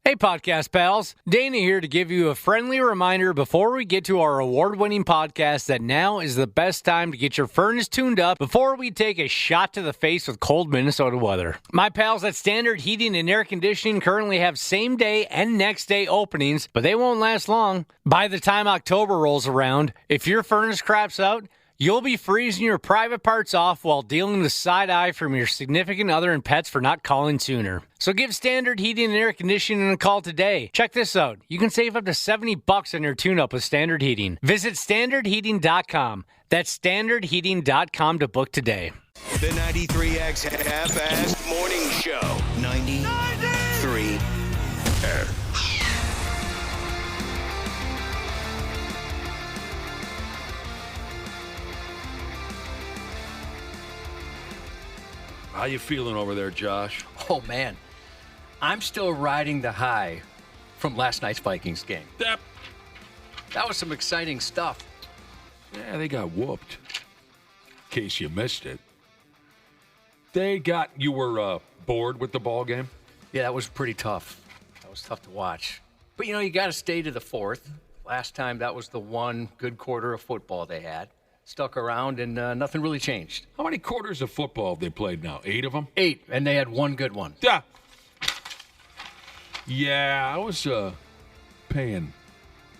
Hey, podcast pals. Dana here to give you a friendly reminder before we get to our award-winning podcast that now is the best time to get your furnace tuned up before we take a shot to the face with cold Minnesota weather. My pals at Standard Heating and Air Conditioning currently have same-day and next-day openings, but they won't last long. By the time October rolls around, if your furnace craps out, you'll be freezing your private parts off while dealing with side eye from your significant other and pets for not calling sooner. So give Standard Heating and Air Conditioning a call today. Check this out. You can save up to $70 on your tune-up with Standard Heating. Visit standardheating.com. That's standardheating.com to book today. The 93X Half-Ass Morning Show. 93 How you feeling over there, Josh? Oh, man. I'm still riding the high from last night's Vikings game. Yep. That was some exciting stuff. Yeah, they got whooped. In case you missed it. You were bored with the ball game? Yeah, that was pretty tough. That was tough to watch. But, you got to stay to the fourth. Last time, that was the one good quarter of football they had. Stuck around, and nothing really changed. How many quarters of football have they played now? 8 of them? 8, and they had one good one. Yeah, I was paying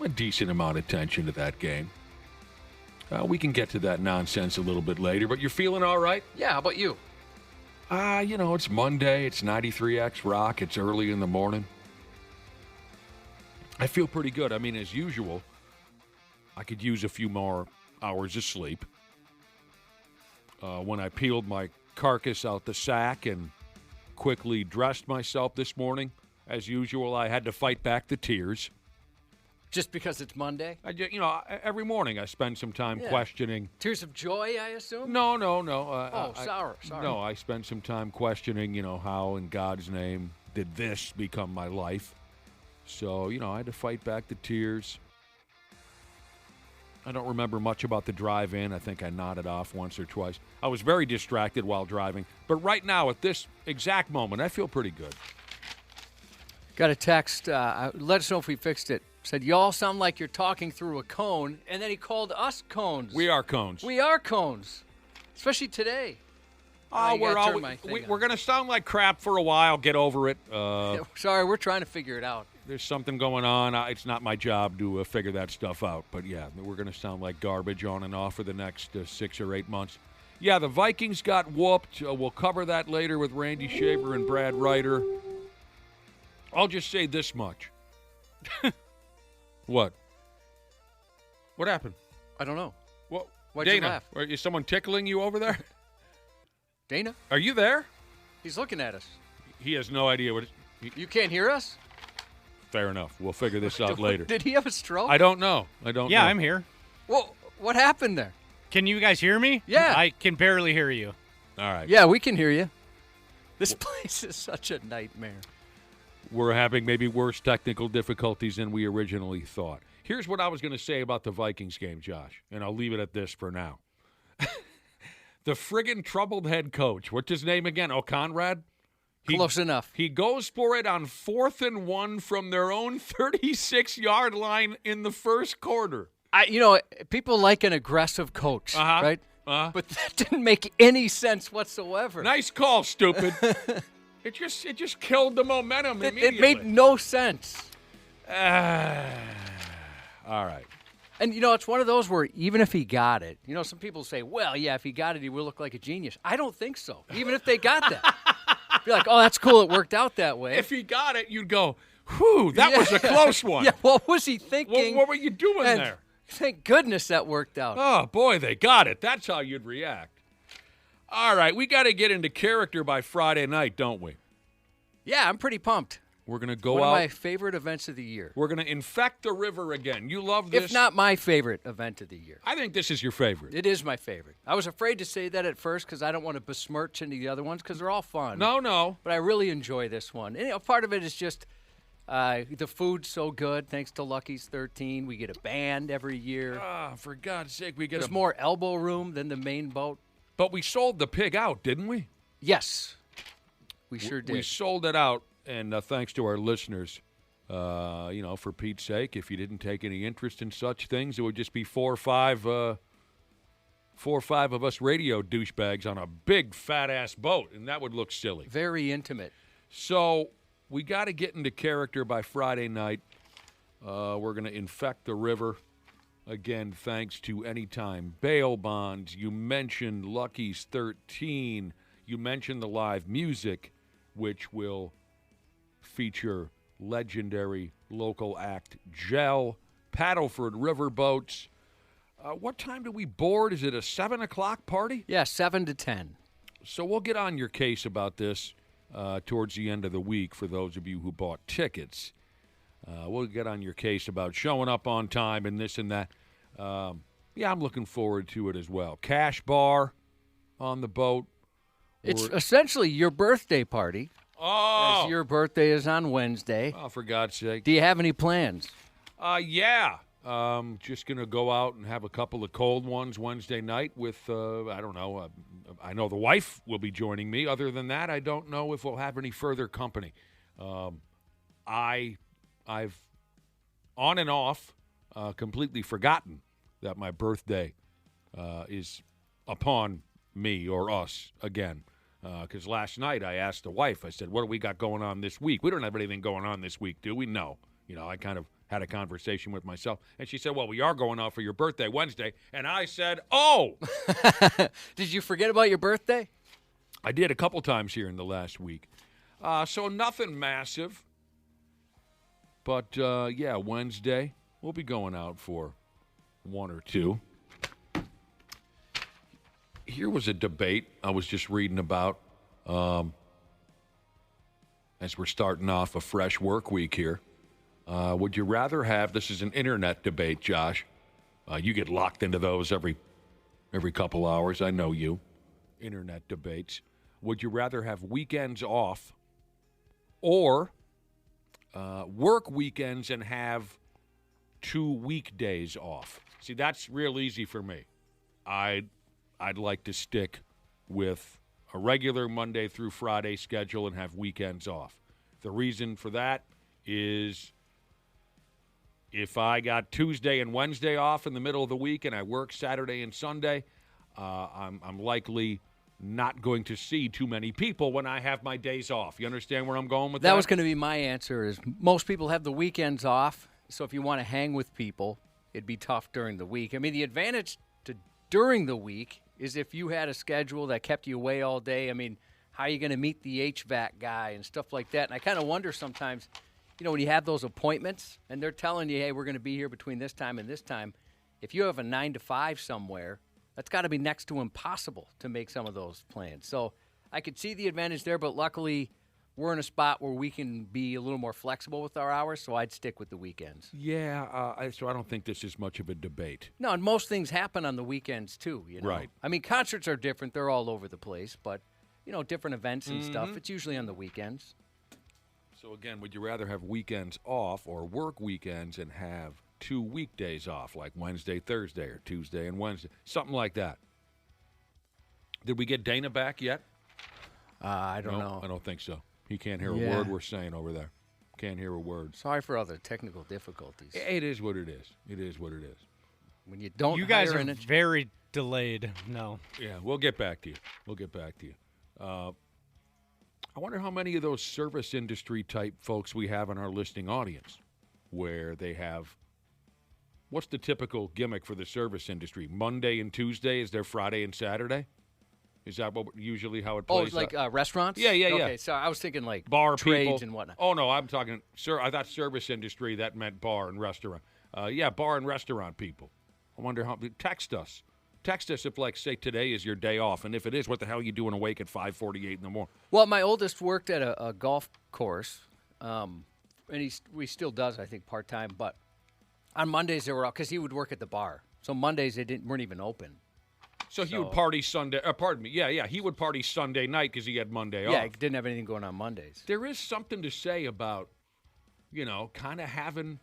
a decent amount of attention to that game. We can get to that nonsense a little bit later, but you're feeling all right? Yeah, how about you? It's Monday. It's 93X Rock. It's early in the morning. I feel pretty good. I mean, as usual, I could use a few more hours of sleep. When I peeled my carcass out the sack and quickly dressed myself this morning, as usual, I had to fight back the tears. Just because it's Monday? Every morning I spend some time questioning. Tears of joy, I assume? No. Sorry. No, I spend some time questioning, how in God's name did this become my life. So, I had to fight back the tears. I don't remember much about the drive-in. I think I nodded off once or twice. I was very distracted while driving. But right now, at this exact moment, I feel pretty good. Got a text. Let us know if we fixed it. Said, y'all sound like you're talking through a cone. And then he called us cones. We are cones. We are cones. Especially today. We're going to sound like crap for a while. Get over it. Sorry, we're trying to figure it out. There's something going on. It's not my job to figure that stuff out. But, yeah, we're going to sound like garbage on and off for the next 6 or 8 months. Yeah, the Vikings got whooped. We'll cover that later with Randy Shaver and Brad Ryder. I'll just say this much. What? What happened? I don't know. What? Why'd Dana, you laugh? Is someone tickling you over there? Dana? Are you there? He's looking at us. He has no idea what You can't hear us? Fair enough. We'll figure this out later. Did he have a stroke? I don't know. Yeah, I'm here. Well, what happened there? Can you guys hear me? Yeah. I can barely hear you. All right. Yeah, we can hear you. This place is such a nightmare. We're having maybe worse technical difficulties than we originally thought. Here's what I was going to say about the Vikings game, Josh, and I'll leave it at this for now. The friggin' troubled head coach, what's his name again? Oh, Conrad? Close enough. He goes for it on 4th and 1 from their own 36-yard line in the first quarter. People like an aggressive coach, right? But that didn't make any sense whatsoever. Nice call, stupid. It just killed the momentum immediately. It made no sense. All right. And, it's one of those where even if he got it, some people say, well, yeah, if he got it, he will look like a genius. I don't think so, even if they got that. Be like, oh, that's cool. It worked out that way. If he got it, you'd go, whew, that was a close one. Yeah, what was he thinking? What were you doing there? Thank goodness that worked out. Oh, boy, they got it. That's how you'd react. All right, we got to get into character by Friday night, don't we? Yeah, I'm pretty pumped. We're going to go One out. of my favorite events of the year. We're going to infect the river again. You love this? If not my favorite event of the year. I think this is your favorite. It is my favorite. I was afraid to say that at first because I don't want to besmirch any of the other ones because they're all fun. No. But I really enjoy this one. And, part of it is just the food's so good. Thanks to Lucky's 13. We get a band every year. For God's sake, we get There's more elbow room than the main boat. But we sold the pig out, didn't we? Yes. We sure did. We sold it out. And thanks to our listeners, For Pete's sake, if you didn't take any interest in such things, it would just be four or five of us radio douchebags on a big fat-ass boat, and that would look silly. Very intimate. So we got to get into character by Friday night. We're going to infect the river. Again, thanks to Anytime Bail Bonds. You mentioned Lucky's 13. You mentioned the live music, which will feature legendary local act Gel, Paddleford Riverboats. What time do we board? Is it a 7 o'clock party? Yeah, 7 to 10. So we'll get on your case about this towards the end of the week for those of you who bought tickets. We'll get on your case about showing up on time and this and that. I'm looking forward to it as well. Cash bar on the boat. It's essentially your birthday party. Oh! As your birthday is on Wednesday. Oh, for God's sake. Do you have any plans? Yeah. Just going to go out and have a couple of cold ones Wednesday night with, I don't know. I know the wife will be joining me. Other than that, I don't know if we'll have any further company. I've on and off completely forgotten that my birthday is upon me or us again. Because last night I asked the wife, I said, what do we got going on this week? We don't have anything going on this week, do we? No. I kind of had a conversation with myself. And she said, well, we are going out for your birthday Wednesday. And I said, oh! Did you forget about your birthday? I did a couple times here in the last week. So nothing massive. But, Wednesday, we'll be going out for one or two. Here was a debate I was just reading about as we're starting off a fresh work week here. Would you rather have, this is an internet debate, Josh. You get locked into those every couple hours. I know you. Internet debates. Would you rather have weekends off or work weekends and have 2 weekdays off? See, that's real easy for me. I'd like to stick with a regular Monday through Friday schedule and have weekends off. The reason for that is if I got Tuesday and Wednesday off in the middle of the week and I work Saturday and Sunday, I'm likely not going to see too many people when I have my days off. You understand where I'm going with that? That was going to be my answer. Is most people have the weekends off, so if you want to hang with people, it'd be tough during the week. I mean, the advantage to during the week is if you had a schedule that kept you away all day. I mean, how are you going to meet the HVAC guy and stuff like that? And I kind of wonder sometimes, when you have those appointments and they're telling you, hey, we're going to be here between this time and this time, if you have a 9 to 5 somewhere, that's got to be next to impossible to make some of those plans. So I could see the advantage there, but luckily we're in a spot where we can be a little more flexible with our hours, so I'd stick with the weekends. Yeah, so I don't think this is much of a debate. No, and most things happen on the weekends too, Right. I mean, concerts are different. They're all over the place, but, different events and stuff, it's usually on the weekends. So, again, would you rather have weekends off or work weekends and have 2 weekdays off, like Wednesday, Thursday, or Tuesday and Wednesday? Something like that. Did we get Dana back yet? I don't know. I don't think so. He can't hear a word we're saying over there. Can't hear a word. Sorry for all the technical difficulties. It is what it is. It is what it is. When you don't You guys hire are very delayed. No. Yeah, we'll get back to you. I wonder how many of those service industry type folks we have in our listening audience where they have, what's the typical gimmick for the service industry? Monday and Tuesday is their Friday and Saturday? Is that usually how it plays? Oh, like restaurants? Yeah. Okay, so I was thinking like bar trades people and whatnot. Oh, no, I'm talking, sir, I thought service industry, that meant bar and restaurant. Bar and restaurant people. I wonder how, text us. Text us if, like, say today is your day off. And if it is, what the hell are you doing awake at 5:48 in the morning? Well, my oldest worked at a golf course, and he still does, I think, part-time. But on Mondays, they were out because he would work at the bar. So Mondays, they weren't even open. So he would party Sunday. He would party Sunday night because he had Monday off. Yeah, he didn't have anything going on Mondays. There is something to say about, kind of having,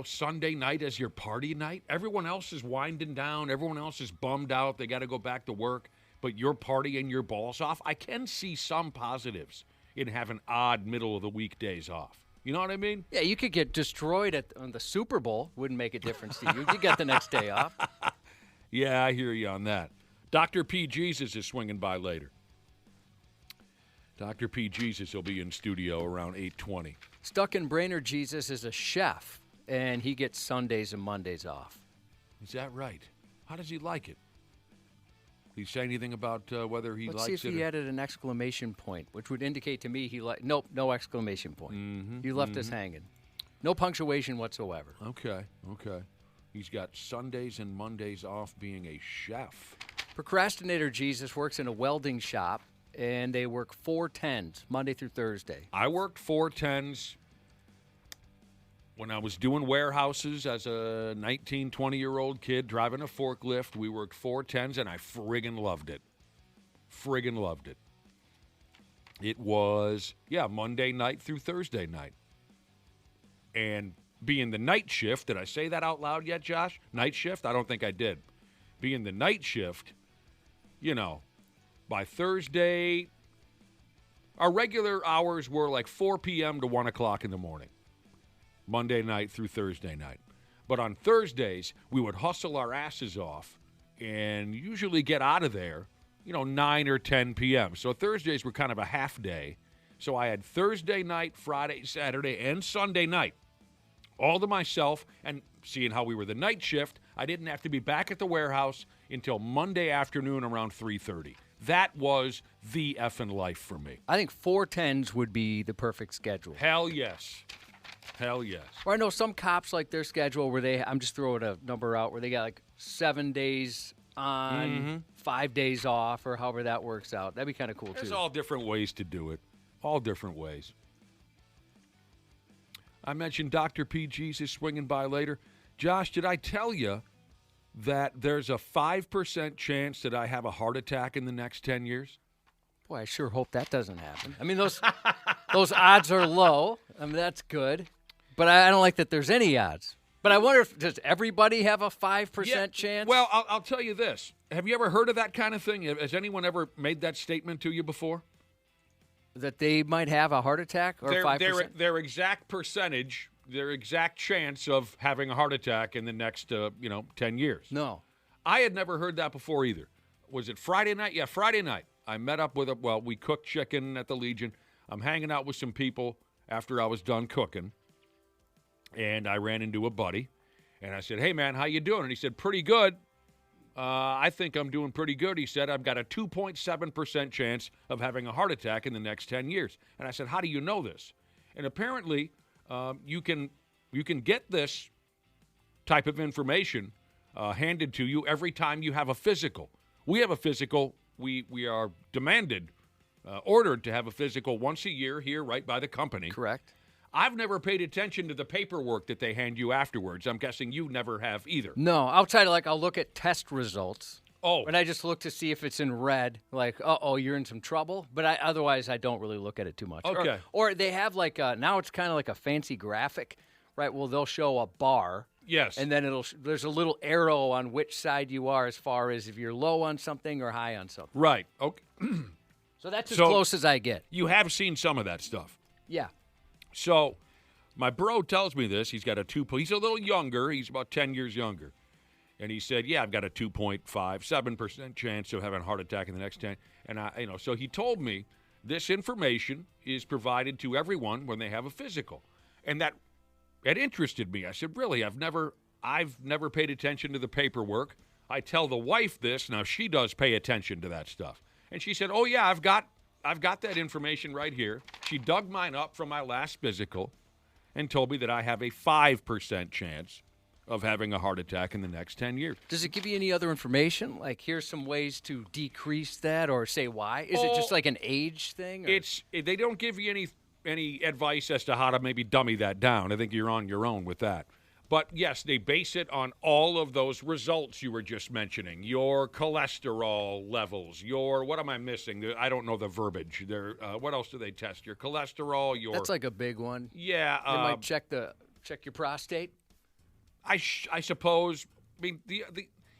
Sunday night as your party night. Everyone else is winding down. Everyone else is bummed out. They got to go back to work. But you're partying your balls off. I can see some positives in having odd middle of the week days off. You know what I mean? Yeah, you could get destroyed on the Super Bowl. Wouldn't make a difference to you. You got the next day off. Yeah, I hear you on that. Dr. P. Jesus is swinging by later. Dr. P. Jesus will be in studio around 8:20. Stuck in Brainerd Jesus is a chef, and he gets Sundays and Mondays off. Is that right? How does he like it? Did he say anything about whether he Let's likes it? see if he added an exclamation point, which would indicate to me he nope, no exclamation point. You left us hanging. No punctuation whatsoever. Okay. He's got Sundays and Mondays off being a chef. Procrastinator Jesus works in a welding shop, and they work 4/10s, Monday through Thursday. I worked 4/10s when I was doing warehouses as a 19, 20-year-old kid driving a forklift. We worked 4/10s, and I friggin' loved it. It was, Monday night through Thursday night. And being the night shift, did I say that out loud yet, Josh? Night shift? I don't think I did. Being the night shift, by Thursday, our regular hours were like 4 p.m. to 1 o'clock in the morning, Monday night through Thursday night. But on Thursdays, we would hustle our asses off and usually get out of there, 9 or 10 p.m. So Thursdays were kind of a half day. So I had Thursday night, Friday, Saturday, and Sunday night all to myself. And seeing how we were the night shift, I didn't have to be back at the warehouse until Monday afternoon around 3:30. That was the effing life for me. I think 4/10s would be the perfect schedule. Hell yes. Or I know some cops like their schedule where I'm just throwing a number out, where they got like 7 days on, 5 days off, or however that works out. That'd be kind of cool, There's too. all different ways to do it. All different ways. I mentioned Dr. P. Jesus swinging by later. Josh, did I tell you that there's a 5% chance that I have a heart attack in the next 10 years? Boy, I sure hope that doesn't happen. I mean, those odds are low. I mean, that's good. But I don't like that there's any odds. But I wonder does everybody have a 5% chance? Well, I'll tell you this. Have you ever heard of that kind of thing? Has anyone ever made that statement to you before? That they might have a heart attack or 5%? Their exact percentage, their exact chance of having a heart attack in the next, 10 years. No. I had never heard that before either. Was it Friday night? Yeah, Friday night. I met up with we cooked chicken at the Legion. I'm hanging out with some people after I was done cooking. And I ran into a buddy. And I said, hey, man, how you doing? And he said, pretty good. I think I'm doing pretty good. He said, I've got a 2.7% chance of having a heart attack in the next 10 years. And I said, how do you know this? And apparently you can get this type of information handed to you every time you have a physical. We have a physical. We are ordered to have a physical once a year here right by the company. Correct. I've never paid attention to the paperwork that they hand you afterwards. I'm guessing you never have either. No, outside of I'll look at test results. Oh. And I just look to see if it's in red, you're in some trouble. But otherwise, I don't really look at it too much. Okay. Or they have now it's kind of like a fancy graphic, right? Well, they'll show a bar. Yes. And then there's a little arrow on which side you are as far as if you're low on something or high on something. Right. Okay. So that's as close as I get. You have seen some of that stuff. Yeah. So my bro tells me this. He's got he's a little younger. He's about 10 years younger. And he said, yeah, I've got a 2.57% chance of having a heart attack in the next 10. And so he told me this information is provided to everyone when they have a physical. And that interested me. I said, really, I've never paid attention to the paperwork. I tell the wife this. Now she does pay attention to that stuff. And she said, oh yeah, I've got that information right here. She dug mine up from my last physical and told me that I have a 5% chance of having a heart attack in the next 10 years. Does it give you any other information? Like, here's some ways to decrease that or say why? Is it just like an age thing? Or? They don't give you any advice as to how to maybe dummy that down. I think you're on your own with that. But, yes, they base it on all of those results you were just mentioning. Your cholesterol levels, what am I missing? I don't know the verbiage. What else do they test? Your cholesterol, That's like a big one. Yeah. They might check your prostate. I suppose. I mean,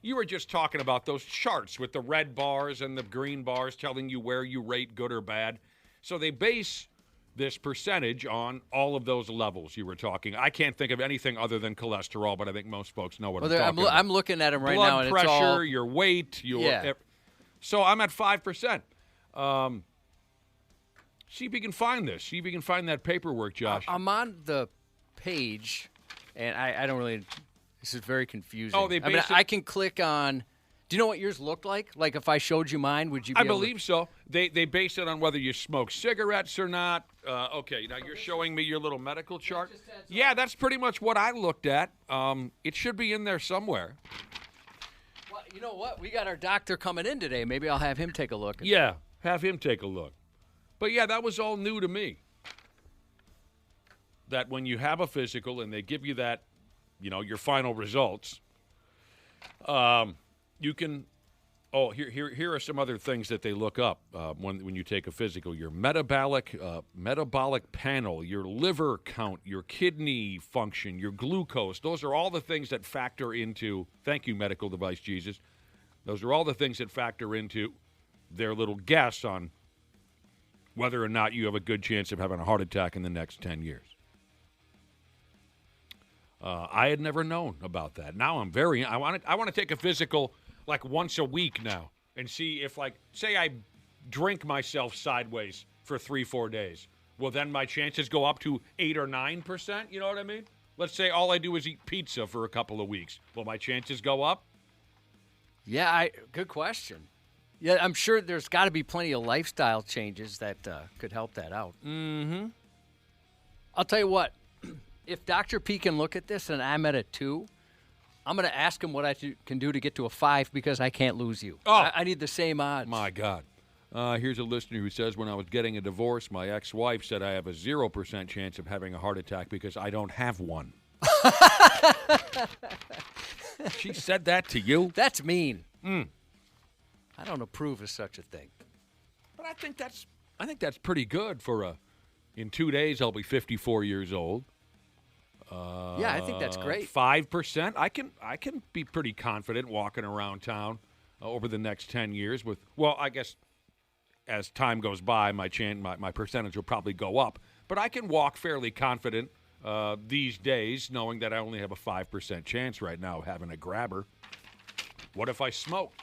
you were just talking about those charts with the red bars and the green bars telling you where you rate good or bad. So they base this percentage on all of those levels you were talking. I can't think of anything other than cholesterol, but I think most folks know what I'm talking about. I'm looking at them right Blood now, and pressure, it's all... your weight, Yeah. So I'm at 5%. See if you can find this. See if you can find that paperwork, Josh. I'm on the page, and I don't really... This is very confusing. Oh, I can click on... Do you know what yours looked like? Like if I showed you mine, would you be I able believe so. They base it on whether you smoke cigarettes or not. Okay, now you're showing me your little medical chart. Yeah, that's pretty much what I looked at. It should be in there somewhere. Well, you know what? We got our doctor coming in today. Maybe I'll have him take a look. Yeah, have him take a look. But yeah, that was all new to me. That when you have a physical and they give you that, your final results, you can. Oh, here are some other things that they look up when you take a physical. Your metabolic panel, your liver count, your kidney function, your glucose. Those are all the things that factor into. Thank you, medical device Jesus. Those are all the things that factor into their little guess on whether or not you have a good chance of having a heart attack in the next 10 years. I had never known about that. Now I want to take a physical like once a week now and see if, like, say I drink myself sideways for 3-4 days. Well, then my chances go up to 8 or 9%. You know what I mean? Let's say all I do is eat pizza for a couple of weeks. Will my chances go up? Yeah, good question. Yeah, I'm sure there's got to be plenty of lifestyle changes that could help that out. Mm-hmm. I'll tell you what. If Dr. P can look at this and I'm at a 2, I'm going to ask him what I can do to get to a 5 because I can't lose you. Oh. I need the same odds. My God. Here's a listener who says, when I was getting a divorce, my ex-wife said I have a 0% chance of having a heart attack because I don't have one. She said that to you? That's mean. I don't approve of such a thing. But I think that's pretty good for in 2 days I'll be 54 years old. Yeah, I think that's great. 5%. I can be pretty confident walking around town over the next 10 years with, well, I guess as time goes by, my percentage will probably go up. But I can walk fairly confident these days knowing that I only have a 5% chance right now of having a grabber. What if I smoked?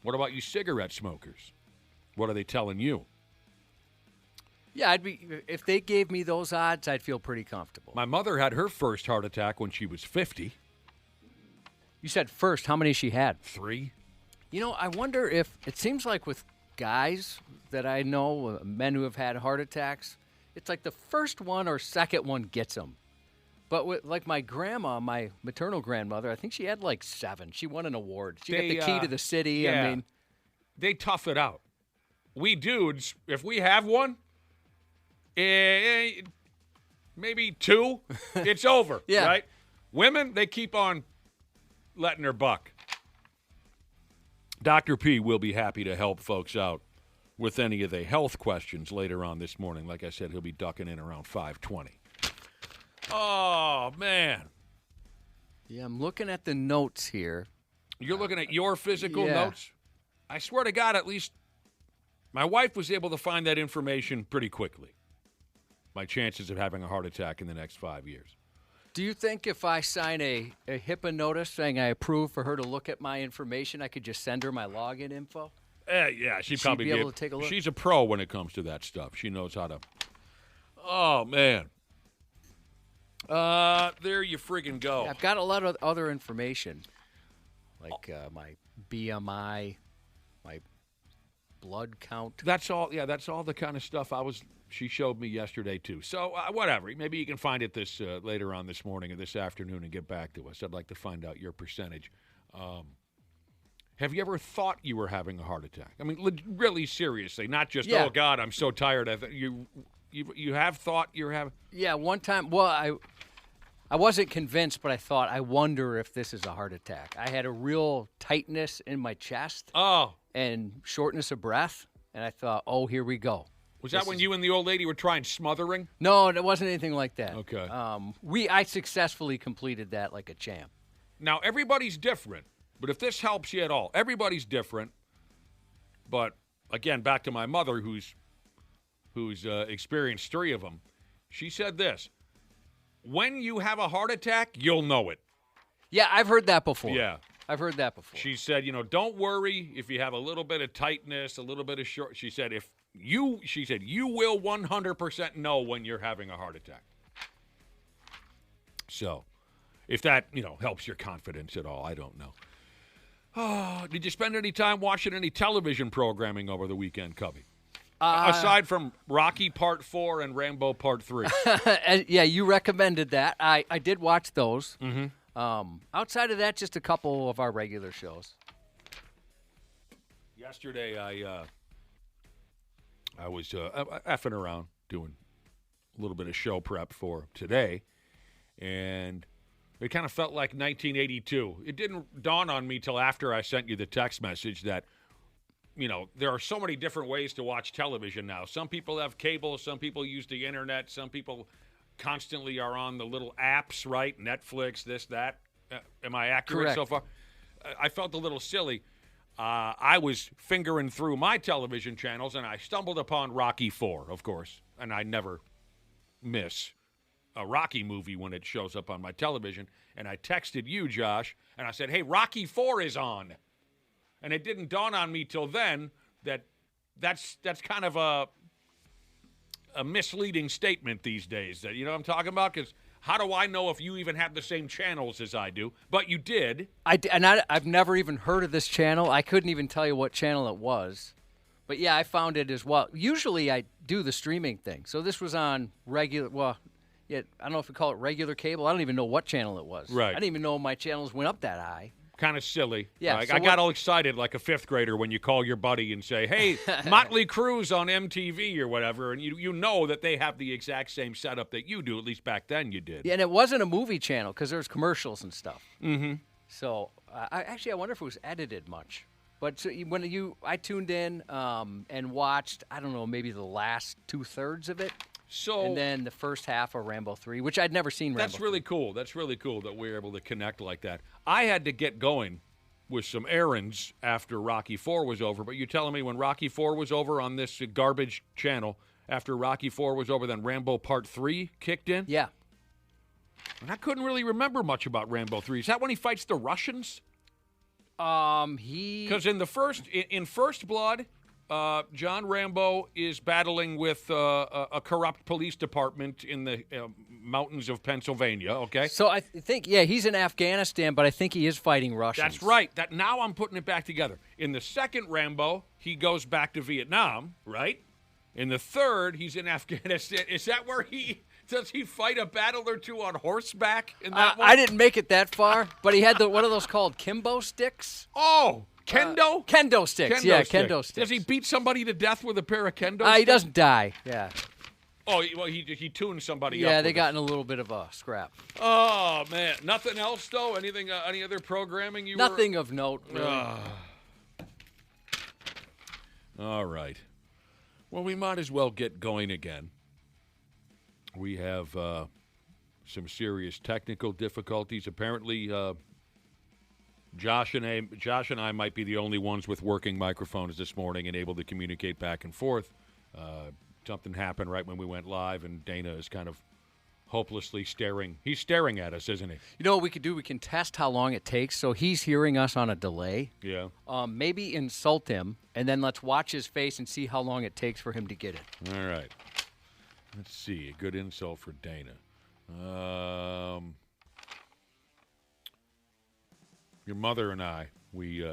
What about you cigarette smokers? What are they telling you? Yeah, if they gave me those odds, I'd feel pretty comfortable. My mother had her first heart attack when she was 50. You said first. How many she had? 3. You know, I wonder if it seems like with guys that I know, men who have had heart attacks, it's like the first one or second one gets them. But with, like my grandma, my maternal grandmother, I think she had like 7. She won an award. She got the key to the city. Yeah, I mean, they tough it out. We dudes, if we have one, maybe 2, it's over, yeah. Right? Women, they keep on letting her buck. Dr. P will be happy to help folks out with any of the health questions later on this morning. Like I said, he'll be ducking in around 5:20. Oh, man. Yeah, I'm looking at the notes here. You're looking at your physical Yeah. notes? I swear to God, at least my wife was able to find that information pretty quickly. My chances of having a heart attack in the next 5 years. Do you think if I sign a HIPAA notice saying I approve for her to look at my information, I could just send her my login info? Yeah, she'd probably be able to take a look? She's a pro when it comes to that stuff. She knows how to. Oh, man. There you friggin' go. Yeah, I've got a lot of other information, like my BMI, my blood count. That's all. Yeah, that's all the kind of stuff she showed me yesterday, too. So, whatever. Maybe you can find it this later on this morning or this afternoon and get back to us. I'd like to find out your percentage. Have you ever thought you were having a heart attack? I mean, really seriously, not just, Yeah. oh, God, I'm so tired. You have thought you're having... Yeah, one time, well, I wasn't convinced, but I thought, I wonder if this is a heart attack. I had a real tightness in my chest and shortness of breath, and I thought, oh, here we go. Was that when you and the old lady were trying smothering? No, it wasn't anything like that. Okay. I successfully completed that like a champ. Now, everybody's different, but if this helps you at all, everybody's different. But, again, back to my mother, who's who's experienced 3 of them. She said this: when you have a heart attack, you'll know it. Yeah, I've heard that before. Yeah. I've heard that before. She said, don't worry if you have a little bit of tightness, a little bit of short. She said, you will 100% know when you're having a heart attack. So, if that, helps your confidence at all, I don't know. Oh, did you spend any time watching any television programming over the weekend, Cubby? Aside from Rocky Part 4 and Rambo Part 3. Yeah, you recommended that. I did watch those. Mm-hmm. Outside of that, just a couple of our regular shows. Yesterday, I was effing around doing a little bit of show prep for today, and it kind of felt like 1982. It didn't dawn on me till after I sent you the text message that, there are so many different ways to watch television now. Some people have cable, some people use the internet, some people constantly are on the little apps, right? Netflix, this, that. Am I accurate Correct. so far? I felt a little silly. I was fingering through my television channels, and I stumbled upon Rocky IV, of course, and I never miss a Rocky movie when it shows up on my television. And I texted you, Josh, and I said, hey, Rocky IV is on. And it didn't dawn on me till then that that's kind of a misleading statement these days. You know what I'm talking about? Because how do I know if you even have the same channels as I do? But you did. I've never even heard of this channel. I couldn't even tell you what channel it was. But, yeah, I found it as well. Usually I do the streaming thing. So this was on regular, I don't know if we call it regular cable. I don't even know what channel it was. Right. I didn't even know my channels went up that high. Kind of silly. Yeah, I got all excited like a 5th grader when you call your buddy and say, hey, Motley Crue's on MTV or whatever, and you know that they have the exact same setup that you do, at least back then you did. Yeah, and it wasn't a movie channel because there's commercials and stuff. Mm-hmm. So, I wonder if it was edited much. But so I tuned in and watched, I don't know, maybe the last 2/3 of it. So, and then the first half of Rambo 3, which I'd never seen Rambo That's really 3. cool. That's really cool that we're able to connect like that. I had to get going with some errands after Rocky IV was over, but you're telling me when Rocky IV was over on this garbage channel, after Rocky IV was over, then Rambo Part 3 kicked in? Yeah. And I couldn't really remember much about Rambo 3. Is that when he fights the Russians? Because in First Blood, John Rambo is battling with a corrupt police department in the mountains of Pennsylvania, okay? So I think, he's in Afghanistan, but I think he is fighting Russians. That's right. Now I'm putting it back together. In the second Rambo, he goes back to Vietnam, right? In the third, he's in Afghanistan. Is that where does he fight a battle or two on horseback in that one? I didn't make it that far, but he had one of those called Kimbo sticks. Oh, kendo? Kendo sticks, kendo sticks. Does he beat somebody to death with a pair of kendo He sticks? doesn't die, yeah. Oh, well, he tuned somebody up. Yeah, they got in a little bit of a scrap. Oh, man. Nothing else, though? Anything? Any other programming you Nothing of note, really. All right. Well, we might as well get going again. We have some serious technical difficulties. Apparently, Josh and I might be the only ones with working microphones this morning and able to communicate back and forth. Something happened right when we went live, and Dana is kind of hopelessly staring. He's staring at us, isn't he? You know what we could do? We can test how long it takes. So he's hearing us on a delay. Yeah. Maybe insult him, and then let's watch his face and see how long it takes for him to get it. All right. Let's see. A good insult for Dana. Your mother and I, we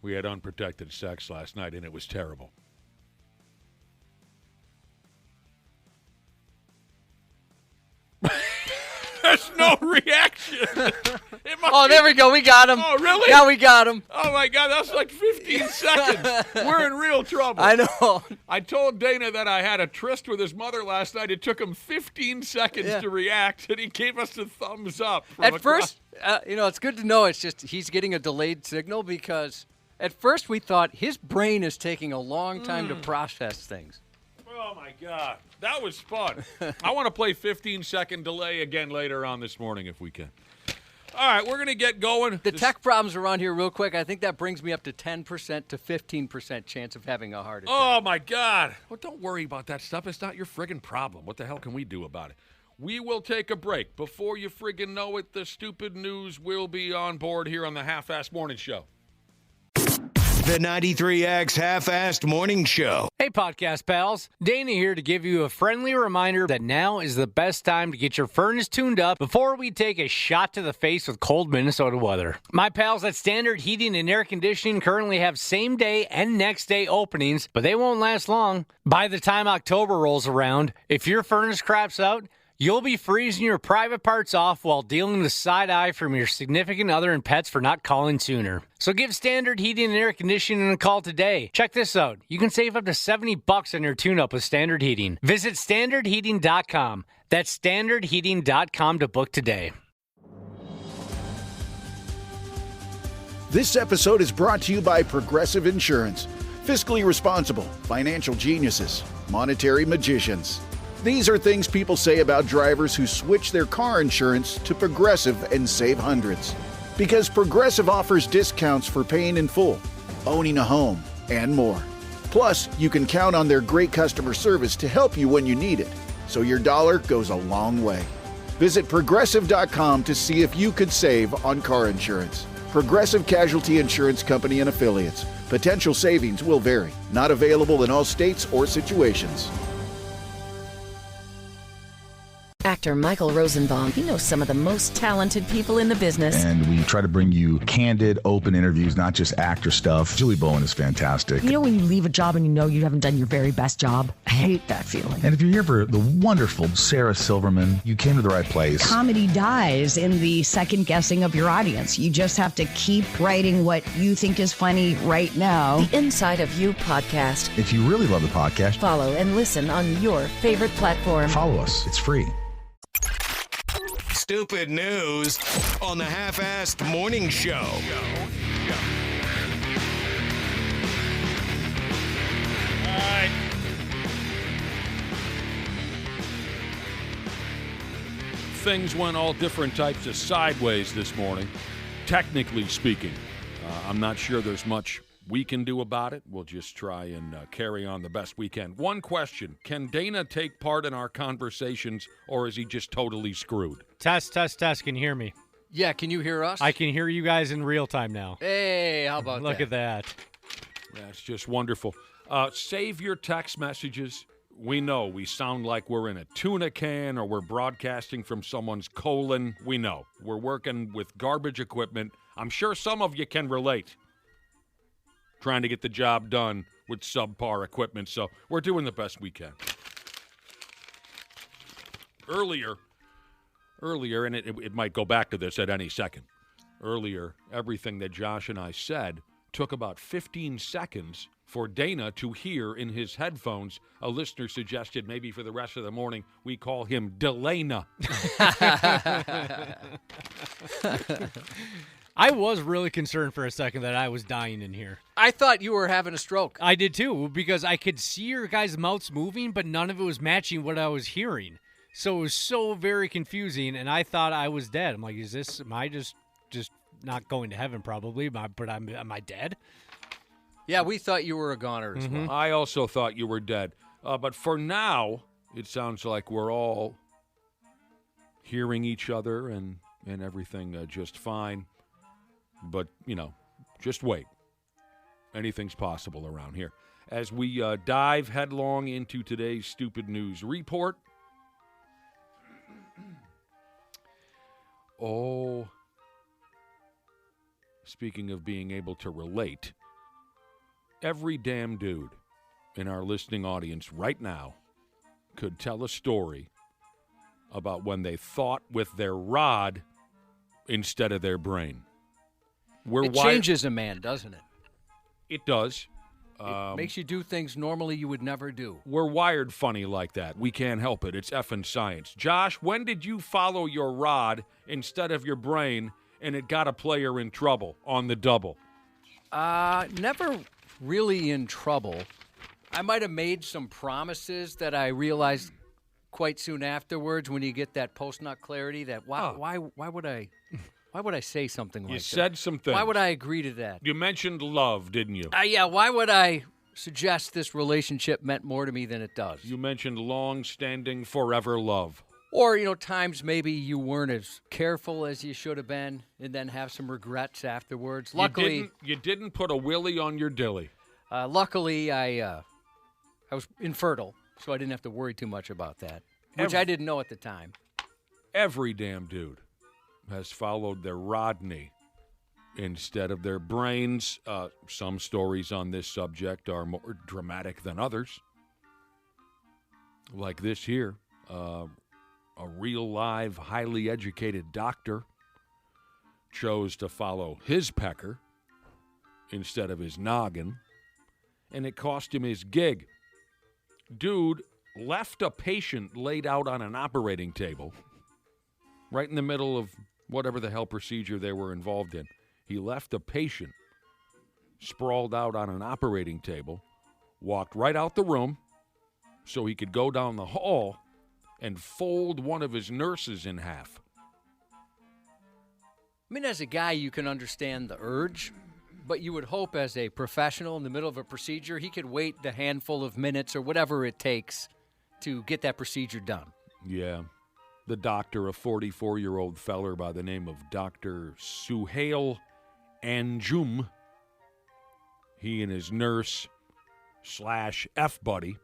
had unprotected sex last night, and it was terrible. There's no reaction. There we go. We got him. Oh, really? Yeah, we got him. Oh, my God. That's like 15 seconds. We're in real trouble. I know. I told Dana that I had a tryst with his mother last night. It took him 15 seconds to react, and he gave us a thumbs up. At first, it's good to know it's just he's getting a delayed signal because at first we thought his brain is taking a long time to process things. Oh, my God. That was fun. I want to play 15-second delay again later on this morning if we can. All right, we're going to get going. The tech problems around here real quick. I think that brings me up to 10% to 15% chance of having a heart attack. Oh, my God. Well, don't worry about that stuff. It's not your friggin' problem. What the hell can we do about it? We will take a break. Before you friggin' know it, the stupid news will be on board here on the Half-Assed Morning Show. The 93X Half-Assed Morning Show. Hey, podcast pals. Dana here to give you a friendly reminder that now is the best time to get your furnace tuned up before we take a shot to the face with cold Minnesota weather. My pals at Standard Heating and Air Conditioning currently have same-day and next-day openings, but they won't last long. By the time October rolls around, if your furnace craps out, you'll be freezing your private parts off while dealing with side-eye from your significant other and pets for not calling sooner. So give Standard Heating and Air Conditioning a call today. Check this out. You can save up to $70 on your tune-up with Standard Heating. Visit standardheating.com. That's standardheating.com to book today. This episode is brought to you by Progressive Insurance. Fiscally responsible, financial geniuses, monetary magicians. These are things people say about drivers who switch their car insurance to Progressive and save hundreds. Because Progressive offers discounts for paying in full, owning a home, and more. Plus, you can count on their great customer service to help you when you need it, so your dollar goes a long way. Visit Progressive.com to see if you could save on car insurance. Progressive Casualty Insurance Company and Affiliates. Potential savings will vary. Not available in all states or situations. Actor Michael Rosenbaum. He knows some of the most talented people in the business. And we try to bring you candid, open interviews, not just actor stuff. Julie Bowen is fantastic. You know when you leave a job and you know you haven't done your very best job? I hate that feeling. And if you're here for the wonderful Sarah Silverman, you came to the right place. Comedy dies in the second guessing of your audience. You just have to keep writing what you think is funny right now. The Inside of You podcast. If you really love the podcast, Follow and listen on your favorite platform. follow us. It's free. Stupid news on the Half-Assed Morning Show. All right. Things went all different types of sideways this morning, technically speaking. I'm not sure there's much we can do about it. We'll just try and carry on the best we can. One question. Can Dana take part in our conversations, or is he just totally screwed? Test. Can you hear me? Yeah, can you hear us? I can hear you guys in real time now. Hey, how about Look that? at that. That's just wonderful. Save your text messages. We know we sound like we're in a tuna can or we're broadcasting from someone's colon. We know. We're working with garbage equipment. I'm sure some of you can relate. Trying to get the job done with subpar equipment, so we're doing the best we can. Earlier, and it might go back to this at any second. Earlier, everything that Josh and I said took about 15 seconds for Dana to hear in his headphones. A listener suggested maybe for the rest of the morning we call him Delana. I was really concerned for a second that I was dying in here. I thought you were having a stroke. I did too, because I could see your guys' mouths moving, but none of it was matching what I was hearing. So it was so very confusing, and I thought I was dead. I'm like, am I just not going to heaven probably, but am I dead? Yeah, we thought you were a goner as well. I also thought you were dead. But for now, it sounds like we're all hearing each other and everything just fine. But, just wait. Anything's possible around here. As we dive headlong into today's Stupid News Report. Oh, speaking of being able to relate, every damn dude in our listening audience right now could tell a story about when they thought with their rod instead of their brain. It changes a man, doesn't it? It does. It makes you do things normally you would never do. We're wired funny like that. We can't help it. It's effing science. Josh, when did you follow your rod instead of your brain and it got a player in trouble on the double? Never really in trouble. I might have made some promises that I realized quite soon afterwards when you get that post-nut clarity that why would I Why would I say something like that? You said some things. Why would I agree to that? You mentioned love, didn't you? Yeah, why would I suggest this relationship meant more to me than it does? You mentioned long-standing, forever love. Or, times maybe you weren't as careful as you should have been and then have some regrets afterwards. Luckily, You didn't put a willy on your dilly. Luckily, I was infertile, so I didn't have to worry too much about that, which I didn't know at the time. Every damn dude has followed their Rodney instead of their brains. Some stories on this subject are more dramatic than others. Like this here, a real live, highly educated doctor chose to follow his pecker instead of his noggin, and it cost him his gig. Dude left a patient laid out on an operating table right in the middle of whatever the hell procedure they were involved in. He left a patient sprawled out on an operating table, walked right out the room so he could go down the hall and fold one of his nurses in half. I mean, as a guy, you can understand the urge, but you would hope as a professional in the middle of a procedure, he could wait the handful of minutes or whatever it takes to get that procedure done. Yeah. The doctor, a 44-year-old feller by the name of Dr. Suhail Anjum, he and his nurse / F-buddy,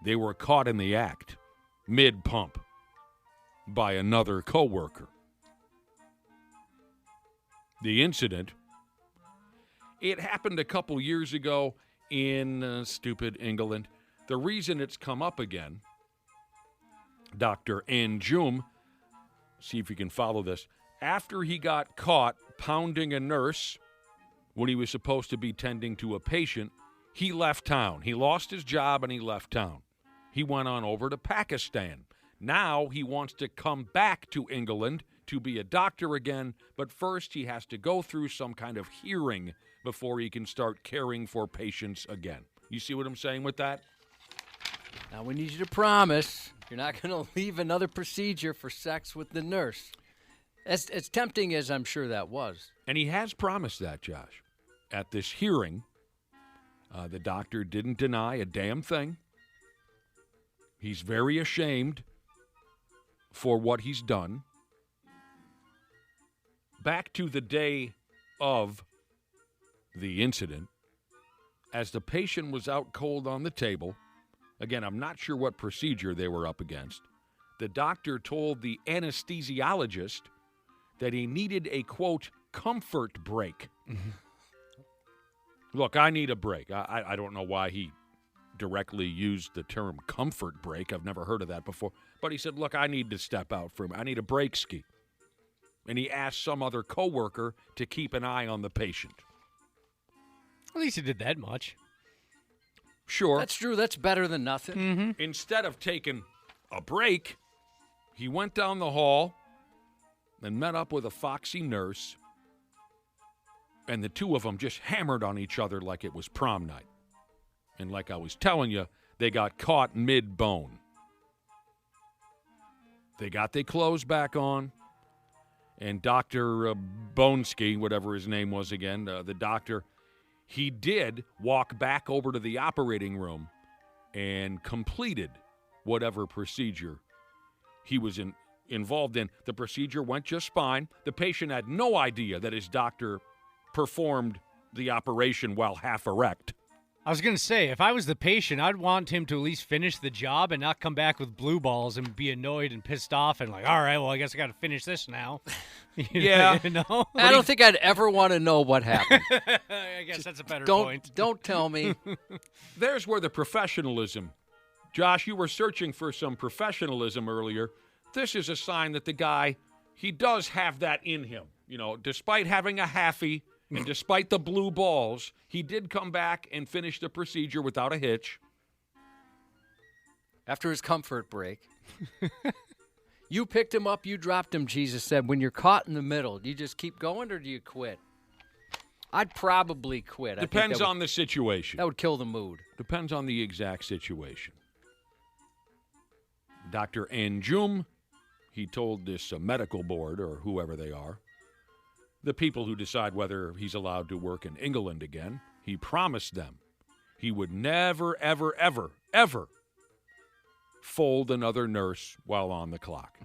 they were caught in the act, mid-pump, by another coworker. The incident, it happened a couple years ago in stupid England. The reason it's come up again, Dr. Anjum, see if you can follow this, after he got caught pounding a nurse when he was supposed to be tending to a patient, he left town. He lost his job and he left town. He went on over to Pakistan. Now he wants to come back to England to be a doctor again, but first he has to go through some kind of hearing before he can start caring for patients again. You see what I'm saying with that? Now we need you to promise you're not going to leave another procedure for sex with the nurse. As tempting as I'm sure that was. And he has promised that, Josh. At this hearing, the doctor didn't deny a damn thing. He's very ashamed for what he's done. Back to the day of the incident, as the patient was out cold on the table, again, I'm not sure what procedure they were up against, the doctor told the anesthesiologist that he needed a, quote, comfort break. Look, I need a break. I don't know why he directly used the term comfort break. I've never heard of that before. But he said, look, I need to step out for him. I need a break ski. And he asked some other coworker to keep an eye on the patient. At least he did that much. Sure. That's true. That's better than nothing. Mm-hmm. Instead of taking a break, he went down the hall and met up with a foxy nurse, and the two of them just hammered on each other like it was prom night. And like I was telling you, they got caught mid-bone. They got their clothes back on, and Dr. Bonesky, whatever his name was again, the doctor, he did walk back over to the operating room and completed whatever procedure he was involved in. The procedure went just fine. The patient had no idea that his doctor performed the operation while half erect. I was going to say, if I was the patient, I'd want him to at least finish the job and not come back with blue balls and be annoyed and pissed off and like, all right, well, I guess I got to finish this now. Yeah. You know? I don't think I'd ever want to know what happened. I guess that's a better point. Don't tell me. There's where the professionalism, Josh, you were searching for some professionalism earlier. This is a sign that the guy, he does have that in him. You know, despite having a halfie and despite the blue balls, he did come back and finish the procedure without a hitch. After his comfort break. You picked him up, you dropped him, Jesus said. When you're caught in the middle, do you just keep going or do you quit? I'd probably quit. Depends on the situation. That would kill the mood. Depends on the exact situation. Dr. Anjum, he told this medical board, or whoever they are, the people who decide whether he's allowed to work in England again, he promised them he would never, ever, ever, ever fold another nurse while on the clock.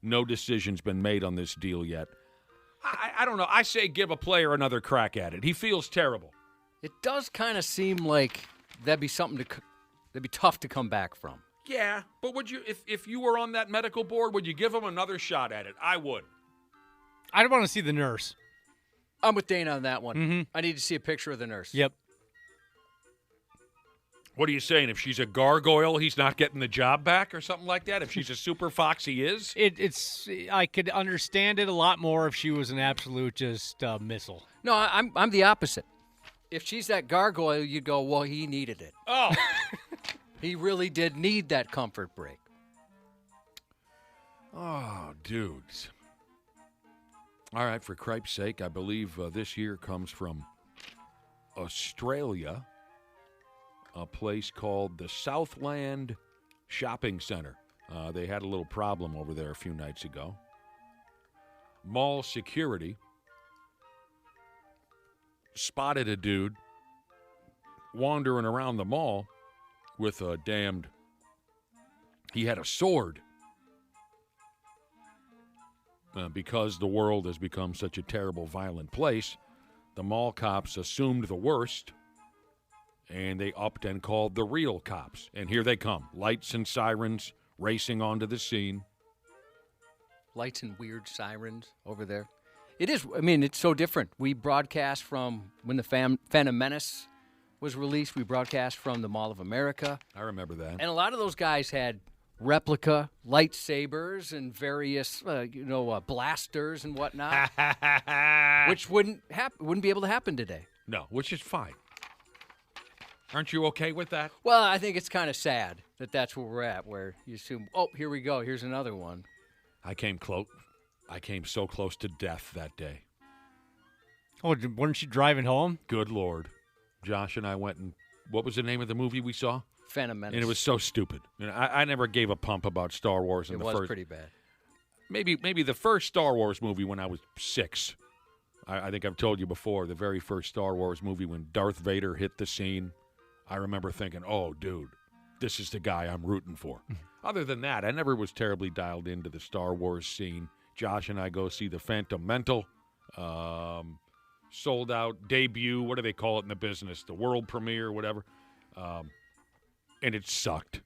No decision's been made on this deal yet. I don't know. I say give a player another crack at it. He feels terrible. It does kind of seem like that'd be tough to come back from. Yeah, but would you, if you were on that medical board, would you give him another shot at it? I would. I'd want to see the nurse. I'm with Dana on that one. Mm-hmm. I need to see a picture of the nurse. Yep. What are you saying? If she's a gargoyle, he's not getting the job back or something like that? If she's a super fox, he is? I could understand it a lot more if she was an absolute just missile. No, I'm the opposite. If she's that gargoyle, you'd go, well, he needed it. Oh. He really did need that comfort break. Oh, dudes. All right, for cripe's sake, I believe this year comes from Australia, a place called the Southland Shopping Center. They had a little problem over there a few nights ago. Mall security spotted a dude wandering around the mall with a he had a sword. Because the world has become such a terrible, violent place, the mall cops assumed the worst, and they upped and called the real cops. And here they come, lights and sirens racing onto the scene. Lights and weird sirens over there. It is, I mean, it's so different. We broadcast from when the Phantom Menace was released. We broadcast from the Mall of America. I remember that. And a lot of those guys had replica lightsabers and various, blasters and whatnot, which wouldn't be able to happen today. No, which is fine. Aren't you okay with that? Well, I think it's kind of sad that that's where we're at, where you assume, oh, here we go, here's another one. I came so close to death that day. Oh, weren't you driving home? Good Lord. Josh and I went and, what was the name of the movie we saw? Phantom Menace. And it was so stupid. I never gave a pump about Star Wars. It was pretty bad. Maybe the first Star Wars movie when I was 6. I think I've told you before, the very first Star Wars movie when Darth Vader hit the scene, I remember thinking, oh, dude, this is the guy I'm rooting for. Other than that, I never was terribly dialed into the Star Wars scene. Josh and I go see the Phantom Mental, sold out debut, what do they call it in the business, the world premiere, whatever. And it sucked.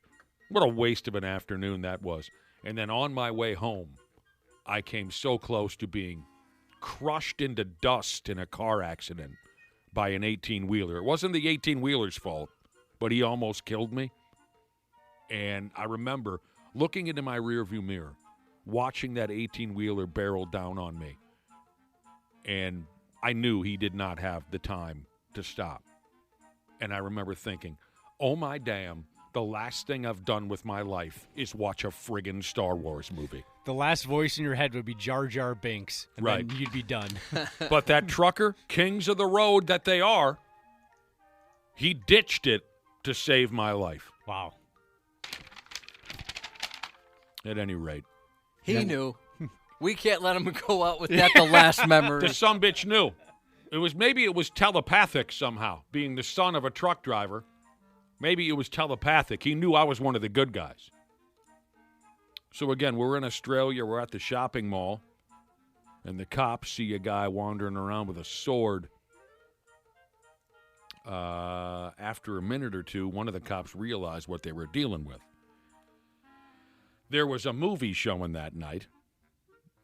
What a waste of an afternoon that was. And then on my way home, I came so close to being crushed into dust in a car accident by an 18-wheeler. It wasn't the 18-wheeler's fault, but he almost killed me. And I remember looking into my rearview mirror, watching that 18-wheeler barrel down on me. And I knew he did not have the time to stop. And I remember thinking, oh my damn, the last thing I've done with my life is watch a friggin' Star Wars movie. The last voice in your head would be Jar Jar Binks, and right. then you'd be done. But that trucker, kings of the road that they are, he ditched it to save my life. Wow. At any rate. He knew. We can't let him go out with that, the last memory. The sumbitch knew. Maybe it was telepathic somehow, being the son of a truck driver. Maybe it was telepathic. He knew I was one of the good guys. So again, we're in Australia. We're at the shopping mall. And the cops see a guy wandering around with a sword. After a minute or two, one of the cops realized what they were dealing with. There was a movie showing that night.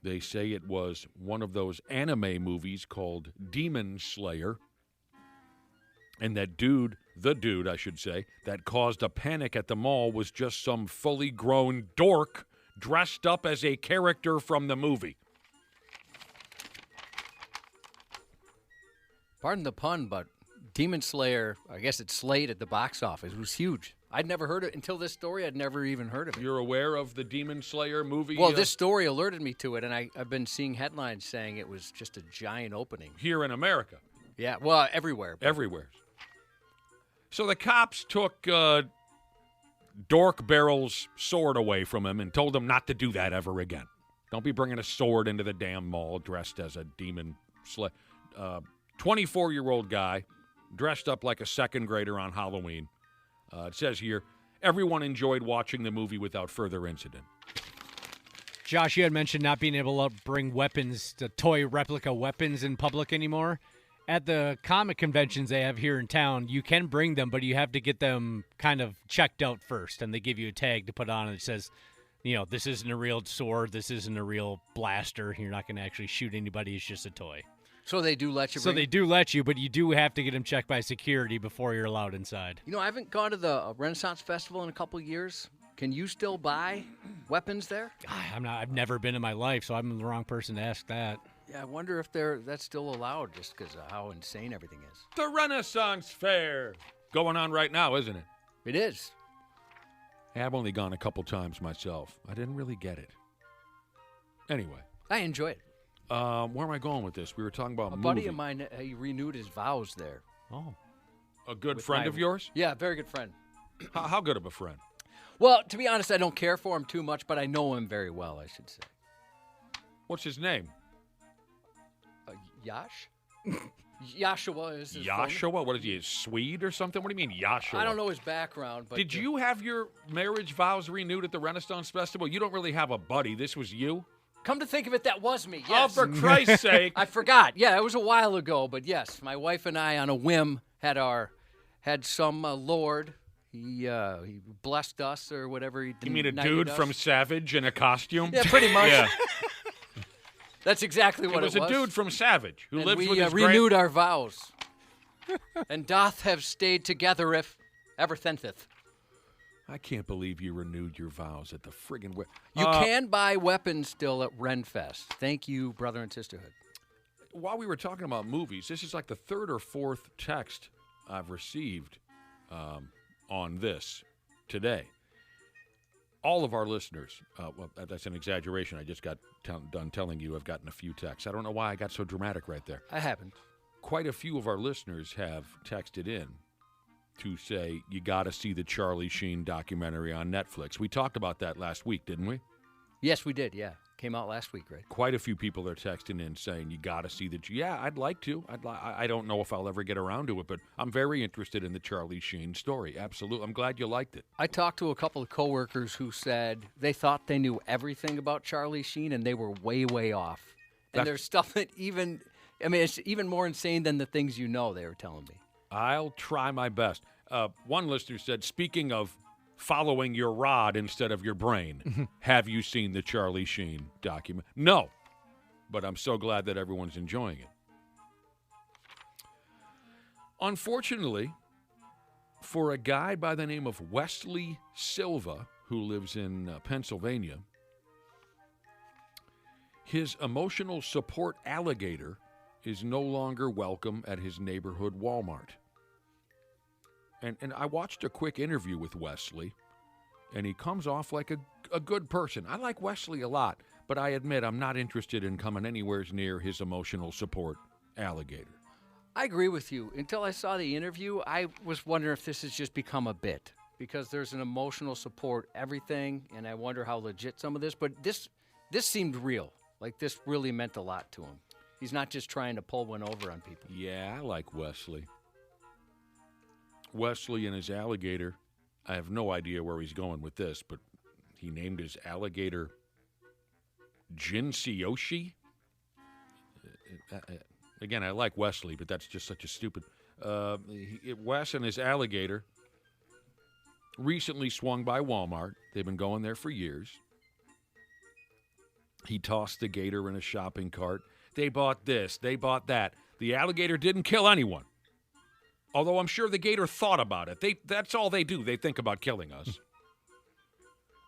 They say it was one of those anime movies called Demon Slayer. And that the dude, I should say, that caused a panic at the mall was just some fully grown dork dressed up as a character from the movie. Pardon the pun, but Demon Slayer, I guess it slayed at the box office. It was huge. I'd never heard it until this story. I'd never even heard of it. You're aware of the Demon Slayer movie? Well, this story alerted me to it, and I've been seeing headlines saying it was just a giant opening. Here in America. Yeah, well, everywhere. Everywhere. So the cops took Dork Barrel's sword away from him and told him not to do that ever again. Don't be bringing a sword into the damn mall dressed as a demon sleigh. 24-year-old guy dressed up like a second grader on Halloween. It says here, everyone enjoyed watching the movie without further incident. Josh, you had mentioned not being able to bring weapons, the toy replica weapons in public anymore. At the comic conventions they have here in town, you can bring them, but you have to get them kind of checked out first, and they give you a tag to put on, and it says, this isn't a real sword, this isn't a real blaster, you're not going to actually shoot anybody, it's just a toy. So they do let you bring They do let you, but you do have to get them checked by security before you're allowed inside. I haven't gone to the Renaissance Festival in a couple of years. Can you still buy weapons there? I've never been in my life, so I'm the wrong person to ask that. Yeah, I wonder if that's still allowed just because of how insane everything is. The Renaissance Fair going on right now, isn't it? It is. I've only gone a couple times myself. I didn't really get it. Anyway. I enjoy it. Where am I going with this? We were talking about a buddy of mine, he renewed his vows there. Oh. A good friend of yours? Yeah, very good friend. How good of a friend? Well, to be honest, I don't care for him too much, but I know him very well, I should say. What's his name? Yash? Yashua is his Yashua? phone. What is he, a Swede or something? What do you mean, Yashua? I don't know his background. But Did you have your marriage vows renewed at the Renaissance Festival? You don't really have a buddy. This was you? Come to think of it, that was me, Oh, yes. for Christ's sake. I forgot. Yeah, it was a while ago, but yes, my wife and I, on a whim, had some lord. He blessed us or whatever he did. You mean a dude from Savage in a costume? Yeah, pretty much. Yeah. That's exactly what it was. It was a dude from Savage who lives with his renewed our vows. And doth have stayed together if ever thinketh. I can't believe you renewed your vows at the friggin' You can buy weapons still at Ren Fest. Thank you, brother and sisterhood. While we were talking about movies, this is like the third or fourth text I've received on this today. All of our listeners, well, that's an exaggeration. I just got done telling you I've gotten a few texts. I don't know why I got so dramatic right there. I haven't. Quite a few of our listeners have texted in to say, you got to see the Charlie Sheen documentary on Netflix. We talked about that last week, didn't we? Yes, we did, yeah. Came out last week, right? Quite a few people are texting in saying, you got to see the... Yeah, I'd like to. I don't know if I'll ever get around to it, but I'm very interested in the Charlie Sheen story. Absolutely. I'm glad you liked it. I talked to a couple of coworkers who said they thought they knew everything about Charlie Sheen, and they were way, way off. And there's stuff that it's even more insane than the things you know, they were telling me. I'll try my best. One listener said, speaking of following your rod instead of your brain, have you seen the Charlie Sheen document? No, but I'm so glad that everyone's enjoying it. Unfortunately, for a guy by the name of Wesley Silva, who lives in Pennsylvania, his emotional support alligator is no longer welcome at his neighborhood Wal-mart. And I watched a quick interview with Wesley, and he comes off like a good person. I like Wesley a lot, but I admit I'm not interested in coming anywhere near his emotional support alligator. I agree with you. Until I saw the interview, I was wondering if this has just become a bit, because there's an emotional support everything, and I wonder how legit some of this, but this seemed real. Like this really meant a lot to him. He's not just trying to pull one over on people. Yeah, I like Wesley. Wesley and his alligator, I have no idea where he's going with this, but he named his alligator Jinseoshi. Again, I like Wesley, but that's just such a stupid... Wes and his alligator recently swung by Walmart. They've been going there for years. He tossed the gator in a shopping cart. They bought this. They bought that. The alligator didn't kill anyone. Although I'm sure the gator thought about it. That's all they do. They think about killing us.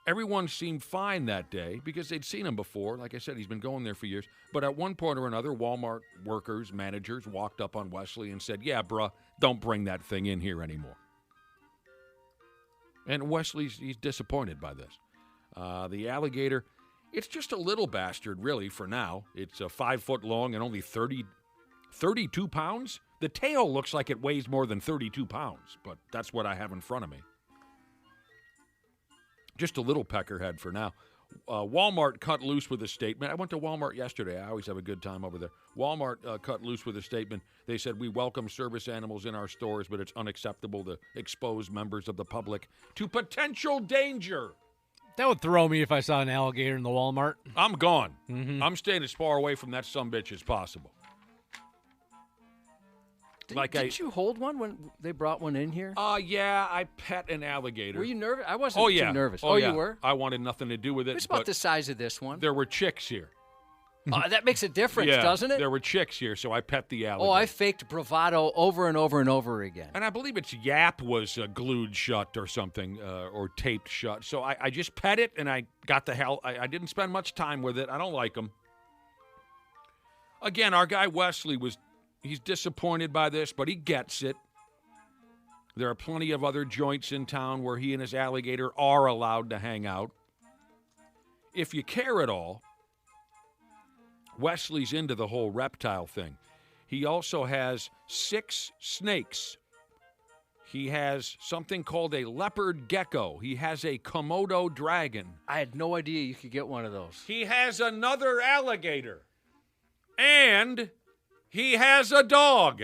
Everyone seemed fine that day because they'd seen him before. Like I said, he's been going there for years. But at one point or another, Walmart workers, managers, walked up on Wesley and said, yeah, bruh, don't bring that thing in here anymore. And he's disappointed by this. The alligator, it's just a little bastard, really, for now. It's 5 foot long and only 32 pounds? The tail looks like it weighs more than 32 pounds, but that's what I have in front of me. Just a little peckerhead for now. Wal-mart cut loose with a statement. I went to Wal-mart yesterday. I always have a good time over there. Wal-mart cut loose with a statement. They said, we welcome service animals in our stores, but it's unacceptable to expose members of the public to potential danger. That would throw me if I saw an alligator in the Walmart. I'm gone. I'm staying as far away from that sumbitch as possible. Didn't you hold one when they brought one in here? Yeah, I pet an alligator. Were you nervous? I wasn't too nervous. Oh, yeah. You were? I wanted nothing to do with it. It's about the size of this one. There were chicks here. That makes a difference, doesn't it? There were chicks here, so I pet the alligator. Oh, I faked bravado over and over and over again. And I believe its yap was glued shut or something, or taped shut. So I just pet it, and I got the hell. I didn't spend much time with it. I don't like them. Again, our guy Wesley he's disappointed by this, but he gets it. There are plenty of other joints in town where he and his alligator are allowed to hang out. If you care at all, Wesley's into the whole reptile thing. He also has 6 snakes. He has something called a leopard gecko. He has a Komodo dragon. I had no idea you could get one of those. He has another alligator. And he has a dog.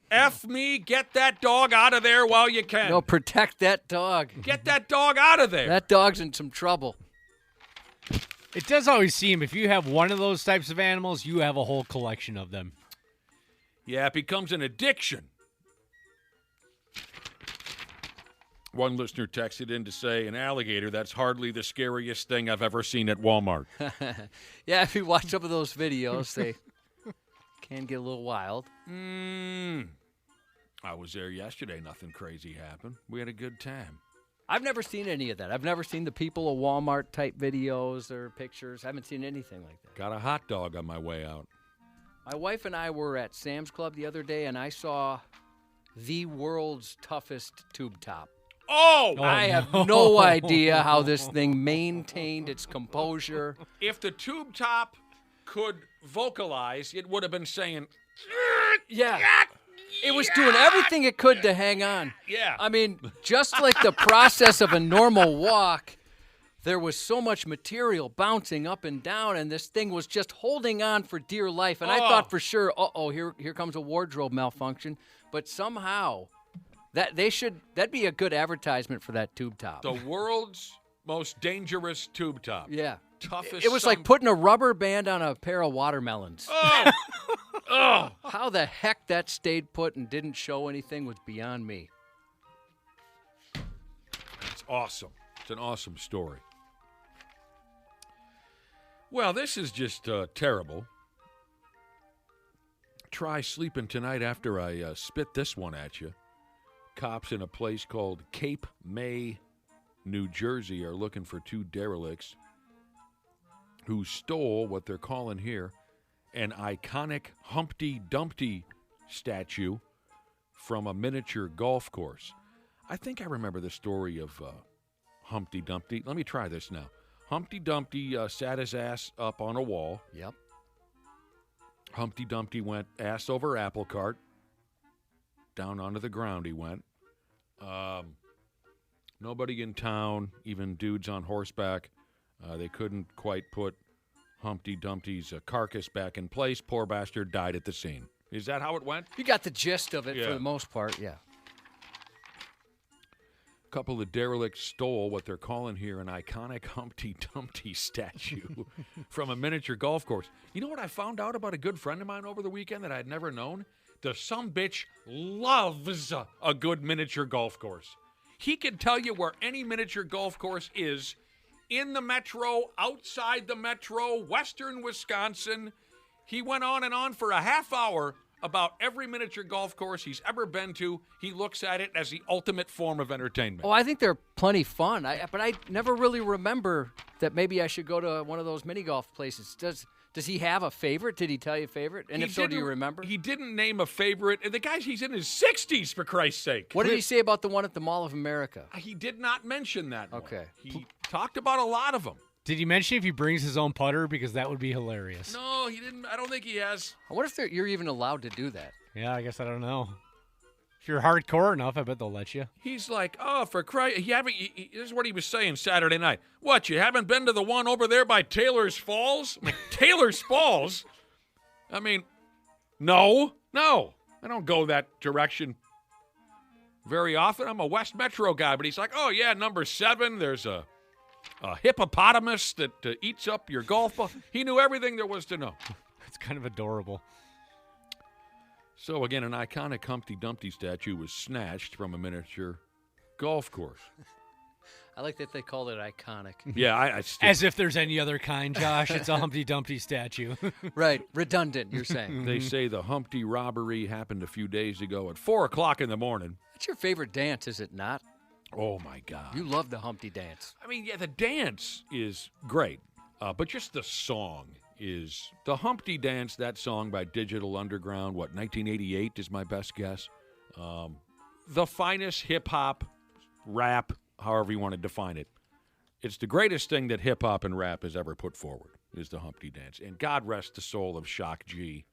F me, get that dog out of there while you can. No, protect that dog. Get that dog out of there. That dog's in some trouble. It does always seem if you have one of those types of animals, you have a whole collection of them. Yeah, it becomes an addiction. One listener texted in to say, an alligator, that's hardly the scariest thing I've ever seen at Walmart. Yeah, if you watch some of those videos, they can get a little wild. I was there yesterday. Nothing crazy happened. We had a good time. I've never seen any of that. I've never seen the people of Walmart type videos or pictures. I haven't seen anything like that. Got a hot dog on my way out. My wife and I were at Sam's Club the other day, and I saw the world's toughest tube top. Oh! I have no idea how this thing maintained its composure. If the tube top could vocalize, it would have been saying, yeah. It was doing everything it could to hang on. Yeah. I mean, just like the process of a normal walk, there was so much material bouncing up and down, and this thing was just holding on for dear life. And I thought for sure, here comes a wardrobe malfunction. But somehow, that'd be a good advertisement for that tube top. The world's most dangerous tube top. Yeah. Toughest. It was like putting a rubber band on a pair of watermelons. Oh! How the heck that stayed put and didn't show anything was beyond me. It's awesome. It's an awesome story. Well, this is just terrible. Try sleeping tonight after I spit this one at you. Cops in a place called Cape May, New Jersey, are looking for 2 derelicts who stole what they're calling here an iconic Humpty Dumpty statue from a miniature golf course. I think I remember the story of Humpty Dumpty. Let me try this now. Humpty Dumpty sat his ass up on a wall. Yep. Humpty Dumpty went ass over apple cart. Down onto the ground he went. Nobody in town, even dudes on horseback, they couldn't quite put Humpty Dumpty's carcass back in place. Poor bastard died at the scene. Is that how it went? You got the gist of it Yeah. for the most part, yeah. A couple of derelicts stole what they're calling here an iconic Humpty Dumpty statue from a miniature golf course. You know what I found out about a good friend of mine over the weekend that I had never known? The sumbitch loves a good miniature golf course. He can tell you where any miniature golf course is in the metro, outside the metro, western Wisconsin. He went on and on for a half hour about every miniature golf course he's ever been to. He looks at it as the ultimate form of entertainment. Oh, I think they're plenty fun. But I never really remember that maybe I should go to one of those mini golf places. Does he have a favorite? Did he tell you a favorite? And if so, do you remember? He didn't name a favorite. The guy, he's in his 60s, for Christ's sake. What did he say about the one at the Mall of America? He did not mention that one. Okay. He talked about a lot of them. Did he mention if he brings his own putter? Because that would be hilarious. No, he didn't. I don't think he has. I wonder if you're even allowed to do that. Yeah, I guess I don't know. If you're hardcore enough, I bet they'll let you. He's like, oh, for Christ, this is what he was saying Saturday night. What, you haven't been to the one over there by Taylor's Falls? I'm like, Taylor's Falls? I mean, no, I don't go that direction very often. I'm a West Metro guy, but he's like, oh, yeah, number 7, there's a hippopotamus that eats up your golf ball. He knew everything there was to know. It's kind of adorable. So, again, an iconic Humpty Dumpty statue was snatched from a miniature golf course. I like that they called it iconic. Yeah, I as if there's any other kind, Josh. It's a Humpty Dumpty statue. Right. Redundant, you're saying. They say the Humpty robbery happened a few days ago at 4 o'clock in the morning. That's your favorite dance, is it not? Oh, my God. You love the Humpty dance. I mean, yeah, the dance is great, but just the song is the Humpty Dance, that song by Digital Underground, 1988 is my best guess. The finest hip-hop, rap, however you want to define it. It's the greatest thing that hip-hop and rap has ever put forward, is the Humpty Dance. And God rest the soul of Shock G.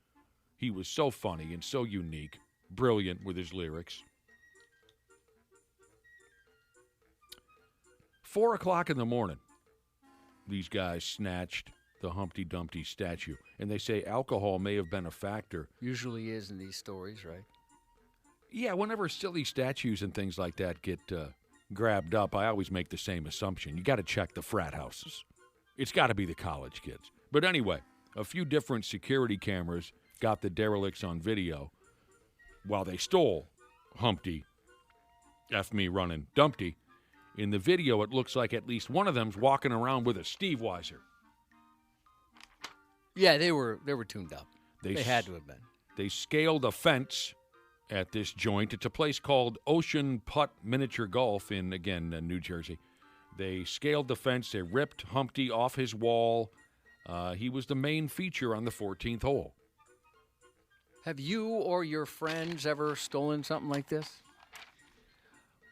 He was so funny and so unique, brilliant with his lyrics. 4 o'clock in the morning, these guys snatched the Humpty Dumpty statue. And they say alcohol may have been a factor. Usually is in these stories, right? Yeah, whenever silly statues and things like that get grabbed up, I always make the same assumption. You got to check the frat houses. It's got to be the college kids. But anyway, a few different security cameras got the derelicts on video while they stole Humpty, F me running, Dumpty. In the video, it looks like at least one of them's walking around with a Steve Weiser. Yeah, they were tuned up. They had to have been. They scaled a fence at this joint. It's a place called Ocean Putt Miniature Golf in, again, New Jersey. They scaled the fence. They ripped Humpty off his wall. He was the main feature on the 14th hole. Have you or your friends ever stolen something like this?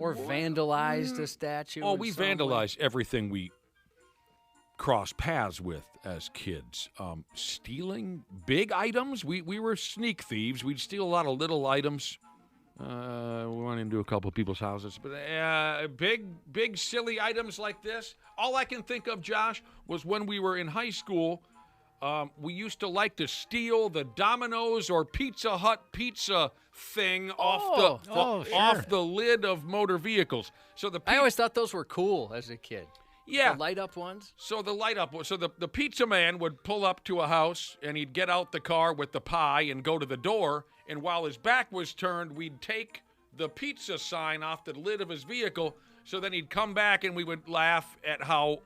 Or vandalized a statue? Oh, we vandalized everything we crossed paths with as kids. Stealing big items? We were sneak thieves. We'd steal a lot of little items. We went into a couple of people's houses. But big, silly items like this, all I can think of, Josh, was when we were in high school, we used to like to steal the Domino's or Pizza Hut pizza thing off the lid of motor vehicles. So I always thought those were cool as a kid. Yeah. The light-up ones? So the pizza man would pull up to a house, and he'd get out the car with the pie and go to the door, and while his back was turned, we'd take the pizza sign off the lid of his vehicle, so then he'd come back, and we would laugh at how,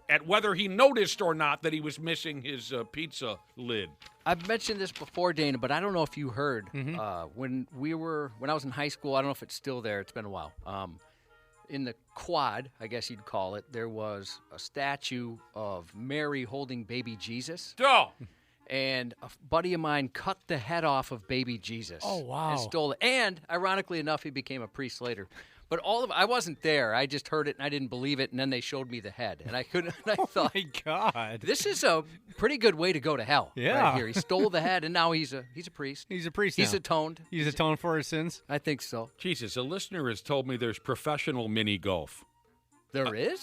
at whether he noticed or not that he was missing his pizza lid. I've mentioned this before, Dana, but I don't know if you heard. When I was in high school, I don't know if it's still there. It's been a while. In the quad, I guess you'd call it, there was a statue of Mary holding baby Jesus. Oh! And a buddy of mine cut the head off of baby Jesus. Oh, wow. And stole it. And, ironically enough, he became a priest later. But I wasn't there. I just heard it, and I didn't believe it, and then they showed me the head. And I couldn't. And I thought, my God. This is a pretty good way to go to hell. Yeah. Right here. He stole the head, and now he's a priest. He's a priest He's now. atoned. He's atoned for his sins? I think so. Jesus, a listener has told me there's professional mini golf. There is?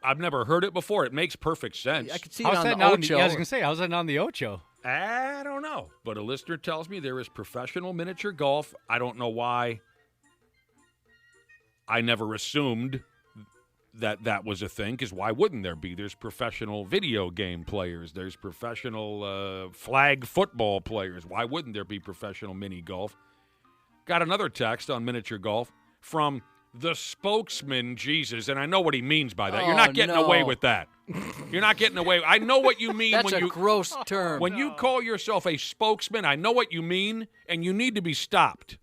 I've never heard it before. It makes perfect sense. I could see it on the Ocho. I was going to say, how's that on the Ocho? I don't know. But a listener tells me there is professional miniature golf. I don't know why I never assumed that was a thing, because why wouldn't there be? There's professional video game players. There's professional flag football players. Why wouldn't there be professional mini golf? Got another text on miniature golf from the spokesman, Jesus, and I know what he means by that. You're not getting away with that. You're not getting away. I know what you mean. That's a gross term. When you call yourself a spokesman, I know what you mean, and you need to be stopped.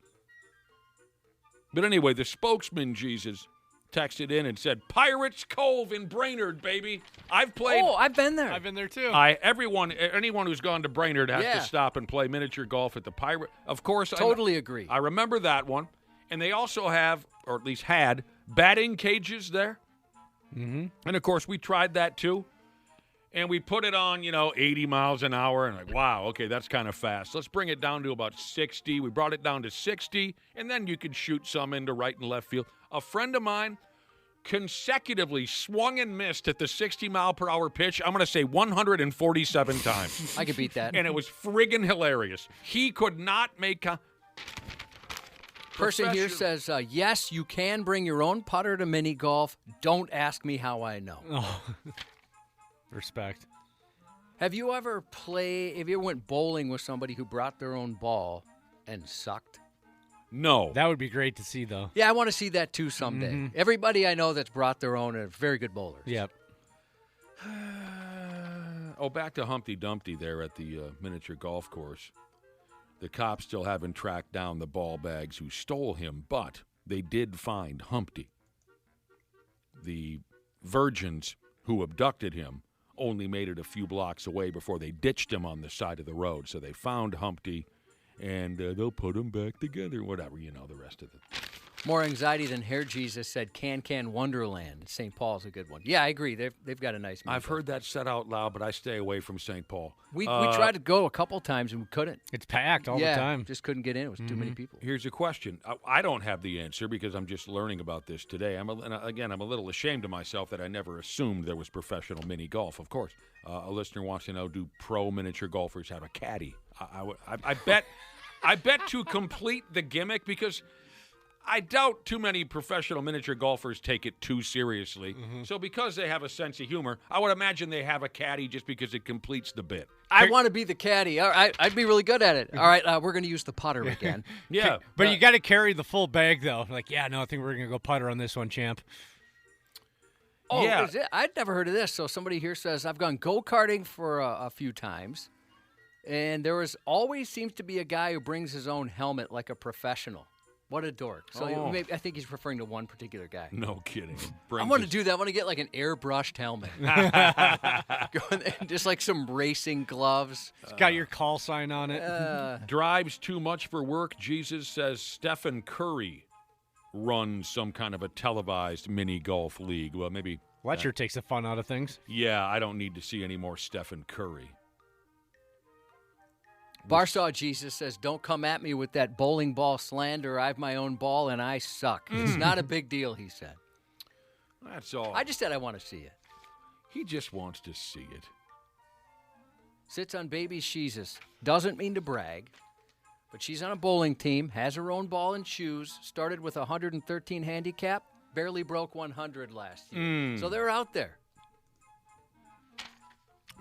But anyway, the spokesman, Jesus, texted in and said, Pirates Cove in Brainerd, baby. I've played. Oh, I've been there. I've been there, too. Anyone who's gone to Brainerd has to stop and play miniature golf at the Pirate. Of course. Totally agree. I remember that one. And they also have, or at least had, batting cages there. Mm-hmm. And, of course, we tried that, too. and we put it on, 80 miles an hour, and like, wow, okay, that's kind of fast. Let's bring it down to about 60. We brought it down to 60, and then you could shoot some into right and left field. A friend of mine consecutively swung and missed at the 60-mile-per-hour pitch, I'm going to say 147 times. I could beat that. And it was friggin' hilarious. He could not make Person here says, yes, you can bring your own putter to mini golf. Don't ask me how I know. Oh. Respect. Have you ever went bowling with somebody who brought their own ball and sucked? No. That would be great to see, though. Yeah, I want to see that too someday. Mm-hmm. Everybody I know that's brought their own are very good bowlers. Yep. Back to Humpty Dumpty there at the miniature golf course. The cops still haven't tracked down the ball bags who stole him, but they did find Humpty. The virgins who abducted him only made it a few blocks away before they ditched him on the side of the road. So they found Humpty, and they'll put him back together, whatever, the rest of it. More anxiety than Hair Jesus said Can Wonderland. St. Paul's a good one. Yeah, I agree. They've got a nice music. I've heard that said out loud, but I stay away from St. Paul. We tried to go a couple times and we couldn't. It's packed all the time. Just couldn't get in. It was too many people. Here's a question. I don't have the answer because I'm just learning about this today. I'm a little ashamed of myself that I never assumed there was professional mini golf. Of course, a listener wants to know: do pro miniature golfers have a caddy? I bet to complete the gimmick, because I doubt too many professional miniature golfers take it too seriously. Mm-hmm. So because they have a sense of humor, I would imagine they have a caddy just because it completes the bit. I want to be the caddy. All right, I'd be really good at it. All right, we're going to use the putter again. Yeah. But you got to carry the full bag, though. Like, I think we're going to go putter on this one, champ. Oh, yeah. Is it? I'd never heard of this. So somebody here says, I've gone go-karting for a few times, and there always seems to be a guy who brings his own helmet like a professional. What a dork. So I think he's referring to one particular guy. No kidding. I want to do that. I want to get like an airbrushed helmet. Just like some racing gloves. It's got your call sign on it. Drives too much for work. Jesus says Stephen Curry runs some kind of a televised mini golf league. Well, maybe. Well, that sure takes the fun out of things. Yeah, I don't need to see any more Stephen Curry. Barsaw Jesus says, don't come at me with that bowling ball slander. I have my own ball and I suck. It's not a big deal, he said. That's all. I just said I want to see it. He just wants to see it. Sits on baby Jesus. Doesn't mean to brag, but she's on a bowling team, has her own ball and shoes, started with 113 handicap, barely broke 100 last year. So they're out there.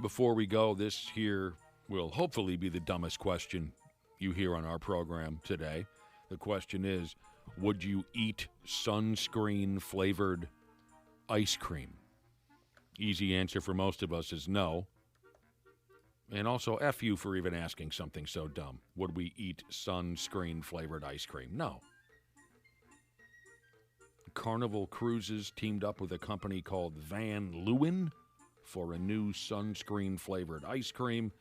Before we go, this here will hopefully be the dumbest question you hear on our program today. The question is, would you eat sunscreen-flavored ice cream? Easy answer for most of us is no. And also, F you for even asking something so dumb. Would we eat sunscreen-flavored ice cream? No. Carnival Cruises teamed up with a company called Van Leeuwen for a new sunscreen-flavored ice cream.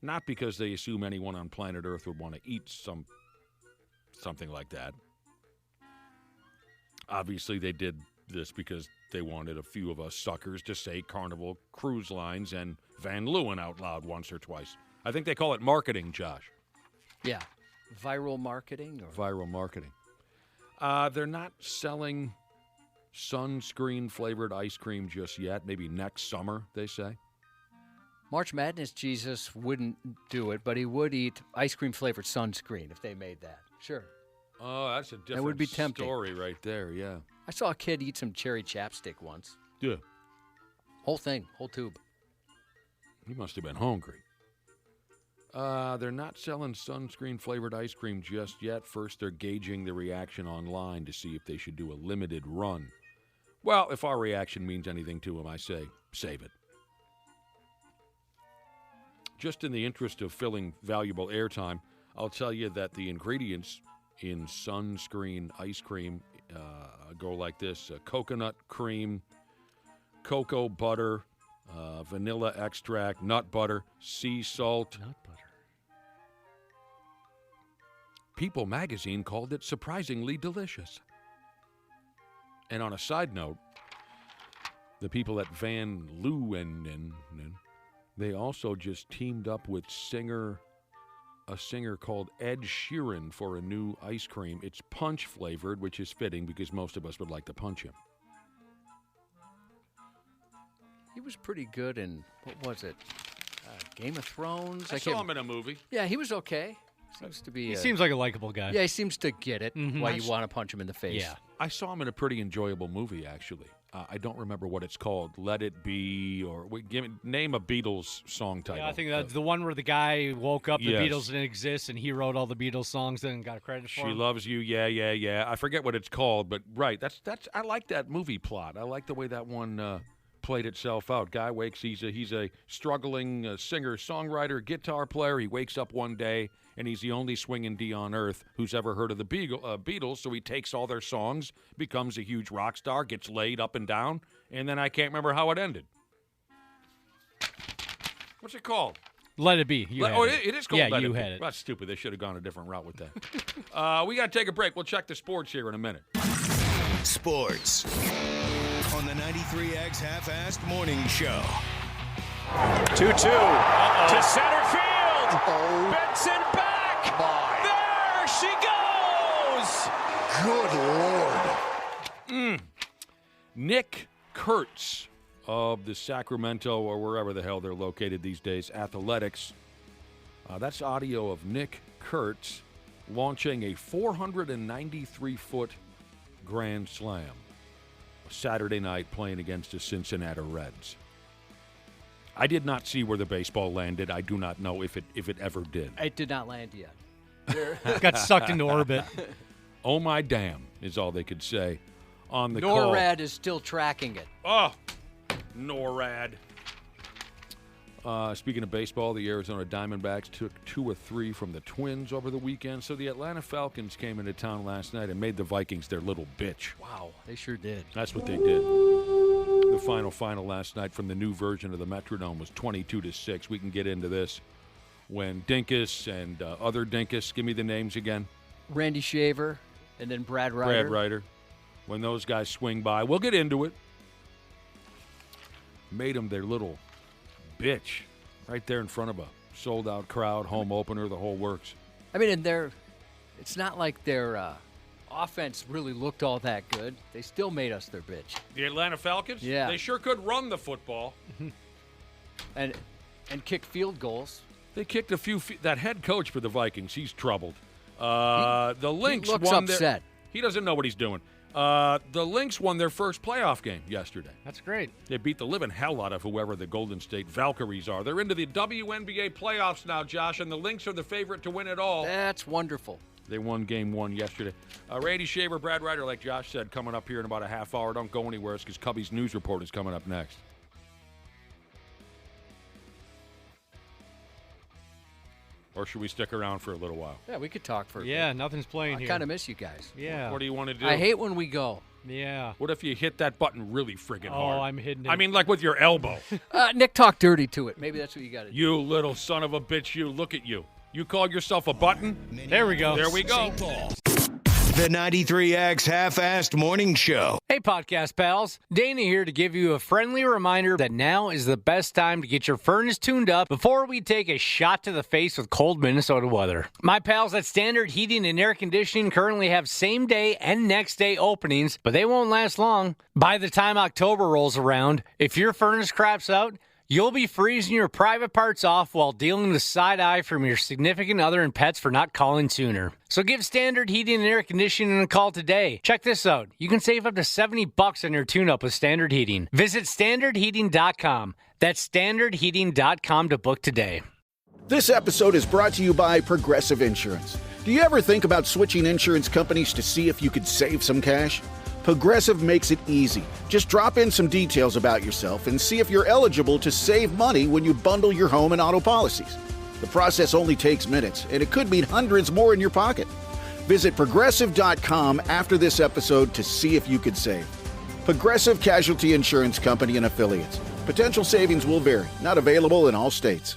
Not because they assume anyone on planet Earth would want to eat something like that. Obviously, they did this because they wanted a few of us suckers to say Carnival Cruise Lines and Van Leeuwen out loud once or twice. I think they call it marketing, Josh. Yeah. Viral marketing? Viral marketing. They're not selling sunscreen-flavored ice cream just yet. Maybe next summer, they say. March Madness Jesus wouldn't do it, but he would eat ice cream flavored sunscreen if they made that. Sure. Oh, that's a different that would be tempting. Story right there, yeah. I saw a kid eat some cherry chapstick once. Yeah. Whole thing, whole tube. He must have been hungry. They're not selling sunscreen flavored ice cream just yet. First, they're gauging the reaction online to see if they should do a limited run. Well, if our reaction means anything to them, I say, save it. Just in the interest of filling valuable airtime, I'll tell you that the ingredients in sunscreen ice cream go like this. Coconut cream, cocoa butter, vanilla extract, nut butter, sea salt. Nut butter. People magazine called it surprisingly delicious. And on a side note, the people at Van Leeuwen They also just teamed up with a singer called Ed Sheeran for a new ice cream. It's punch flavored, which is fitting because most of us would like to punch him. He was pretty good in, what was it, Game of Thrones? I saw him in a movie. Yeah, he was okay. Seems to be. He seems like a likable guy. Yeah, he seems to get it. Why you want to punch him in the face? Yeah. I saw him in a pretty enjoyable movie, actually. I don't remember what it's called. Let It Be, or name a Beatles song title. Yeah, I think that's the one where the guy woke up, the Yes. Beatles didn't exist, and he wrote all the Beatles songs and got credit for She them. Loves You, yeah. I forget what it's called, but right. That's. I like that movie plot. I like the way that one played itself out. Guy wakes. He's a struggling singer, songwriter, guitar player. He wakes up one day and he's the only swinging D on earth who's ever heard of the Beatles. So he takes all their songs, becomes a huge rock star, gets laid up and down, and then I can't remember how it ended. What's it called? Let It Be. It is called Yeah, Let you It Be. had it. That's stupid. They should have gone a different route with that. We got to take a break. We'll check the sports here in a minute. Sports on the 93X Half-Assed Morning Show. 2-2 to center field. Benson back. There she goes. Good Lord. Nick Kurtz of the Sacramento, or wherever the hell they're located these days, Athletics. That's audio of Nick Kurtz launching a 493-foot grand slam Saturday night playing against the Cincinnati Reds. I did not see where the baseball landed. I do not know if it ever did. It did not land yet. Got sucked into orbit. Oh, my damn, is all they could say on the call. NORAD is still tracking it. Oh, NORAD. Speaking of baseball, the Arizona Diamondbacks took 2 of 3 from the Twins over the weekend. So the Atlanta Falcons came into town last night and made the Vikings their little bitch. Wow, they sure did. That's what they did. The final last night from the new version of the Metrodome was 22-6. We can get into this when Dinkus and other Dinkus, give me the names again. Randy Shaver and then Brad Ryder. When those guys swing by, we'll get into it. Made them their little bitch right there in front of a sold-out crowd, home opener, the whole works. I mean, and it's not like their offense really looked all that good. They still made us their bitch. The Atlanta Falcons? Yeah. They sure could run the football. And kick field goals. They kicked a few that head coach for the Vikings, he's troubled. The Lynx he looks won upset. He doesn't know what he's doing. The Lynx won their first playoff game yesterday. That's great. They beat the living hell out of whoever the Golden State Valkyries are. They're into the WNBA playoffs now, Josh, and the Lynx are the favorite to win it all. That's wonderful. They won game 1 yesterday. Randy Shaver, Brad Ryder, like Josh said, coming up here in about a half hour. Don't go anywhere because Cubby's News Report is coming up next. Or should we stick around for a little while? Yeah, we could talk for a Yeah, bit. nothing's playing I here. kind of miss you guys. Yeah. What do you want to do? I hate when we go. Yeah. What if you hit that button really friggin' hard? Oh, I'm hitting it. I mean, like with your elbow. Nick talked dirty to it. Maybe that's what you got to do. You little son of a bitch, you. Look at you. You call yourself a button? There we go. There we go. The 93X Half-Assed Morning Show. Hey, podcast pals. Dana here to give you a friendly reminder that now is the best time to get your furnace tuned up before we take a shot to the face with cold Minnesota weather. My pals at Standard Heating and Air Conditioning currently have same-day and next-day openings, but they won't last long. By the time October rolls around, if your furnace craps out, you'll be freezing your private parts off while dealing with side eye from your significant other and pets for not calling sooner. So give Standard Heating and Air Conditioning a call today. Check this out. You can save up to $70 on your tune-up with Standard Heating. Visit standardheating.com. That's standardheating.com to book today. This episode is brought to you by Progressive Insurance. Do you ever think about switching insurance companies to see if you could save some cash? Progressive makes it easy. Just drop in some details about yourself and see if you're eligible to save money when you bundle your home and auto policies. The process only takes minutes, and it could mean hundreds more in your pocket. Visit Progressive.com after this episode to see if you could save. Progressive Casualty Insurance Company and Affiliates. Potential savings will vary. Not available in all states.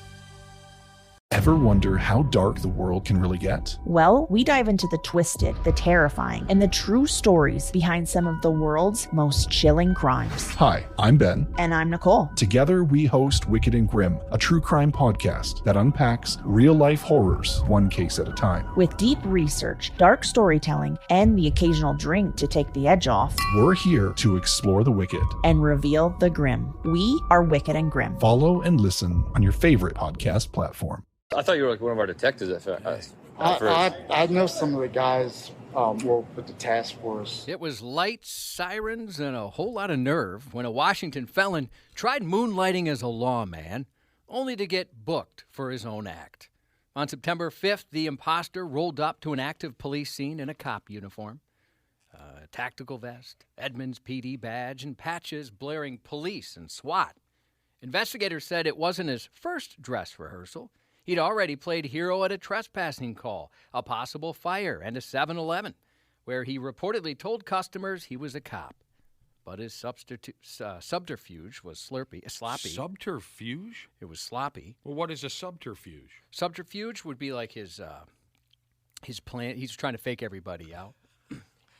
Ever wonder how dark the world can really get? Well, we dive into the twisted, the terrifying, and the true stories behind some of the world's most chilling crimes. Hi, I'm Ben. And I'm Nicole. Together, we host Wicked and Grim, a true crime podcast that unpacks real-life horrors one case at a time. With deep research, dark storytelling, and the occasional drink to take the edge off, we're here to explore the wicked and reveal the grim. We are Wicked and Grim. Follow and listen on your favorite podcast platform. I thought you were like one of our detectives at first. I know some of the guys with the task force. It was lights, sirens, and a whole lot of nerve when a Washington felon tried moonlighting as a lawman, only to get booked for his own act. On September 5th, the impostor rolled up to an active police scene in a cop uniform. A tactical vest, Edmonds PD badge, and patches blaring police and SWAT. Investigators said it wasn't his first dress rehearsal. He'd already played hero at a trespassing call, a possible fire, and a 7-Eleven, where he reportedly told customers he was a cop. But his subterfuge was sloppy. Subterfuge? It was sloppy. Well, what is a subterfuge? Subterfuge would be like his plan. He's trying to fake everybody out.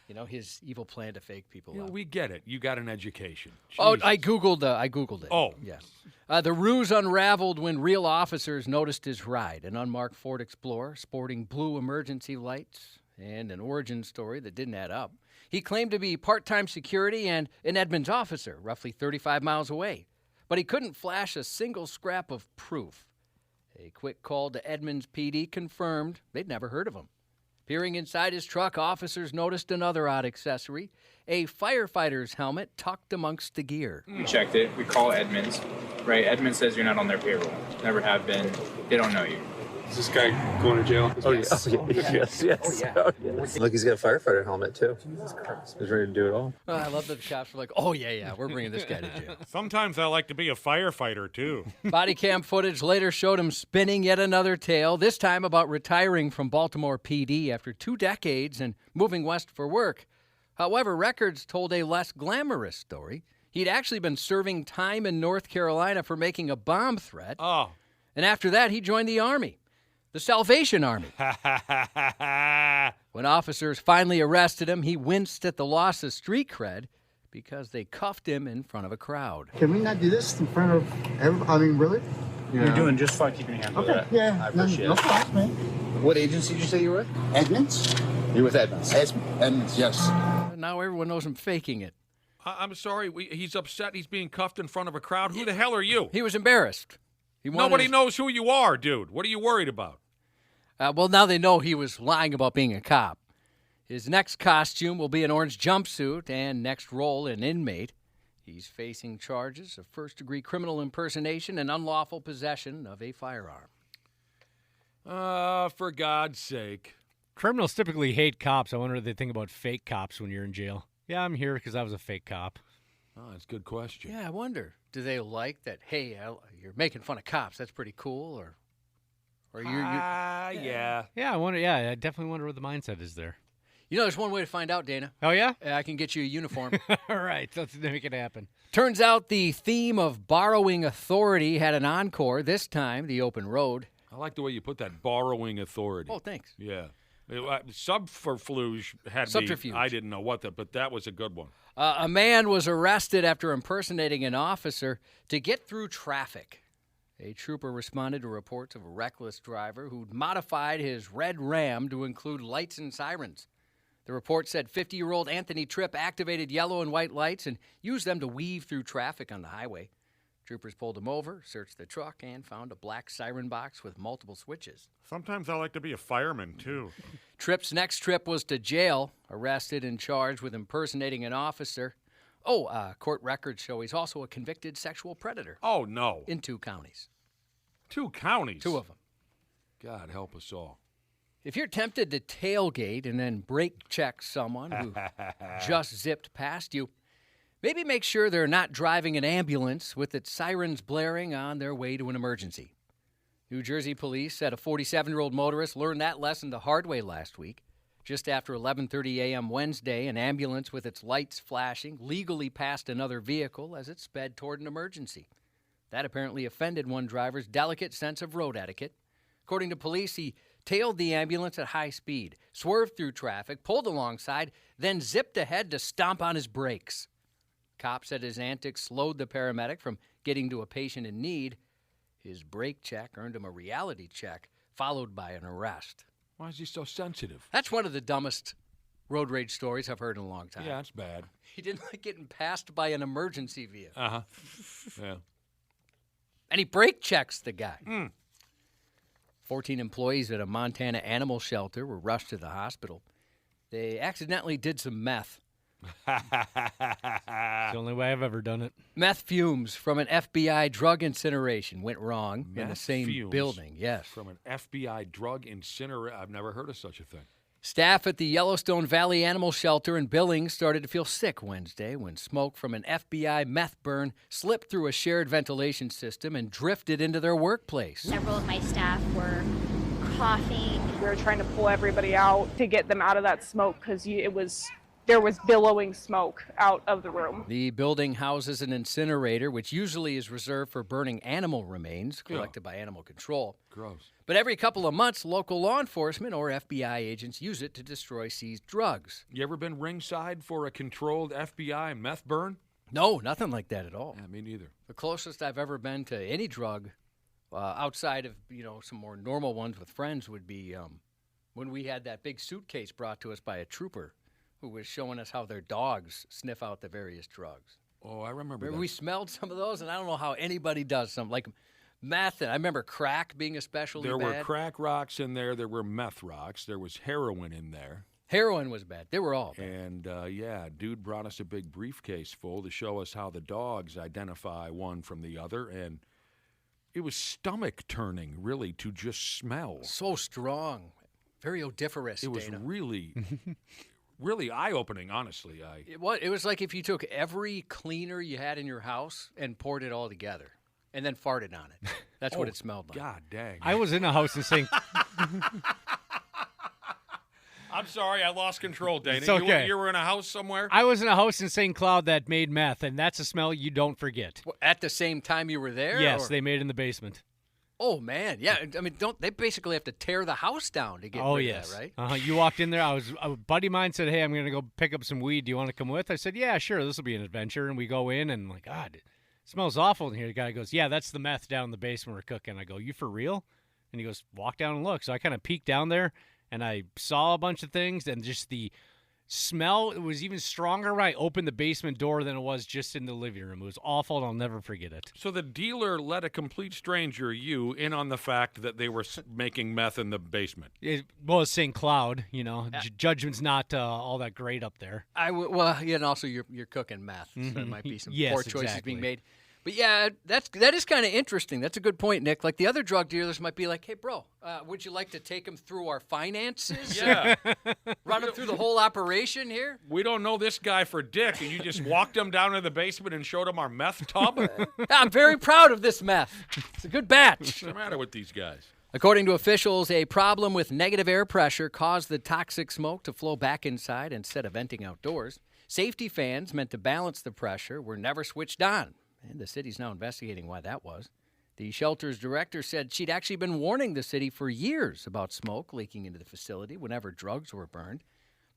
You know, his evil plan to fake people out. We get it. You got an education. Oh, Jesus. I Googled it. Oh. Yes. The ruse unraveled when real officers noticed his ride, an unmarked Ford Explorer sporting blue emergency lights and an origin story that didn't add up. He claimed to be part-time security and an Edmonds officer, roughly 35 miles away. But he couldn't flash a single scrap of proof. A quick call to Edmonds PD confirmed they'd never heard of him. Peering inside his truck, officers noticed another odd accessory, a firefighter's helmet tucked amongst the gear. We checked it. We call Edmonds, right? Edmonds says you're not on their payroll. Never have been. They don't know you. Is this guy going to jail? Yes. Yes. Look, he's got a firefighter helmet, too. He's ready to do it all. I love that the cops were like, oh, yeah, we're bringing this guy to jail. Sometimes I like to be a firefighter, too. Body cam footage later showed him spinning yet another tale, this time about retiring from Baltimore PD after 2 decades and moving west for work. However, records told a less glamorous story. He'd actually been serving time in North Carolina for making a bomb threat. Oh. And after that, he joined the Army. The Salvation Army. When officers finally arrested him, he winced at the loss of street cred because they cuffed him in front of a crowd. Can we not do this in front of everybody? I mean, really? You're doing just fine keeping your hand on that. Yeah. I appreciate no it. problem, man. What agency did you say you were with? Edmonds? You're with Edmonds. Edmonds, yes. Now everyone knows I'm faking it. I'm sorry. He's upset he's being cuffed in front of a crowd. Who the hell are you? He was embarrassed. Nobody knows who you are, dude. What are you worried about? Well, now they know he was lying about being a cop. His next costume will be an orange jumpsuit and next role an inmate. He's facing charges of first-degree criminal impersonation and unlawful possession of a firearm. For God's sake. Criminals typically hate cops. I wonder what they think about fake cops when you're in jail. Yeah, I'm here because I was a fake cop. Oh, that's a good question. Yeah, I wonder. Do they like that, hey, you're making fun of cops, that's pretty cool, or yeah. Yeah, I wonder. Yeah, I definitely wonder what the mindset is there. You know, there's one way to find out, Dana. Oh, yeah? I can get you a uniform. All right, let's make it happen. Turns out the theme of borrowing authority had an encore, this time the open road. I like the way you put that, borrowing authority. Oh, thanks. Yeah. Subterfuge had Subterfuge. me. I didn't know what but that was a good one. A man was arrested after impersonating an officer to get through traffic. A trooper responded to reports of a reckless driver who'd modified his red Ram to include lights and sirens. The report said 50-year-old Anthony Tripp activated yellow and white lights and used them to weave through traffic on the highway. Troopers pulled him over, searched the truck, and found a black siren box with multiple switches. Sometimes I like to be a fireman, too. Tripp's next trip was to jail, arrested and charged with impersonating an officer. Court records show he's also a convicted sexual predator. Oh, no. In 2 counties. 2 counties? 2 of them. God help us all. If you're tempted to tailgate and then brake check someone who just zipped past you, maybe make sure they're not driving an ambulance with its sirens blaring on their way to an emergency. New Jersey police said a 47-year-old motorist learned that lesson the hard way last week. Just after 11:30 a.m. Wednesday, an ambulance with its lights flashing legally passed another vehicle as it sped toward an emergency. That apparently offended one driver's delicate sense of road etiquette. According to police, he tailed the ambulance at high speed, swerved through traffic, pulled alongside, then zipped ahead to stomp on his brakes. Cops said his antics slowed the paramedic from getting to a patient in need. His brake check earned him a reality check, followed by an arrest. Why is he so sensitive? That's one of the dumbest road rage stories I've heard in a long time. Yeah, that's bad. He didn't like getting passed by an emergency vehicle. Uh-huh. Yeah. And he brake checks the guy. 14 employees at a Montana animal shelter were rushed to the hospital. They accidentally did some meth. It's the only way I've ever done it. Meth fumes from an FBI drug incineration went wrong in the Meth same fumes building. Yes. From an FBI drug incinerator. I've never heard of such a thing. Staff at the Yellowstone Valley Animal Shelter in Billings started to feel sick Wednesday when smoke from an FBI meth burn slipped through a shared ventilation system and drifted into their workplace. Several of my staff were coughing. We were trying to pull everybody out to get them out of that smoke because there was billowing smoke out of the room. The building houses an incinerator, which usually is reserved for burning animal remains collected by animal control. Gross. But every couple of months, local law enforcement or FBI agents use it to destroy seized drugs. You ever been ringside for a controlled FBI meth burn? No, nothing like that at all. Yeah, me neither. The closest I've ever been to any drug, outside of some more normal ones with friends, would be when we had that big suitcase brought to us by a trooper who was showing us how their dogs sniff out the various drugs. Oh, I remember that. We smelled some of those, and I don't know how anybody does something like meth. And I remember crack being especially bad. There were crack rocks in there. There were meth rocks. There was heroin in there. Heroin was bad. They were all bad. And, dude brought us a big briefcase full to show us how the dogs identify one from the other. And it was stomach-turning, really, to just smell. So strong. Very odoriferous, It was Dana. really... really eye-opening, honestly. It was like if you took every cleaner you had in your house and poured it all together and then farted on it. That's what it smelled like. God dang. I was in a house in St. I'm sorry, I lost control, Dana. It's okay. You were in a house somewhere? I was in a house in St. Cloud that made meth, and that's a smell you don't forget. At the same time you were there? Yes, or? they made it in the basement. Oh, man. Yeah, I mean, they basically have to tear the house down to get rid of that, right? You walked in there. A buddy of mine said, hey, I'm going to go pick up some weed. Do you want to come with? I said, yeah, sure. This will be an adventure. And we go in, and I'm like, God, it smells awful in here. The guy goes, yeah, that's the meth down in the basement we're cooking. I go, you for real? And he goes, walk down and look. So I kind of peeked down there, and I saw a bunch of things, and just the smell, it was even stronger when I opened the basement door than it was just in the living room. It was awful, and I'll never forget it. So the dealer let a complete stranger, you, in on the fact that they were making meth in the basement. It was St. Cloud, Judgment's not all that great up there. And also you're cooking meth, so there might be some poor choices exactly. being made. But yeah, that is kind of interesting. That's a good point, Nick. Like the other drug dealers might be like, hey, bro, would you like to take him through our finances? Yeah. Run him through the whole operation here? We don't know this guy for dick, and you just walked him down to the basement and showed him our meth tub? I'm very proud of this meth. It's a good batch. What's the matter with these guys? According to officials, a problem with negative air pressure caused the toxic smoke to flow back inside instead of venting outdoors. Safety fans meant to balance the pressure were never switched on. And the city's now investigating why that was. The shelter's director said she'd actually been warning the city for years about smoke leaking into the facility whenever drugs were burned.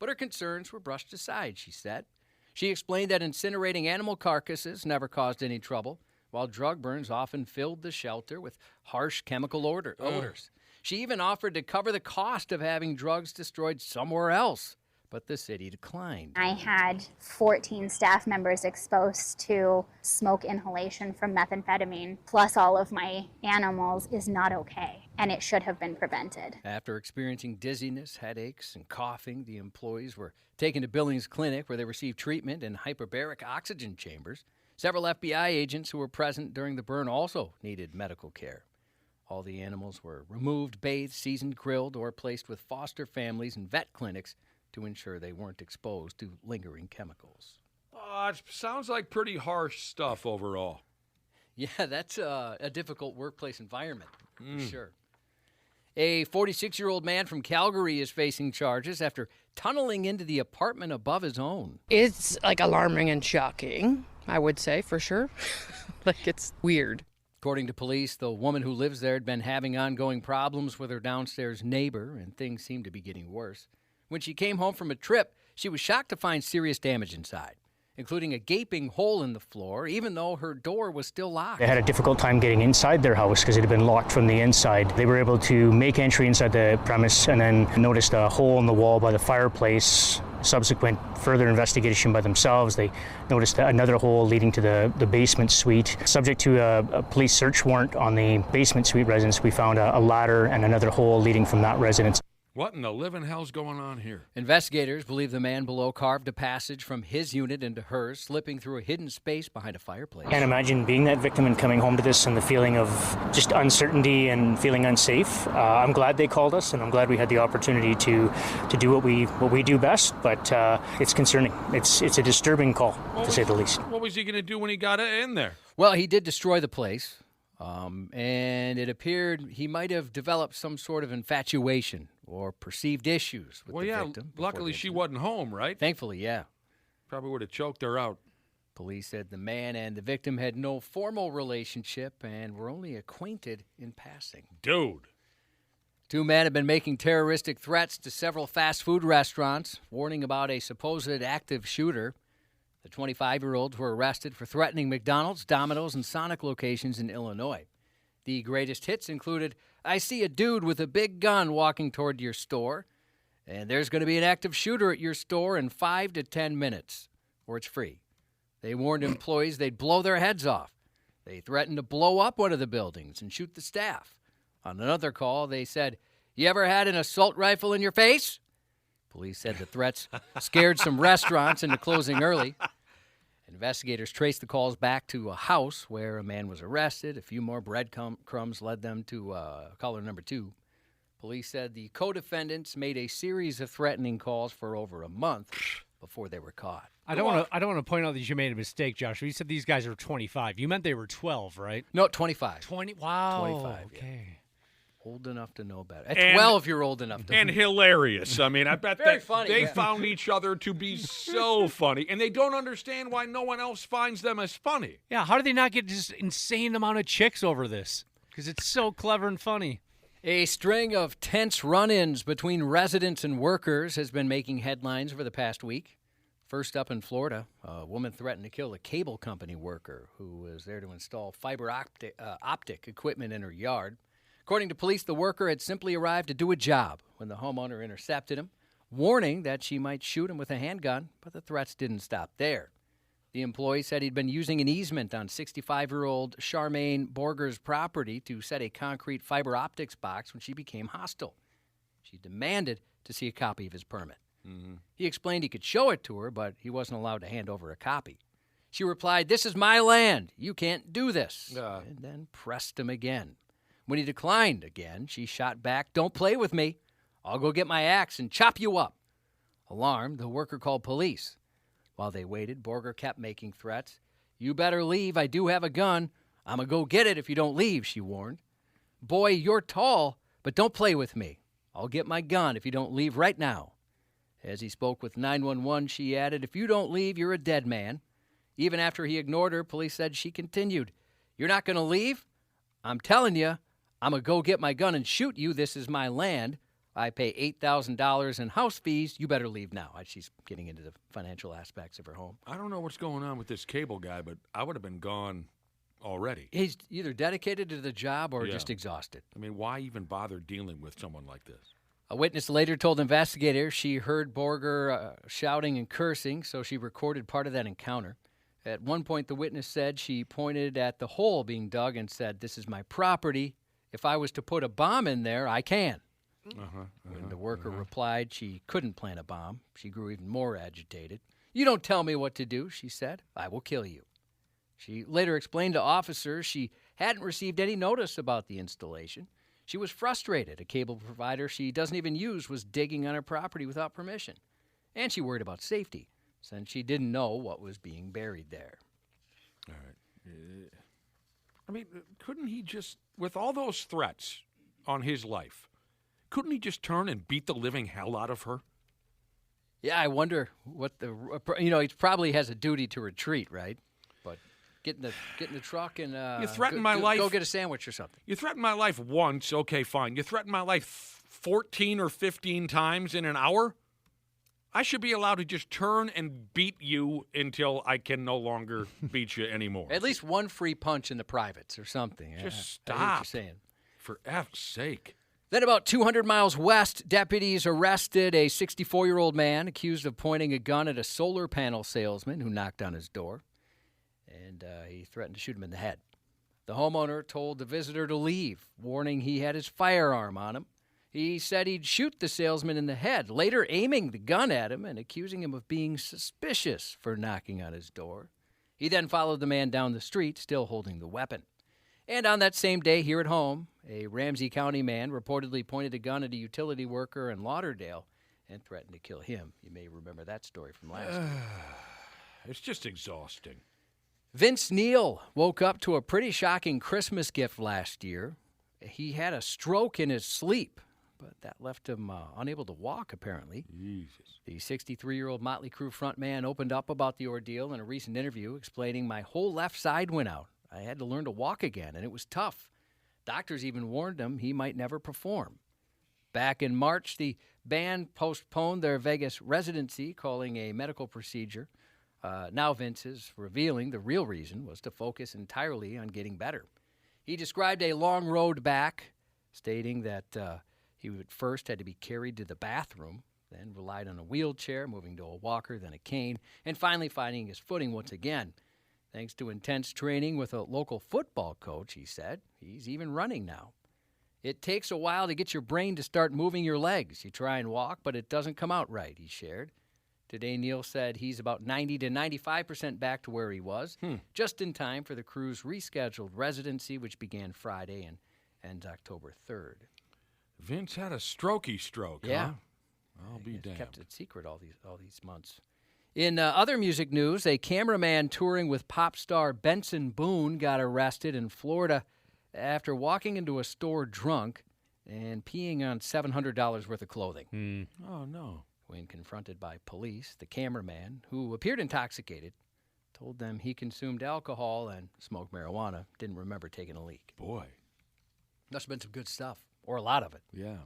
But her concerns were brushed aside, she said. She explained that incinerating animal carcasses never caused any trouble, while drug burns often filled the shelter with harsh chemical odors. She even offered to cover the cost of having drugs destroyed somewhere else. But the city declined. I had 14 staff members exposed to smoke inhalation from methamphetamine, plus all of my animals is not okay, and it should have been prevented. After experiencing dizziness, headaches, and coughing, the employees were taken to Billings Clinic where they received treatment in hyperbaric oxygen chambers. Several FBI agents who were present during the burn also needed medical care. All the animals were removed, bathed, seasoned, grilled, or placed with foster families and vet clinics to ensure they weren't exposed to lingering chemicals. It sounds like pretty harsh stuff overall. Yeah, that's a difficult workplace environment, for sure. A 46-year-old man from Calgary is facing charges after tunneling into the apartment above his own. It's alarming and shocking, I would say, for sure. It's weird. According to police, the woman who lives there had been having ongoing problems with her downstairs neighbor, and things seemed to be getting worse. When she came home from a trip, she was shocked to find serious damage inside, including a gaping hole in the floor, even though her door was still locked. They had a difficult time getting inside their house because it had been locked from the inside. They were able to make entry inside the premise and then noticed a hole in the wall by the fireplace. Subsequent further investigation by themselves, they noticed another hole leading to the basement suite. Subject to a police search warrant on the basement suite residence, we found a ladder and another hole leading from that residence. What in the living hell's going on here? Investigators believe the man below carved a passage from his unit into hers, slipping through a hidden space behind a fireplace. Can't imagine being that victim and coming home to this and the feeling of just uncertainty and feeling unsafe. I'm glad they called us, and I'm glad we had the opportunity to do what we do best, but it's concerning. It's a disturbing call, to say the least. What was he going to do when he got in there? Well, he did destroy the place, and it appeared he might have developed some sort of infatuation or perceived issues with the victim. Luckily she wasn't home, right? Thankfully, yeah. Probably would have choked her out. Police said the man and the victim had no formal relationship and were only acquainted in passing. Dude. Two men have been making terroristic threats to several fast food restaurants, warning about a supposed active shooter. The 25-year-olds were arrested for threatening McDonald's, Domino's, and Sonic locations in Illinois. The greatest hits included, "I see a dude with a big gun walking toward your store, and there's going to be an active shooter at your store in 5 to 10 minutes, or it's free." They warned employees they'd blow their heads off. They threatened to blow up one of the buildings and shoot the staff. On another call, they said, "You ever had an assault rifle in your face?" Police said the threats scared some restaurants into closing early. Investigators traced the calls back to a house where a man was arrested. A few more breadcrumbs led them to caller number 2. Police said the co-defendants made a series of threatening calls for over a month before they were caught. I don't want to point out that you made a mistake, Josh. You said these guys are 25. You meant they were 12, right? No, 25. 20. Wow. 25. Okay. Yeah. Old enough to know better. At 12, you're old enough to know. And hilarious. I mean, I bet Very that funny, they yeah. found each other to be so funny, and they don't understand why no one else finds them as funny. Yeah, how did they not get just insane amount of chicks over this? Because it's so clever and funny. A string of tense run-ins between residents and workers has been making headlines for the past week. First up in Florida, a woman threatened to kill a cable company worker who was there to install fiber optic equipment in her yard. According to police, the worker had simply arrived to do a job when the homeowner intercepted him, warning that she might shoot him with a handgun, but the threats didn't stop there. The employee said he'd been using an easement on 65-year-old Charmaine Borger's property to set a concrete fiber optics box when she became hostile. She demanded to see a copy of his permit. Mm-hmm. He explained he could show it to her, but he wasn't allowed to hand over a copy. She replied, "This is my land. You can't do this," and then pressed him again. When he declined again, she shot back, "Don't play with me. I'll go get my axe and chop you up." Alarmed, the worker called police. While they waited, Borger kept making threats. "You better leave. I do have a gun. I'm going to go get it if you don't leave," she warned. "Boy, you're tall, but don't play with me. I'll get my gun if you don't leave right now." As he spoke with 911, she added, "If you don't leave, you're a dead man." Even after he ignored her, police said she continued, "You're not going to leave? I'm telling you, I'm going to go get my gun and shoot you. This is my land. I pay $8,000 in house fees. You better leave now." She's getting into the financial aspects of her home. I don't know what's going on with this cable guy, but I would have been gone already. He's either dedicated to the job or just exhausted. I mean, why even bother dealing with someone like this? A witness later told investigators she heard Borger shouting and cursing, so she recorded part of that encounter. At one point, the witness said she pointed at the hole being dug and said, "This is my property. If I was to put a bomb in there, I can." When the worker replied she couldn't plant a bomb, she grew even more agitated. "You don't tell me what to do," she said. "I will kill you." She later explained to officers she hadn't received any notice about the installation. She was frustrated. A cable provider she doesn't even use was digging on her property without permission. And she worried about safety, since she didn't know what was being buried there. All right. I mean, couldn't he just, with all those threats on his life, couldn't he just turn and beat the living hell out of her? Yeah, I wonder what he probably has a duty to retreat, right? But Get in the truck and you threaten my life. Go get a sandwich or something. You threaten my life once, okay, fine. You threaten my life 14 or 15 times in an hour? I should be allowed to just turn and beat you until I can no longer beat you anymore. At least one free punch in the privates or something. Just stop. stop. I hear what you're saying. For F's sake. Then about 200 miles west, deputies arrested a 64-year-old man accused of pointing a gun at a solar panel salesman who knocked on his door, and he threatened to shoot him in the head. The homeowner told the visitor to leave, warning he had his firearm on him. He said he'd shoot the salesman in the head, later aiming the gun at him and accusing him of being suspicious for knocking on his door. He then followed the man down the street, still holding the weapon. And on that same day here at home, a Ramsey County man reportedly pointed a gun at a utility worker in Lauderdale and threatened to kill him. You may remember that story from last year. It's just exhausting. Vince Neil woke up to a pretty shocking Christmas gift last year. He had a stroke in his sleep, but that left him unable to walk, apparently. Jesus. The 63-year-old Motley Crue frontman opened up about the ordeal in a recent interview, explaining, "My whole left side went out. I had to learn to walk again, and it was tough. Doctors even warned him he might never perform." Back in March, the band postponed their Vegas residency, calling a medical procedure. Now Vince is revealing the real reason was to focus entirely on getting better. He described a long road back, stating that he would first had to be carried to the bathroom, then relied on a wheelchair, moving to a walker, then a cane, and finally finding his footing once again. Thanks to intense training with a local football coach, he said, he's even running now. It takes a while to get your brain to start moving your legs. You try and walk, but it doesn't come out right, he shared. Today, Neil said he's about 90 to 95% back to where he was, just in time for the crew's rescheduled residency, which began Friday and ends October 3rd. Vince had a strokey stroke, Yeah. huh? I'll be damned. Kept it secret all these months. In other music news, a cameraman touring with pop star Benson Boone got arrested in Florida after walking into a store drunk and peeing on $700 worth of clothing. Oh, no. When confronted by police, the cameraman, who appeared intoxicated, told them he consumed alcohol and smoked marijuana, didn't remember taking a leak. Boy. Must have been some good stuff, or a lot of it. Yeah.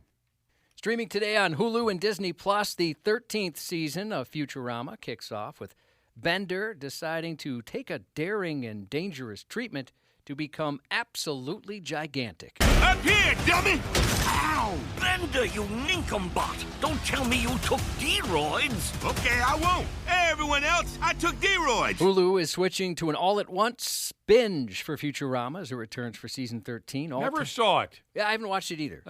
Streaming today on Hulu and Disney+, the 13th season of Futurama kicks off with Bender deciding to take a daring and dangerous treatment to become absolutely gigantic. Up here, dummy! Ow! Bender, you nincombutt! Don't tell me you took D-roids! Okay, I won't. Everyone else, I took D-roids! Hulu is switching to an all-at-once binge for Futurama as it returns for season 13. Never saw it. Yeah, I haven't watched it either.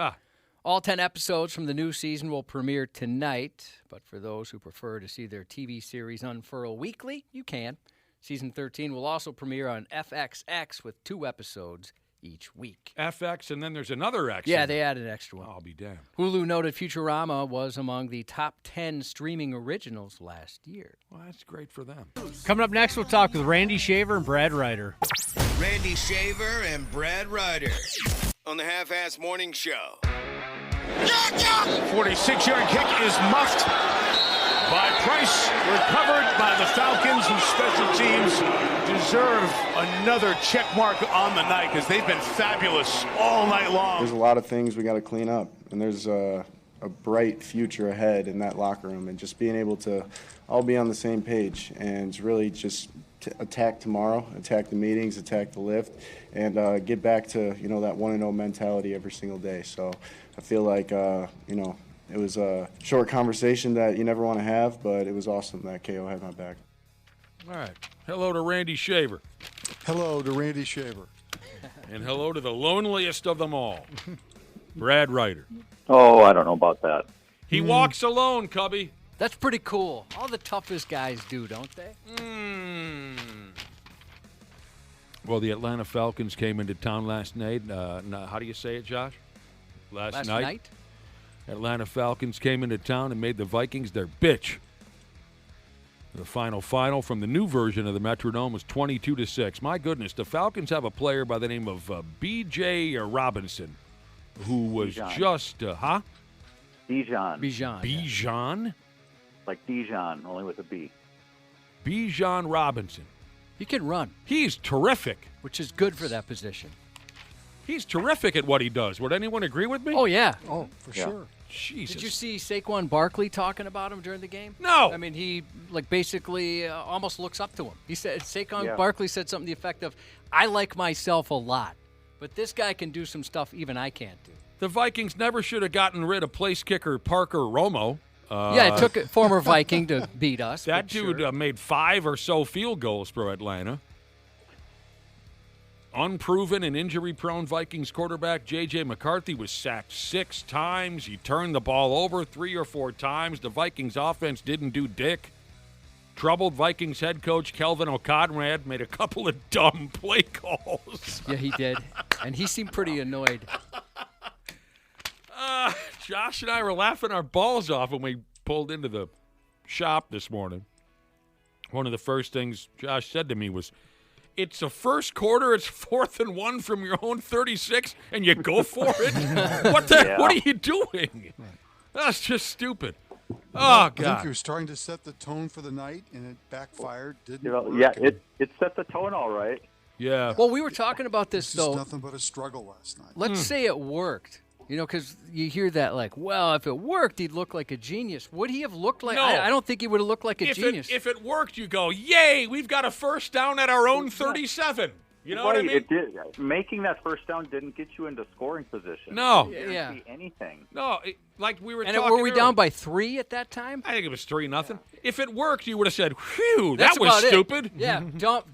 All 10 episodes from the new season will premiere tonight, but for those who prefer to see their TV series unfurl weekly, you can. Season 13 will also premiere on FXX with 2 episodes each week. FX, and then there's another X. Yeah, they added an extra one. I'll be damned. Hulu noted Futurama was among the top 10 streaming originals last year. Well, that's great for them. Coming up next, we'll talk with Randy Shaver and Brad Ryder. Randy Shaver and Brad Ryder on the Half-Ass Morning Show. 46-yard kick is muffed by Price, recovered by the Falcons, whose special teams deserve another check mark on the night because they've been fabulous all night long. There's a lot of things we got to clean up, and there's a bright future ahead in that locker room, and just being able to all be on the same page and really just attack tomorrow, attack the meetings, attack the lift, and get back to, that 1-0 mentality every single day. So I feel like, it was a short conversation that you never want to have, but it was awesome that KO had my back. All right. Hello to Randy Shaver. Hello to Randy Shaver. And hello to the loneliest of them all, Brad Ryder. Oh, I don't know about that. He walks alone, Cubby. That's pretty cool. All the toughest guys do, don't they? Well, the Atlanta Falcons came into town last night. How do you say it, Josh? Last night? Atlanta Falcons came into town and made the Vikings their bitch. The final from the new version of the Metrodome was 22-6. My goodness, the Falcons have a player by the name of B.J. Robinson, who was just, Bijan. Bijan? Like Dijon, only with a B. Bijan Robinson. He can run. He's terrific. Which is good for that position. He's terrific at what he does. Would anyone agree with me? Oh, yeah. Oh, for sure. Jesus. Did you see Saquon Barkley talking about him during the game? No. I mean, he basically almost looks up to him. He said Saquon Barkley said something to the effect of, "I like myself a lot, but this guy can do some stuff even I can't do." The Vikings never should have gotten rid of place kicker Parker Romo. It took a former Viking to beat us. That dude made 5 or so field goals for Atlanta. Unproven and injury-prone Vikings quarterback J.J. McCarthy was sacked 6 times. He turned the ball over 3 or 4 times. The Vikings offense didn't do dick. Troubled Vikings head coach Kelvin O'Conrad made a couple of dumb play calls. Yeah, he did. And he seemed pretty annoyed. Josh and I were laughing our balls off when we pulled into the shop this morning. One of the first things Josh said to me was, "It's the first quarter. It's 4th and 1 from your own 36, and you go for it? What are you doing? That's just stupid." Oh, God. I think he was trying to set the tone for the night, and it backfired. Didn't work. Yeah, it set the tone all right. Yeah. Well, we were talking about this, It's though. nothing but a struggle last night. Let's say it worked. Because you hear that like, well, if it worked, he'd look like a genius. Would he have looked like? No. I don't think he would have looked like a genius. If it worked, you go, yay, we've got a first down at our own 37. You know what I mean? It did. Making that first down didn't get you into scoring position. No. It didn't see anything. No, like we were and talking were we earlier. down by 3 at that time? I think it was 3-0. If it worked, you would have said, whew, That's that was about it. stupid. Yeah,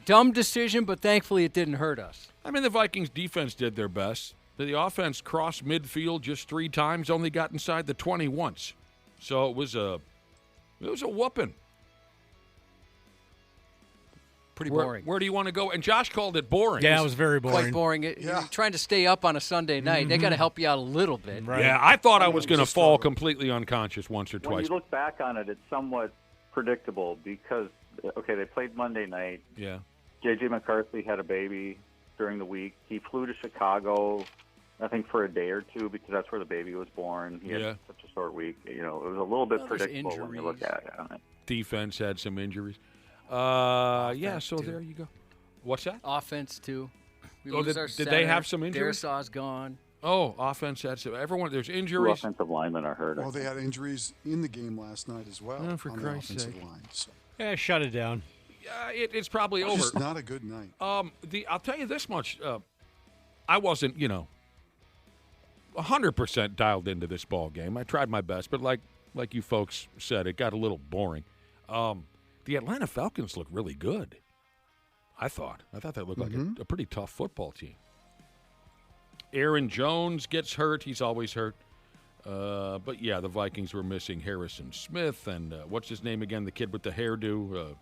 dumb decision, but thankfully it didn't hurt us. I mean, the Vikings defense did their best. The offense crossed midfield just 3 times, only got inside the 20 once. So it was a whooping. Pretty boring. Where do you want to go? And Josh called it boring. Yeah, it was very boring. Quite boring. You're trying to stay up on a Sunday night. They got to help you out a little bit. Right. Yeah, I thought I was going to fall completely unconscious once or When twice. you look back on it, it's somewhat predictable because, they played Monday night. Yeah. J.J. McCarthy had a baby during the week. He flew to Chicago, I think, for a day or 2 because that's where the baby was born. He had such a short week. It was a little bit predictable when you look at it. Defense had some injuries. So there you go. What's that? Offense, too. Did they have some injuries? Darisaw's gone. Oh, offense had some. Everyone, there's 2 injuries. offensive linemen are hurt. Well, they had injuries in the game last night as well. Oh, for on Christ's the offensive sake. line. So. Yeah, shut it down. It's probably over. Just not a good night. I'll tell you this much. I wasn't, 100% dialed into this ball game. I tried my best, but like you folks said, it got a little boring. The Atlanta Falcons look really good. I thought they looked like a pretty tough football team. Aaron Jones gets hurt. He's always hurt. But, yeah, the Vikings were missing Harrison Smith and what's his name again, the kid with the hairdo?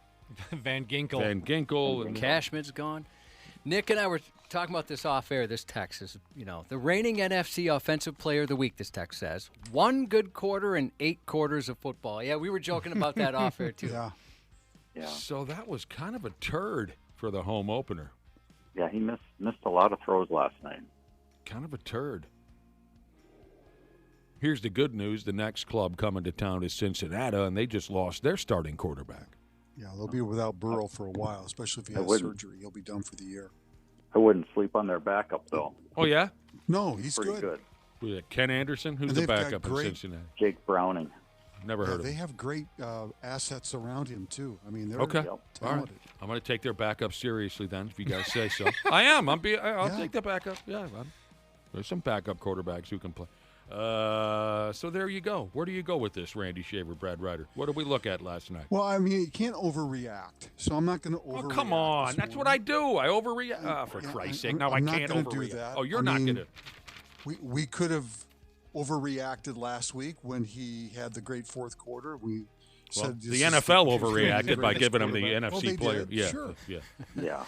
Van Ginkel. Van Ginkel. And Cashman's gone. Nick and I were talking about this off air. This text is, the reigning NFC Offensive Player of the Week, this text says. 1 good quarter and 8 quarters of football. Yeah, we were joking about that off air, too. Yeah. So that was kind of a turd for the home opener. Yeah, he missed a lot of throws last night. Kind of a turd. Here's the good news. The next club coming to town is Cincinnati, and they just lost their starting quarterback. Yeah, they'll be without Burrow for a while, especially if he has surgery. He'll be done for the year. I wouldn't sleep on their backup, though. Oh, yeah? No, he's pretty good. Who's that, Ken Anderson? Who's the backup in Cincinnati? Jake Browning. Never heard of They him. have great assets around him, too. I mean, they're Okay. talented. All right. I'm going to take their backup seriously then, if you guys say so. I am. I'll take the backup. Yeah, there's some backup quarterbacks who can play. So there you go. Where do you go with this, Randy Shaver, Brad Ryder? What did we look at last night? Well, I mean, you can't overreact, so I'm not going to overreact. Oh, come on. That's what I do. I overreact. For Christ's sake. Now I can't overreact. overreact. Do that. Oh, you're not going to. We could have overreacted last week when he had the great fourth quarter. We said the NFL overreacted by giving him the NFC player. Yeah, sure. Yeah.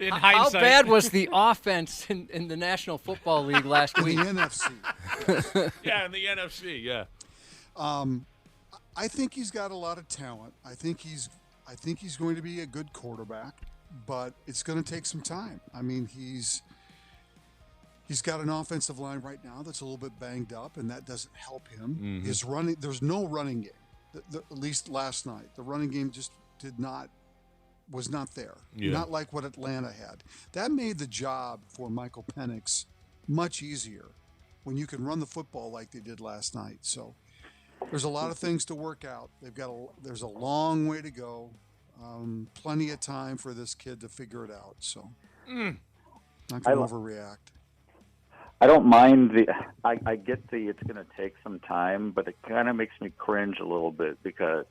In How hindsight. bad was the offense in the National Football League last week? In the NFC. Yeah, in the NFC, yeah. I think he's got a lot of talent. I think he's going to be a good quarterback, but it's going to take some time. I mean, he's got an offensive line right now that's a little bit banged up, and that doesn't help him. Mm-hmm. His running, there's no running game. At least last night, the running game just did not was not there. Yeah. Not like what Atlanta had. That made the job for Michael Penix much easier when you can run the football like they did last night. So there's a lot of things to work out. There's a long way to go. Plenty of time for this kid to figure it out. So not going to overreact. I don't mind I get it's going to take some time, but it kind of makes me cringe a little bit because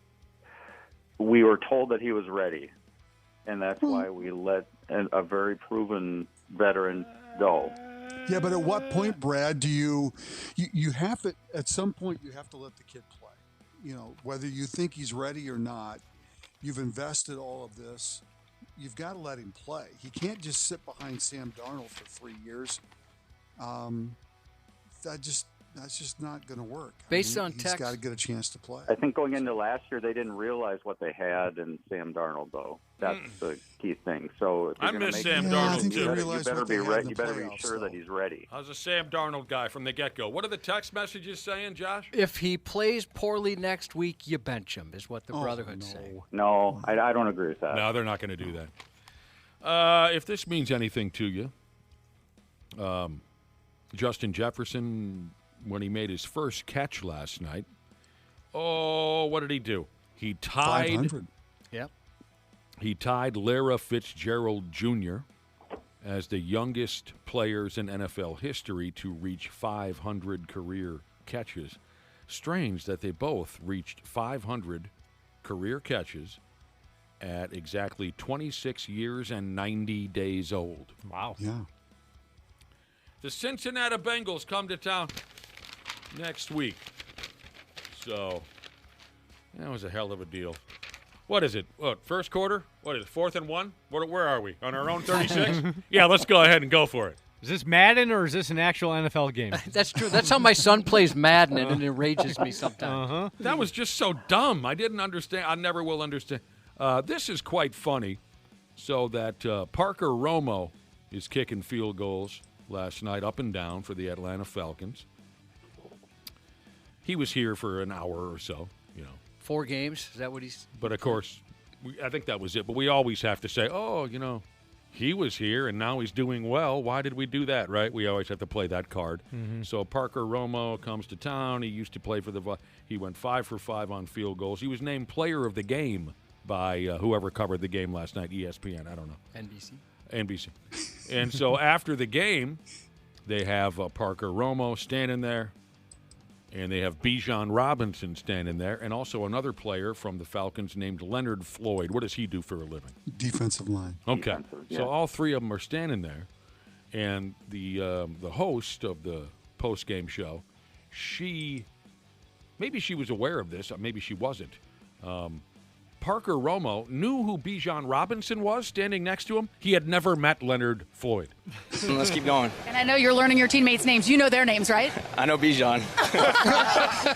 we were told that he was ready, and that's why we let a very proven veteran go. Yeah, but at what point, Brad, do you have to, at some point, you have to let the kid play. You know, whether you think he's ready or not, you've invested all of this. You've got to let him play. He can't just sit behind Sam Darnold for 3 years. That's just not going to work. Based on he's text, got to get a chance to play. I think going into last year, they didn't realize what they had in Sam Darnold, though. That's the key thing. So if I you're miss gonna make Sam Darnold, too. You better be ready. You better be sure that he's ready. I was a Sam Darnold guy from the get-go. What are the text messages saying, Josh? if he plays poorly next week, you bench him, is what the Brotherhood say. No, I don't agree with that. No, they're not going to do that. If this means anything to you, Justin Jefferson, when he made his first catch last night, what did he do? He tied 500. Yep. He tied Lara Fitzgerald Jr. as the youngest players in NFL history to reach 500 career catches. Strange that they both reached 500 career catches at exactly 26 years and 90 days old. Wow. Yeah. The Cincinnati Bengals come to town next week. So, that was a hell of a deal. What is it? What, first quarter? What is it, 4th and 1? Where are we? On our own 36? Yeah, let's go ahead and go for it. Is this Madden or is this an actual NFL game? That's true. That's how my son plays Madden, and it enrages me sometimes. That was just so dumb. I didn't understand. I never will understand. This is quite funny. So that Parker Romo is kicking field goals last night up and down for the Atlanta Falcons. He was here for an hour or so, 4 games? Is that what he's... But, of course, I think that was it. But we always have to say, he was here and now he's doing well. Why did we do that, right? We always have to play that card. Mm-hmm. So Parker Romo comes to town. He used to play for he went 5 for 5 on field goals. He was named player of the game by whoever covered the game last night, ESPN. I don't know. NBC. And so after the game, they have Parker Romo standing there. And they have Bijan Robinson standing there, and also another player from the Falcons named Leonard Floyd. What does he do for a living? Defensive line. Okay. So all 3 of them are standing there, and the host of the post-game show, maybe she was aware of this, maybe she wasn't. Parker Romo knew who Bijan Robinson was standing next to him. He had never met Leonard Floyd. Let's keep going. And I know you're learning your teammates' names. You know their names, right? I know Bijan.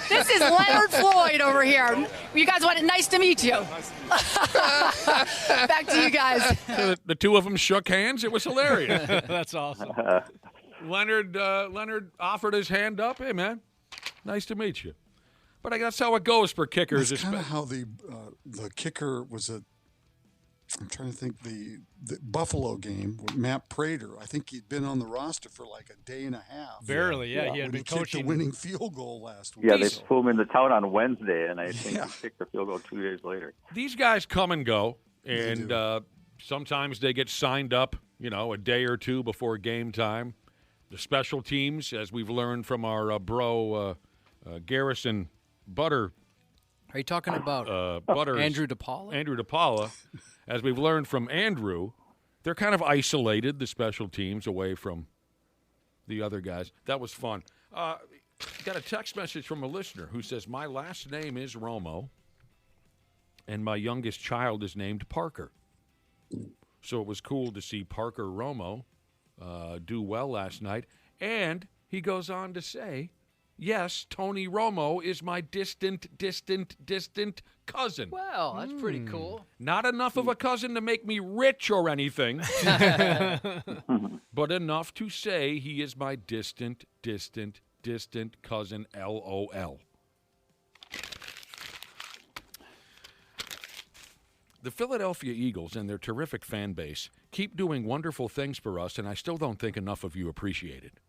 This is Leonard Floyd over here. You guys want it? Nice to meet you. Back to you guys. So the 2 of them shook hands. It was hilarious. That's awesome. Leonard offered his hand up. Hey, man, nice to meet you. But that's how it goes for kickers. It's kind of how the kicker was I'm trying to think, the Buffalo game with Matt Prater. I think he'd been on the roster for like a day and a half. Barely, yeah. He had been coaching. Kicked the winning field goal last week. Yeah, they flew him into town on Wednesday, and I think he kicked the field goal 2 days later. These guys come and go, and sometimes they get signed up, a day or 2 before game time. The special teams, as we've learned from our bro Garrison Butter. Are you talking about Andrew DePaula? Andrew DePaula. As we've learned from Andrew, they're kind of isolated, the special teams, away from the other guys. That was fun. Got a text message from a listener who says, my last name is Romo, and my youngest child is named Parker. So it was cool to see Parker Romo do well last night. And he goes on to say, yes, Tony Romo is my distant cousin. Well, that's pretty cool. Not enough of a cousin to make me rich or anything, but enough to say he is my distant cousin, LOL. The Philadelphia Eagles and their terrific fan base keep doing wonderful things for us, and I still don't think enough of you appreciate it.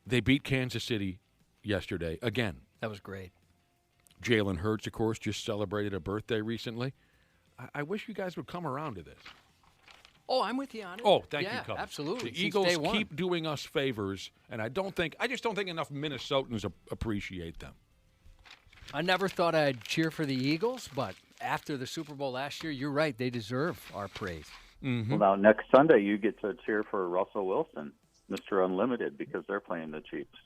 They beat Kansas City yesterday again. That was great. Jalen Hurts, of course, just celebrated a birthday recently. I wish you guys would come around to this. Oh, I'm with you on it. Oh, thank yeah, you, Cubs. Absolutely. The Since Eagles day one. keep doing us favors, and I just don't think enough Minnesotans appreciate them. I never thought I'd cheer for the Eagles, but after the Super Bowl last year, you're right. They deserve our praise. Mm-hmm. Well, now next Sunday you get to cheer for Russell Wilson, Mr. Unlimited, because they're playing the Chiefs.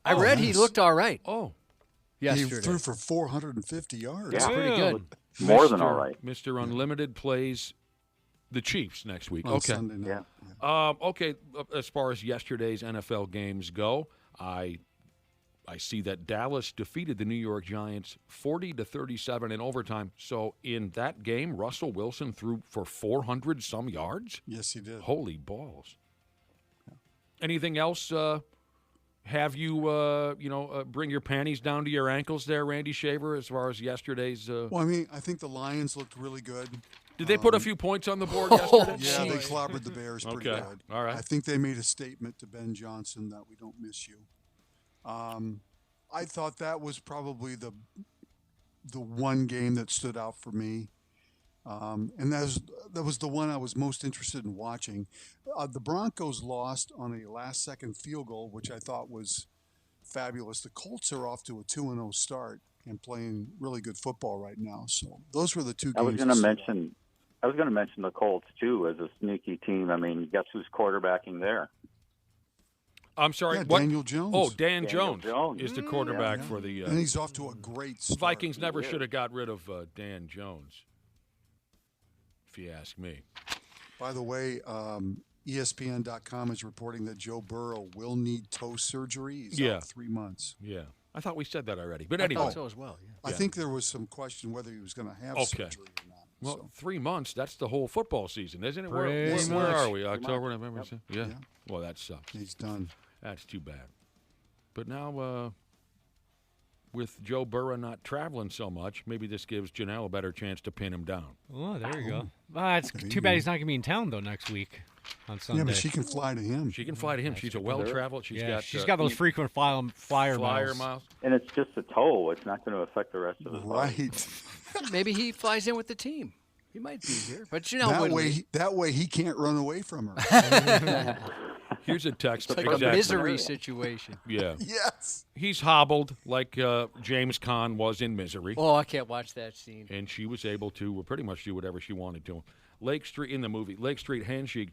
I read he looked all right. Oh. Yesterday. He threw for 450 yards. Yeah. Pretty good. More than all right. Mr. Unlimited plays the Chiefs next week. On Okay. Sunday night. Okay, as far as yesterday's NFL games go, I see that Dallas defeated the New York Giants 40-37 in overtime. So in that game, Russell Wilson threw for 400-some yards? Yes, he did. Holy balls. Anything else have you, bring your panties down to your ankles there, Randy Shaver, as far as yesterday's? Well, I mean, I think the Lions looked really good. Did they put a few points on the board yesterday? Yeah, they clobbered the Bears pretty Okay. good. All right. I think they made a statement to Ben Johnson that we don't miss you. I thought that was probably the one game that stood out for me. And that was the one I was most interested in watching. The Broncos lost on a last-second field goal, which I thought was fabulous. The Colts are off to a 2-0 start and playing really good football right now. So those were the two games. I was going to mention the Colts too as a sneaky team. I mean, guess who's quarterbacking there? I'm sorry, Yeah, what? Daniel Jones. Oh, Dan Daniel Jones Jones. is the quarterback Yeah. for the. And he's off to a great start. Vikings never should have got rid of Dan Jones, if you ask me. By the way, ESPN.com is reporting that Joe Burrow will need toe surgery. He's out 3 months. Yeah. I thought we said that already. But I anyway. thought so as well. Yeah. I think there was some question whether he was going to have surgery or not. Well, 3 months, that's the whole football season, isn't it? Pretty Where much. are we? October, November? Yep. Yeah. Well, that sucks. He's done. That's too bad. But now, with Joe Burrow not traveling so much, maybe this gives Janelle a better chance to pin him down. Oh, there you go. It's too bad he's not going to be in town, though, next week on Sunday. Yeah, but she can fly to him. She can fly to him. She's a well-traveled. She's got those frequent flyer miles. And it's just a toe. It's not going to affect the rest of his body. Right. Maybe he flies in with the team. He might be here, but that way he can't run away from her. Here's a text. It's like a misery situation. Yeah. Yes. He's hobbled like James Caan was in Misery. Oh, I can't watch that scene. And she was able to pretty much do whatever she wanted to. Lake Street in the movie. Lake Street Handshake.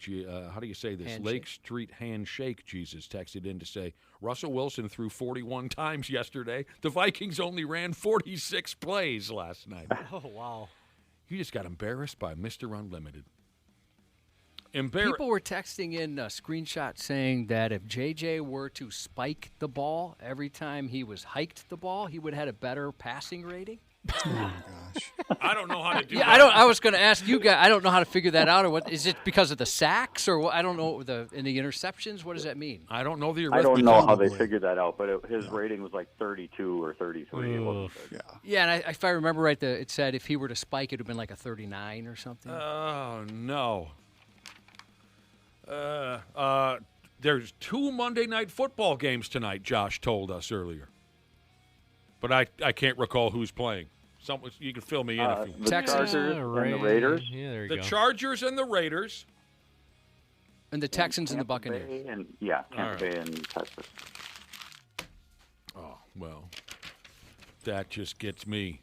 How do you say this? Handshake. Lake Street Handshake. Jesus texted in to say Russell Wilson threw 41 times yesterday. The Vikings only ran 46 plays last night. Oh wow. You just got embarrassed by Mr. Unlimited. People were texting in a screenshot saying that if JJ were to spike the ball every time he was hiked the ball, he would have had a better passing rating. Oh my gosh. I don't know how to do that. I was going to ask you guys. I don't know how to figure that out. Or what is it because of the sacks or what? I don't know the interceptions. What does that mean? I don't know the. I don't know how they figured that out, but his rating was like 32 or 33. It wasn't good. Yeah, and if I remember right, it said if he were to spike, it would have been like a 39 or something. Oh no. There's 2 Monday Night Football games tonight, Josh told us earlier. But I can't recall who's playing. You can fill me in. If you... The Chargers and the Raiders. Yeah, there you the go. Chargers and the Raiders. And the Texans and the Buccaneers. Tampa Bay and Texas. Oh, well, that just gets me.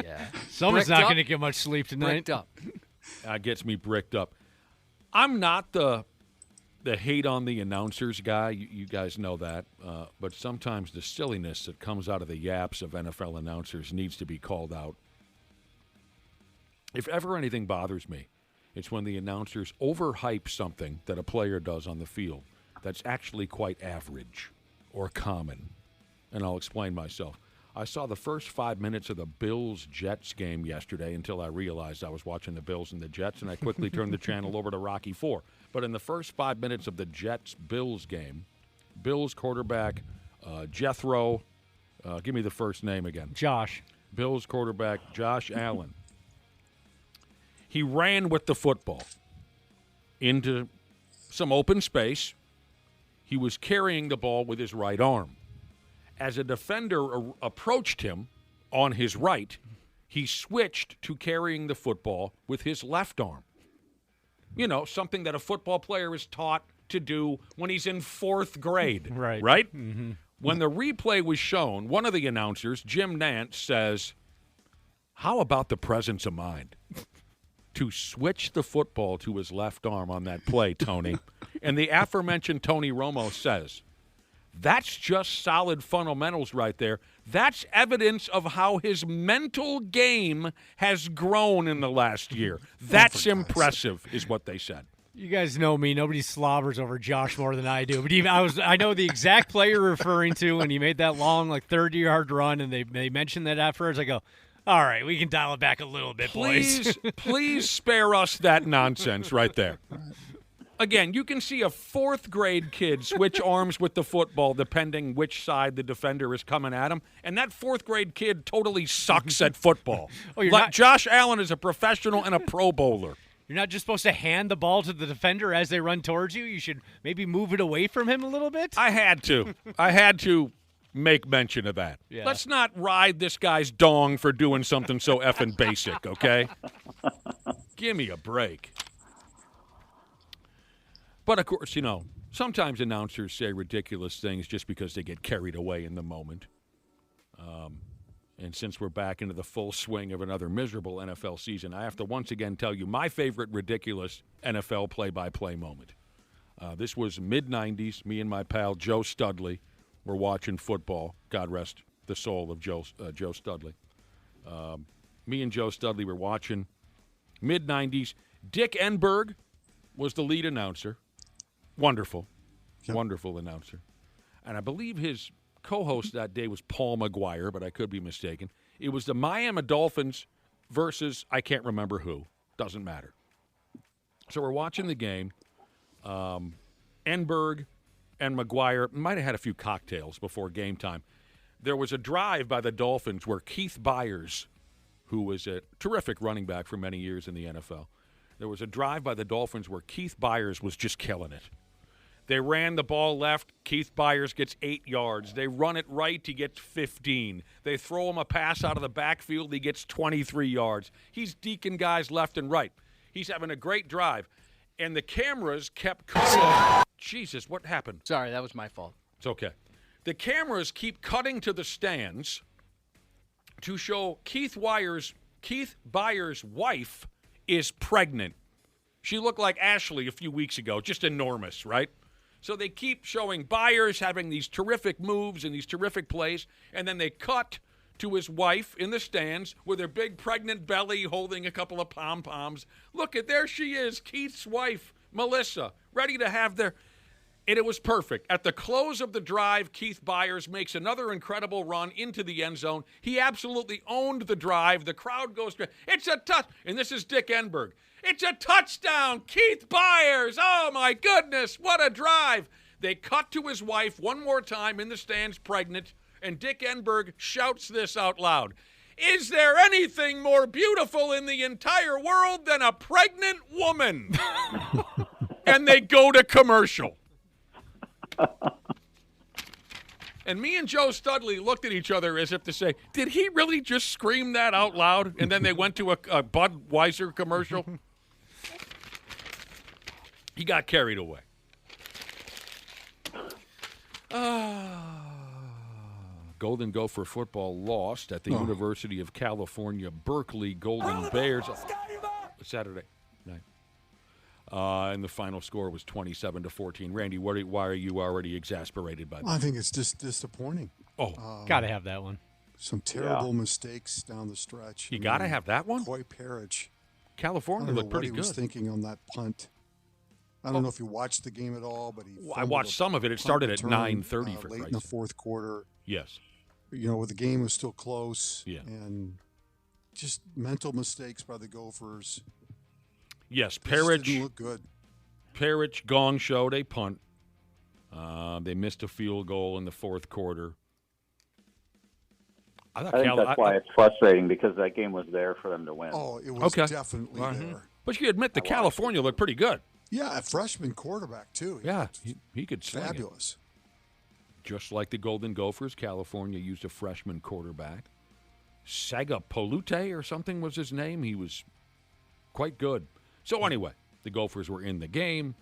Yeah. Someone's not going to get much sleep tonight. Bricked up. Gets me bricked up. I'm not the hate on the announcers guy. You guys know that. But sometimes the silliness that comes out of the yaps of NFL announcers needs to be called out. If ever anything bothers me, it's when the announcers overhype something that a player does on the field that's actually quite average or common. And I'll explain myself. I saw the first 5 minutes of the Bills-Jets game yesterday until I realized I was watching the Bills and the Jets, and I quickly turned the channel over to Rocky IV. But in the first 5 minutes of the Jets-Bills game, Bills quarterback Jethro, give me the first name again. Josh. Bills quarterback Josh Allen He ran with the football into some open space. He was carrying the ball with his right arm. As a defender approached him on his right, he switched to carrying the football with his left arm. You know, something that a football player is taught to do when he's in 4th grade. Right? Mm-hmm. When the replay was shown, one of the announcers, Jim Nance, says, how about the presence of mind to switch the football to his left arm on that play, Tony? And the aforementioned Tony Romo says, that's just solid fundamentals right there. That's evidence of how his mental game has grown in the last year. That's impressive, is what they said. You guys know me. Nobody slobbers over Josh more than I do. But even I know the exact play you're referring to, and he made that long, 30-yard run, and they mentioned that afterwards. I go, all right, we can dial it back a little bit, boys. Please spare us that nonsense right there. Again, you can see a 4th-grade kid switch arms with the football depending which side the defender is coming at him, and that 4th-grade kid totally sucks at football. Josh Allen is a professional and a Pro Bowler. You're not just supposed to hand the ball to the defender as they run towards you. You should maybe move it away from him a little bit. I had to make mention of that. Yeah. Let's not ride this guy's dong for doing something so effing basic, okay? Give me a break. But, of course, sometimes announcers say ridiculous things just because they get carried away in the moment. And since we're back into the full swing of another miserable NFL season, I have to once again tell you my favorite ridiculous NFL play-by-play moment. This was mid-'90s. Me and my pal Joe Studley were watching football. God rest the soul of Joe Studley. Me and Joe Studley were watching mid-'90s. Dick Enberg was the lead announcer. Wonderful. Yep. Wonderful announcer. And I believe his co-host that day was Paul McGuire, but I could be mistaken. It was the Miami Dolphins versus I can't remember who. Doesn't matter. So we're watching the game. Enberg and McGuire might have had a few cocktails before game time. There was a drive by the Dolphins where Keith Byers, who was a terrific running back for many years in the NFL, there was a drive by the Dolphins where Keith Byers was just killing it. They ran the ball left. Keith Byers gets 8 yards. They run it right. He gets 15. They throw him a pass out of the backfield. He gets 23 yards. He's deking guys left and right. He's having a great drive. And the cameras kept cutting. Jesus, what happened? Sorry, that was my fault. It's okay. The cameras keep cutting to the stands to show Keith Byers' wife is pregnant. She looked like Ashley a few weeks ago, just enormous, right? So they keep showing Byers having these terrific moves and these terrific plays, and then they cut to his wife in the stands with her big pregnant belly holding a couple of pom-poms. Look there she is, Keith's wife, Melissa, ready to have their... And it was perfect. At the close of the drive, Keith Byers makes another incredible run into the end zone. He absolutely owned the drive. The crowd goes, it's a touch. And this is Dick Enberg. It's a touchdown, Keith Byers. Oh, my goodness, what a drive. They cut to his wife one more time in the stands, pregnant, and Dick Enberg shouts this out loud. Is there anything more beautiful in the entire world than a pregnant woman? And they go to commercial. And me and Joe Studley looked at each other as if to say, did he really just scream that out loud? And then they went to a Budweiser commercial. He got carried away. Golden Gopher football lost at the University of California, Berkeley Golden Bears Saturday night. And the final score was 27-14. Randy, why are you already exasperated by that? I think it's just disappointing. Got to have that one. Some terrible mistakes down the stretch. You got to have that one? Coy Parrish. California looked pretty good. I was thinking on that punt. I don't know if you watched the game at all, but I watched some of it. It started at 9:30 for late in the fourth quarter. Yes. The game was still close. Yeah. And just mental mistakes by the Gophers. Yes, Parrish didn't look good. Parrish gong showed a punt. They missed a field goal in the fourth quarter. I think that's why it's frustrating, because that game was there for them to win. Oh, it was definitely there. But you admit that California looked pretty good. Yeah, a freshman quarterback, too. Yeah, he could sling fabulous. It. Just like the Golden Gophers, California used a freshman quarterback. Sagapolute or something was his name. He was quite good. So anyway, the Gophers were in the game.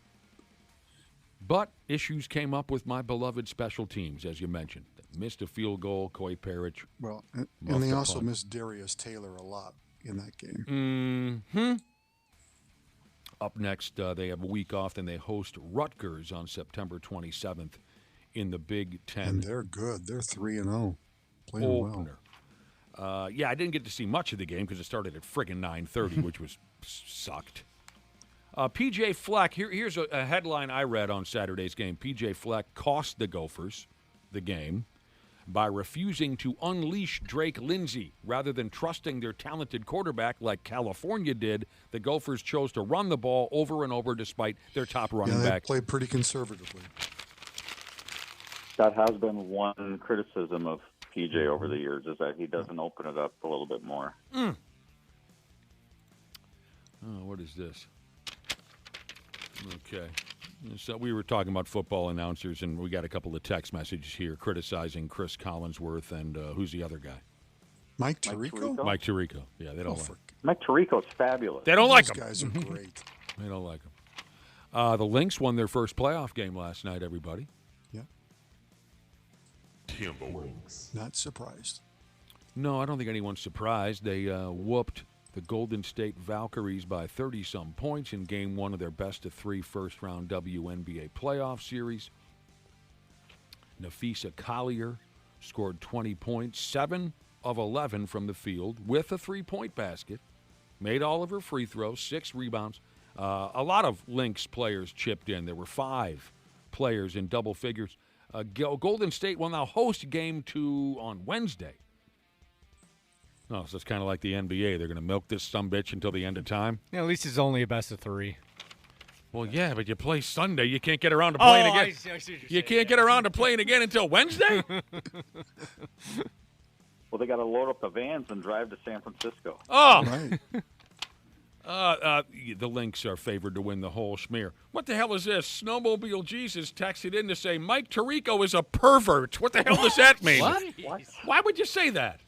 But issues came up with my beloved special teams, as you mentioned. They missed a field goal, Coy Parrish. Well, and they also missed Darius Taylor a lot in that game. Mm-hmm. Up next, they have a week off, then they host Rutgers on September 27th in the Big Ten. And they're good. They're 3-0. Playing well. Yeah, I didn't get to see much of the game because it started at friggin' 9:30, which was sucked. P.J. Fleck, here's a headline I read on Saturday's game. P.J. Fleck cost the Gophers the game by refusing to unleash Drake Lindsey. Rather than trusting their talented quarterback like California did, the Gophers chose to run the ball over and over despite their top running back. They played pretty conservatively. That has been one criticism of PJ over the years, is that he doesn't open it up a little bit more. Oh, what is this? Okay. So we were talking about football announcers, and we got a couple of text messages here criticizing Chris Collinsworth and who's the other guy? Mike Tirico? Mike Tirico. Yeah, they don't like him. Mike Tirico's fabulous. They don't like him. Those guys are great. They don't like him. The Lynx won their first playoff game last night, everybody. Yeah. Timberwolves. Not surprised. No, I don't think anyone's surprised. They whooped the Golden State Valkyries by 30-some points in Game 1 of their best-of-3 first-round WNBA playoff series. Nafisa Collier scored 20 points, 7 of 11 from the field with a three-point basket, made all of her free throws, 6 rebounds. A lot of Lynx players chipped in. There were 5 players in double figures. Golden State will now host Game 2 on Wednesday. Oh, so it's kind of like the NBA. They're going to milk this sumbitch until the end of time? Yeah, at least it's only a best-of-3. Well, yeah, but you play Sunday. You can't get around to playing again. I see what you're you can't get around to playing again until Wednesday? Well, they got to load up the vans and drive to San Francisco. Oh! Right. The Lynx are favored to win the whole schmear. What the hell is this? Snowmobile Jesus texted in to say, Mike Tirico is a pervert. What the hell does that mean? What? Why would you say that?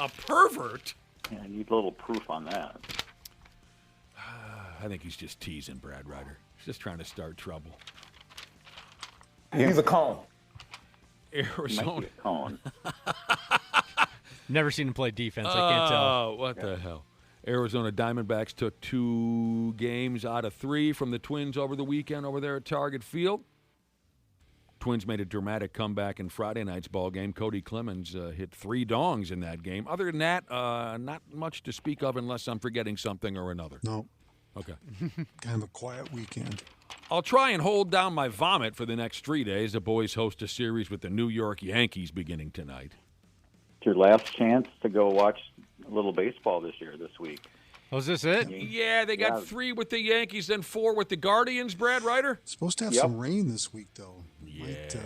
A pervert? Yeah, I need a little proof on that. I think he's just teasing Brad Ryder. He's just trying to start trouble. He's a cone. Arizona. A cone. Never seen him play defense. I can't tell. Oh, what the hell. Arizona Diamondbacks took 2 games out of 3 from the Twins over the weekend over there at Target Field. Twins made a dramatic comeback in Friday night's ball game. Cody Clemens hit 3 dongs in that game. Other than that, not much to speak of unless I'm forgetting something or another. No. Okay. Kind of a quiet weekend. I'll try and hold down my vomit for the next 3 days. The boys host a series with the New York Yankees beginning tonight. It's your last chance to go watch a little baseball this week. Was this it? Yeah, they got 3 with the Yankees, then 4 with the Guardians, Brad Ryder. Supposed to have some rain this week, though. Might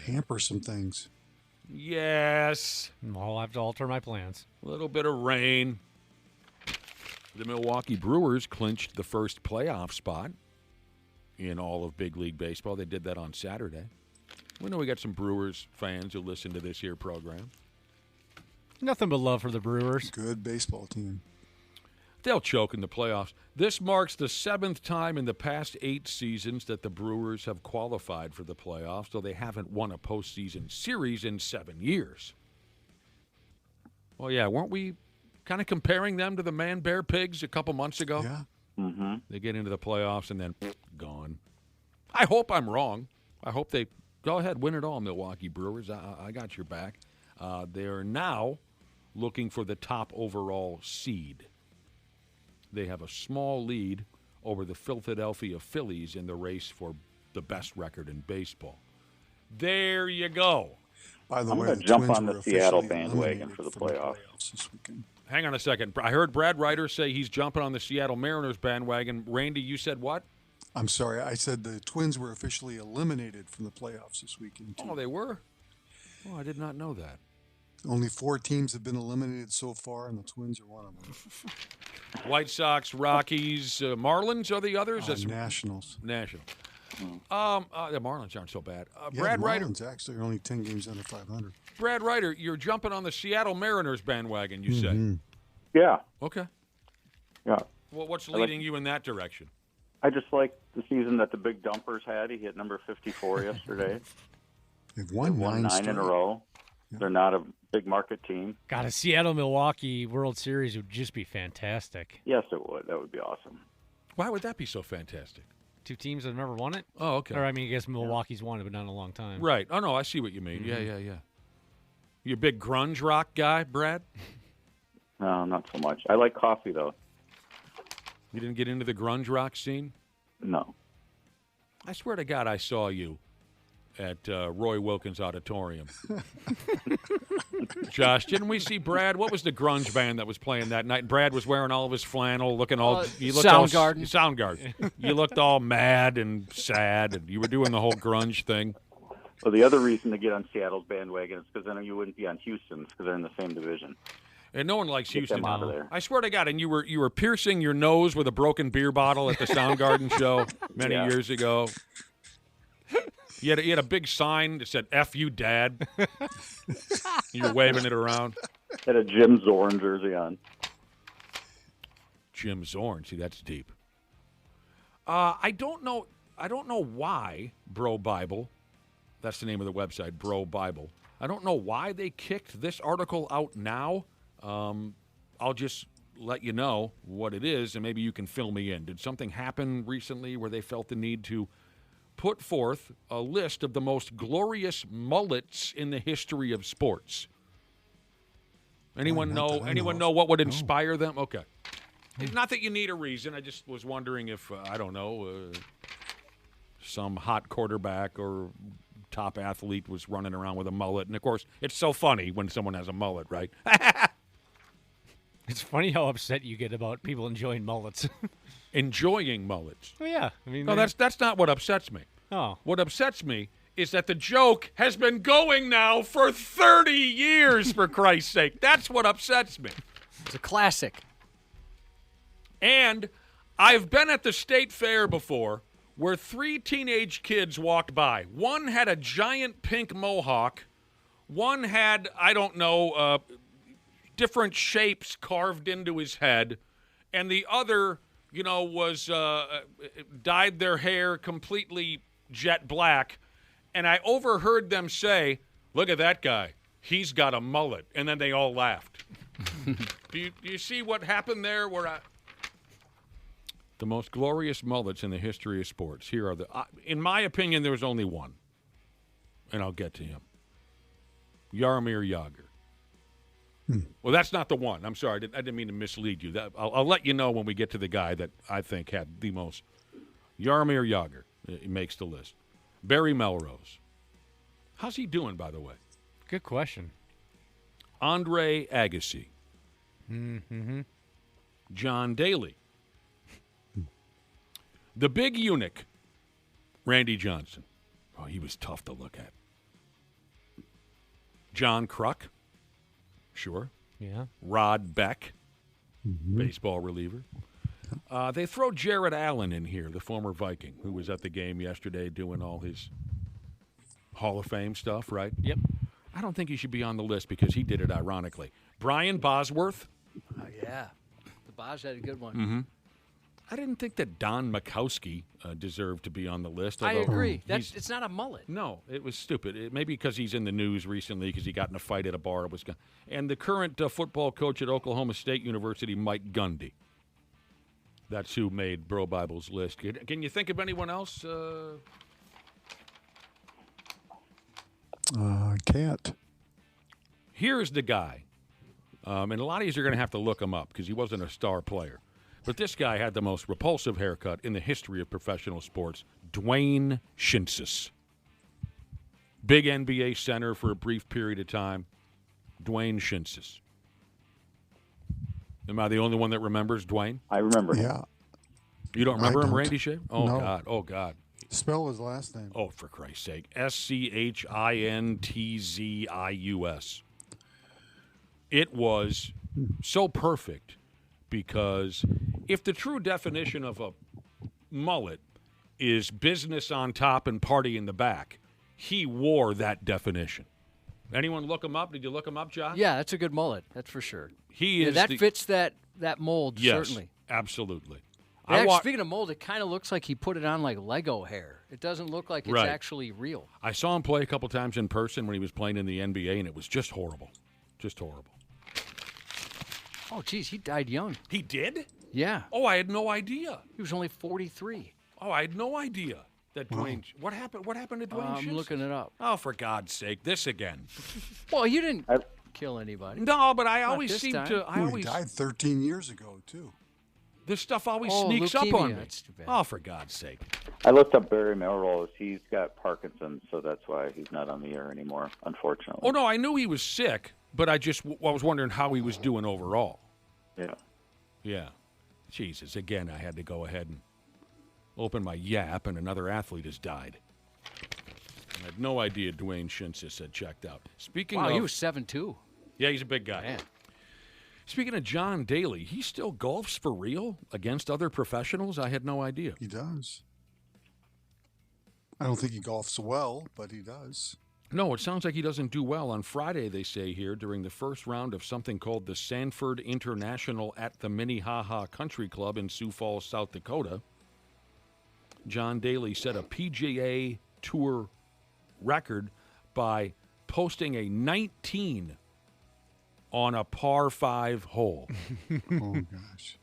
hamper some things. Yes. I'll have to alter my plans. A little bit of rain. The Milwaukee Brewers clinched the first playoff spot in all of Big League Baseball. They did that on Saturday. We know we got some Brewers fans who listen to this here program. Nothing but love for the Brewers. Good baseball team. They'll choke in the playoffs. This marks the 7th time in the past 8 seasons that the Brewers have qualified for the playoffs, though they haven't won a postseason series in 7 years. Well, yeah, weren't we kind of comparing them to the Man-Bear Pigs a couple months ago? Yeah. Mm-hmm. They get into the playoffs and then gone. I hope I'm wrong. I hope they go ahead, win it all, Milwaukee Brewers. I got your back. They are now looking for the top overall seed. They have a small lead over the Philadelphia Phillies in the race for the best record in baseball. There you go. By the I'm way, going to jump on the Seattle bandwagon for the playoffs this weekend. Hang on a second. I heard Brad Ryder say he's jumping on the Seattle Mariners bandwagon. Randy, you said what? I'm sorry. I said the Twins were officially eliminated from the playoffs this weekend, too. Oh, they were? Oh, I did not know that. Only 4 teams have been eliminated so far, and the Twins are one of them. White Sox, Rockies, Marlins are the others? Nationals. National. The Marlins aren't so bad. Yeah, Brad the Ryder. Marlins actually are only 10 games under 500. Brad Ryder, you're jumping on the Seattle Mariners bandwagon, you say? Yeah. Okay. Yeah. Well, what's I like- leading you in that direction? I just like the season that the Big Dumpers had. He hit number 54 yesterday. They've won 9 9 in a row. They're not a big market team. God, a Seattle-Milwaukee World Series would just be fantastic. Yes, it would. That would be awesome. Why would that be so fantastic? 2 teams that have never won it? Oh, okay. Or, I mean, I guess Milwaukee's won it, but not in a long time. Right. Oh, no, I see what you mean. Mhm. Yeah. You a big grunge rock guy, Brad? No, not so much. I like coffee, though. You didn't get into the grunge rock scene? No. I swear to God, I saw you at Roy Wilkins Auditorium. Josh, didn't we see Brad? What was the grunge band that was playing that night? Brad was wearing all of his flannel, looking all. You looked Soundgarden. Soundgarden. You looked all mad and sad, and you were doing the whole grunge thing. Well, the other reason to get on Seattle's bandwagon is because then you wouldn't be on Houston's because they're in the same division. And no one likes Get Houston. them out of there. I swear to God, and you were piercing your nose with a broken beer bottle at the Soundgarden show many years ago. You had a big sign that said "F you, Dad." You're waving it around. Had a Jim Zorn jersey on. Jim Zorn, see, that's deep. I don't know why Bro Bible. That's the name of the website, Bro Bible. I don't know why they kicked this article out now. I'll just let you know what it is, and maybe you can fill me in. Did something happen recently where they felt the need to put forth a list of the most glorious mullets in the history of sports? Anyone know what would inspire them? Okay. It's not that you need a reason. I just was wondering if, some hot quarterback or top athlete was running around with a mullet. And, of course, it's so funny when someone has a mullet, right? It's funny how upset you get about people enjoying mullets. Enjoying mullets. Oh, yeah. I mean, No, that's not what upsets me. Oh. What upsets me is that the joke has been going now for 30 years, for Christ's sake. That's what upsets me. It's a classic. And I've been at the state fair before where 3 teenage kids walked by. One had a giant pink mohawk. One had, different shapes carved into his head. And the other, was dyed their hair completely jet black. And I overheard them say, "Look at that guy. He's got a mullet." And then they all laughed. Do you see what happened there? The most glorious mullets in the history of sports. Here are in my opinion, there was only one. And I'll get to him. Jaromir Jagr. Well, that's not the one. I'm sorry. I didn't mean to mislead you. I'll let you know when we get to the guy that I think had the most. Jaromir Jagr makes the list. Barry Melrose. How's he doing, by the way? Good question. Andre Agassi. Mm-hmm. John Daly. The big eunuch, Randy Johnson. Oh, he was tough to look at. John Kruk. Sure. Yeah. Rod Beck, baseball reliever. They throw Jared Allen in here, the former Viking, who was at the game yesterday doing all his Hall of Fame stuff, right? Yep. I don't think he should be on the list because he did it ironically. Brian Bosworth. Yeah. The Boz had a good one. Mm-hmm. I didn't think that Don Makowski deserved to be on the list. I agree. He's- It's not a mullet. No, it was stupid. Maybe because he's in the news recently because he got in a fight at a bar. And the current football coach at Oklahoma State University, Mike Gundy. That's who made Bro Bible's list. Can you think of anyone else? I can't. Here's the guy. And a lot of you are going to have to look him up because he wasn't a star player. But this guy had the most repulsive haircut in the history of professional sports. Dwayne Shinsis. Big NBA center for a brief period of time. Dwayne Shinsis. Am I the only one that remembers Dwayne? I remember him. Yeah. You don't remember I him, don't. Randy Shea? Oh, No. God. Oh, God. Spell his last name. Oh, for Christ's sake. Schintzius. It was so perfect because if the true definition of a mullet is business on top and party in the back, he wore that definition. Anyone look him up? Did you look him up, Josh? Yeah, that's a good mullet. That's for sure. He is that fits that mold, yes, certainly. Absolutely. Speaking of mold, it kind of looks like he put it on like Lego hair. It doesn't look like it's Right. actually real. I saw him play a couple times in person when he was playing in the NBA, and it was just horrible. Just horrible. Oh, geez, he died young. He did? Yeah. Oh, I had no idea. He was only 43. Oh, I had no idea that Dwayne. What happened? What happened to Dwayne? I'm looking it up. Oh, for God's sake! This again. Well, you didn't kill anybody. No, but I Not always this seem time. to. I He always died 13 years ago, too. this stuff always Oh, sneaks up leukemia. on me. That's too bad. Oh, for God's sake! I looked up Barry Melrose. He's got Parkinson's, so that's why he's not on the air anymore, unfortunately. Oh no, I knew he was sick, but I was wondering how he was doing overall. Yeah. Yeah. Jesus! Again, I had to go ahead and open my Yap, and another athlete has died. I had no idea Dwayne Shinsis had checked out. Speaking Wow, of, he was 7'2". yeah, he's a big guy. Man. Speaking of John Daly, he still golfs for real against other professionals? I had no idea. He does. I don't think he golfs well, but he does. No, it sounds like he doesn't do well. On Friday, they say here, during the first round of something called the Sanford International at the Minnehaha Country Club in Sioux Falls, South Dakota, John Daly set a PGA Tour record by posting a 19 on a par 5 hole. Oh, gosh.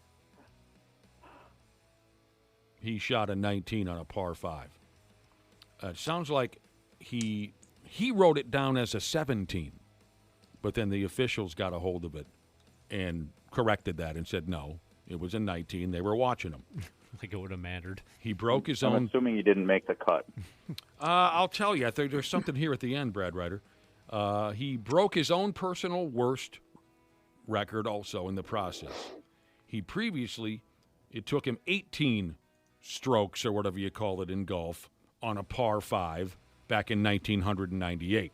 He shot a 19 on a par 5. It sounds like he wrote it down as a 17, but then the officials got a hold of it and corrected that and said, no, it was a 19. They were watching him. I think it would have mattered. He broke his I'm own. assuming he didn't make the cut. I'll tell you, I think there's something here at the end, Brad Ryder. He broke his own personal worst record also in the process. He previously, it took him 18 strokes or whatever you call it in golf on a par 5 back in 1998.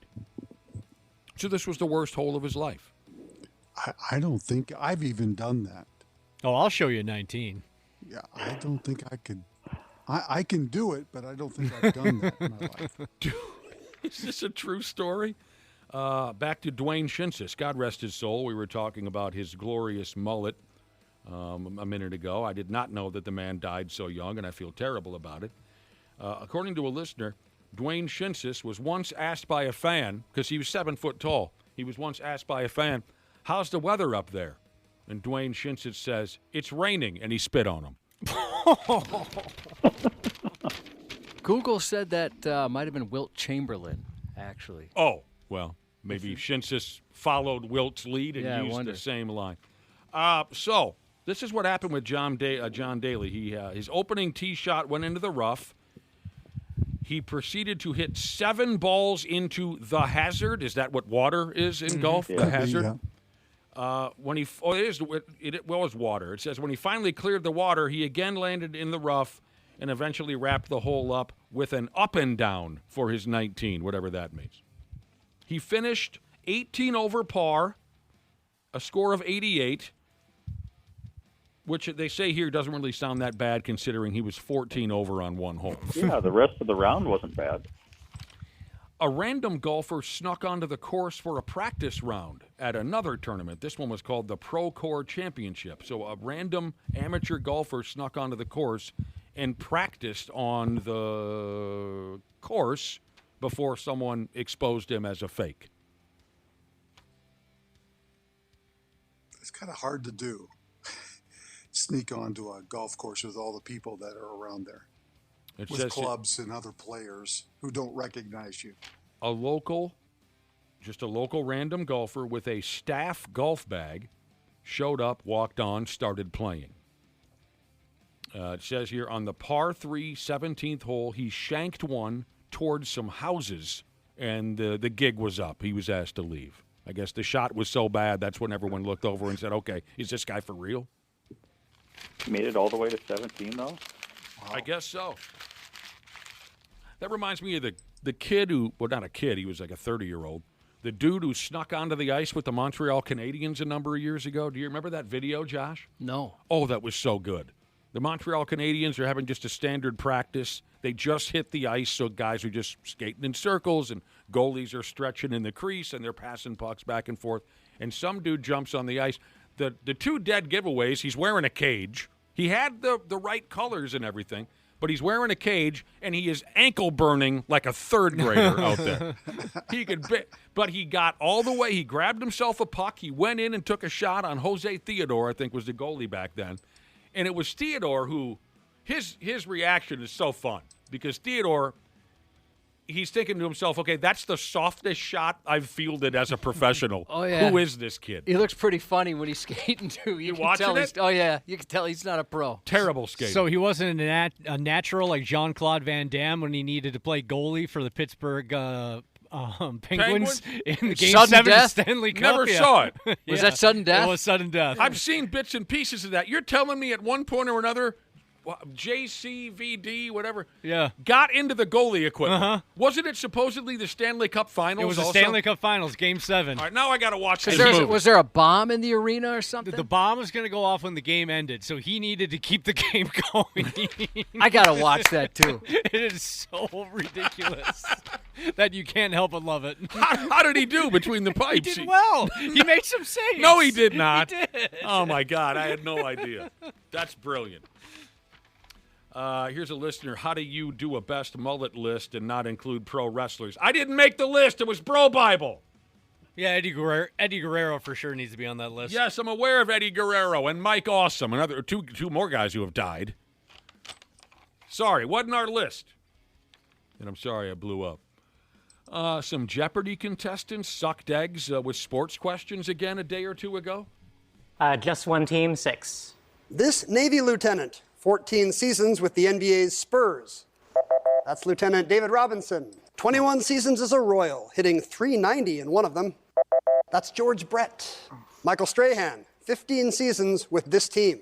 So this was the worst hole of his life. I don't think I've even done that. Oh, I'll show you 19. Yeah, I don't think I could. I can do it, but I don't think I've done that in my life. Is this a true story? Back to Dwayne Shinsis. God rest his soul. We were talking about his glorious mullet a minute ago. I did not know that the man died so young, and I feel terrible about it. According to a listener, Dwayne Shinsis was once asked by a fan, because he was 7 foot tall, he was once asked by a fan, how's the weather up there? And Dwayne Shinsis says, it's raining, and he spit on him. Google said that might have been Wilt Chamberlain, actually. Oh, well, maybe Shinsis followed Wilt's lead and used the same line. So, this is what happened with John Daly. His opening tee shot went into the rough. He proceeded to hit 7 balls into the hazard. Is that what water is in golf? Yeah. The hazard? Yeah. It was water. It says when he finally cleared the water, he again landed in the rough and eventually wrapped the hole up with an up and down for his 19, whatever that means. He finished 18 over par, a score of 88, which they say here doesn't really sound that bad considering he was 14 over on one hole. Yeah, the rest of the round wasn't bad. A random golfer snuck onto the course for a practice round at another tournament. This one was called the Pro Core Championship. So a random amateur golfer snuck onto the course and practiced on the course before someone exposed him as a fake. It's kind of hard to do. Sneak onto a golf course with all the people that are around there. With clubs and other players who don't recognize you. A local random golfer with a staff golf bag showed up, walked on, started playing. It says here on the par 3 17th hole, he shanked one towards some houses, and the gig was up. He was asked to leave. I guess the shot was so bad, that's when everyone looked over and said, okay, is this guy for real? He made it all the way to 17, though? Wow. I guess so. That reminds me of the kid who, well, not a kid, he was like a 30-year-old, The dude who snuck onto the ice with the Montreal Canadiens a number of years ago. Do you remember that video, Josh? No. Oh, that was so good. The Montreal Canadiens are having just a standard practice. They just hit the ice, so guys are just skating in circles, and goalies are stretching in the crease, and they're passing pucks back and forth. And some dude jumps on the ice. The two dead giveaways, he's wearing a cage. He had the right colors and everything, but he's wearing a cage, and he is ankle burning like a third grader out there. But he got all the way. He grabbed himself a puck. He went in and took a shot on Jose Theodore, I think was the goalie back then. And it was Theodore who, his reaction is so fun because Theodore, he's thinking to himself, okay, that's the softest shot I've fielded as a professional. Oh, yeah. Who is this kid? He looks pretty funny when he's skating, too. You can watching tell it? Oh, yeah. You can tell he's not a pro. Terrible skating. So he wasn't a natural like Jean-Claude Van Damme when he needed to play goalie for the Pittsburgh Penguins in the Game 7 of Stanley Cup. Never saw it. Was that sudden death? It was sudden death. I've seen bits and pieces of that. You're telling me at one point or another, JCVD, whatever, got into the goalie equipment. Uh-huh. Wasn't it supposedly the Stanley Cup Finals? It was the also? Stanley Cup Finals, Game 7. All right, now I got to watch this movie. Was there a bomb in the arena or something? The bomb was going to go off when the game ended, so he needed to keep the game going. I got to watch that, too. It is so ridiculous that you can't help but love it. How did he do between the pipes? He did well. He made some saves. No, he did not. He did. Oh, my God. I had no idea. That's brilliant. Here's a listener. How do you do a best mullet list and not include pro wrestlers? I didn't make the list. It was Bro Bible. Yeah, Eddie Guerrero for sure needs to be on that list. Yes, I'm aware of Eddie Guerrero and Mike Awesome, and two more guys who have died. Sorry, wasn't our list. And I'm sorry I blew up. Some Jeopardy contestants sucked eggs with sports questions again a day or two ago. Just one team, 6. This Navy lieutenant, 14 seasons with the NBA's Spurs. That's Lieutenant David Robinson. 21 seasons as a Royal, hitting .390 in one of them. That's George Brett. Michael Strahan, 15 seasons with this team.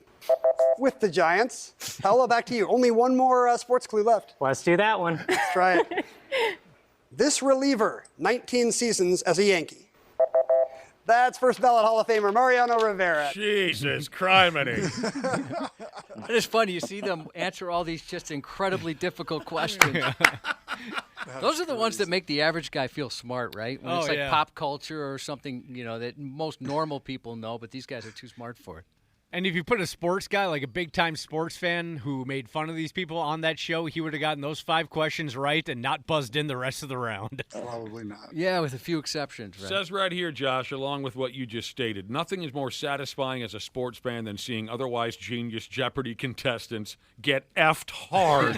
With the Giants. Paolo, back to you. Only one more sports clue left. Let's do that one. Let's try it. This reliever, 19 seasons as a Yankee. That's first ballot Hall of Famer Mariano Rivera. Jesus criminy. It is funny. You see them answer all these just incredibly difficult questions. Those are the ones that make the average guy feel smart, right? When it's like pop culture or something, that most normal people know, but these guys are too smart for it. And if you put a sports guy, like a big-time sports fan who made fun of these people on that show, he would have gotten those 5 questions right and not buzzed in the rest of the round. Probably not. Yeah, with a few exceptions. Right? Says right here, Josh, along with what you just stated, nothing is more satisfying as a sports fan than seeing otherwise genius Jeopardy contestants get effed hard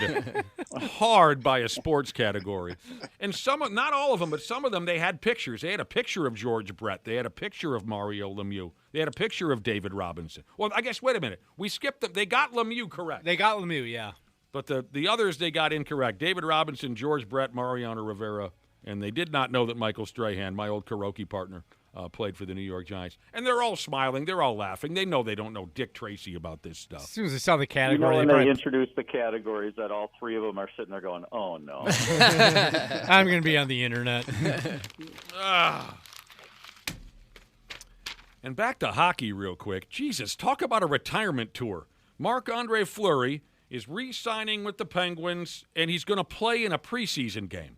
by a sports category. And not all of them, but some of them, they had pictures. They had a picture of George Brett. They had a picture of Mario Lemieux. They had a picture of David Robinson. Well, I guess, wait a minute. We skipped them. They got Lemieux correct. They got Lemieux, yeah. But the others they got incorrect. David Robinson, George Brett, Mariano Rivera, and they did not know that Michael Strahan, my old karaoke partner, played for the New York Giants. And they're all smiling. They're all laughing. They know they don't know Dick Tracy about this stuff. As soon as they saw the category. When they introduced the categories, that all 3 of them are sitting there going, oh, no. I'm going to be on the internet. And back to hockey real quick. Jesus, talk about a retirement tour. Marc-Andre Fleury is re-signing with the Penguins, and he's going to play in a preseason game.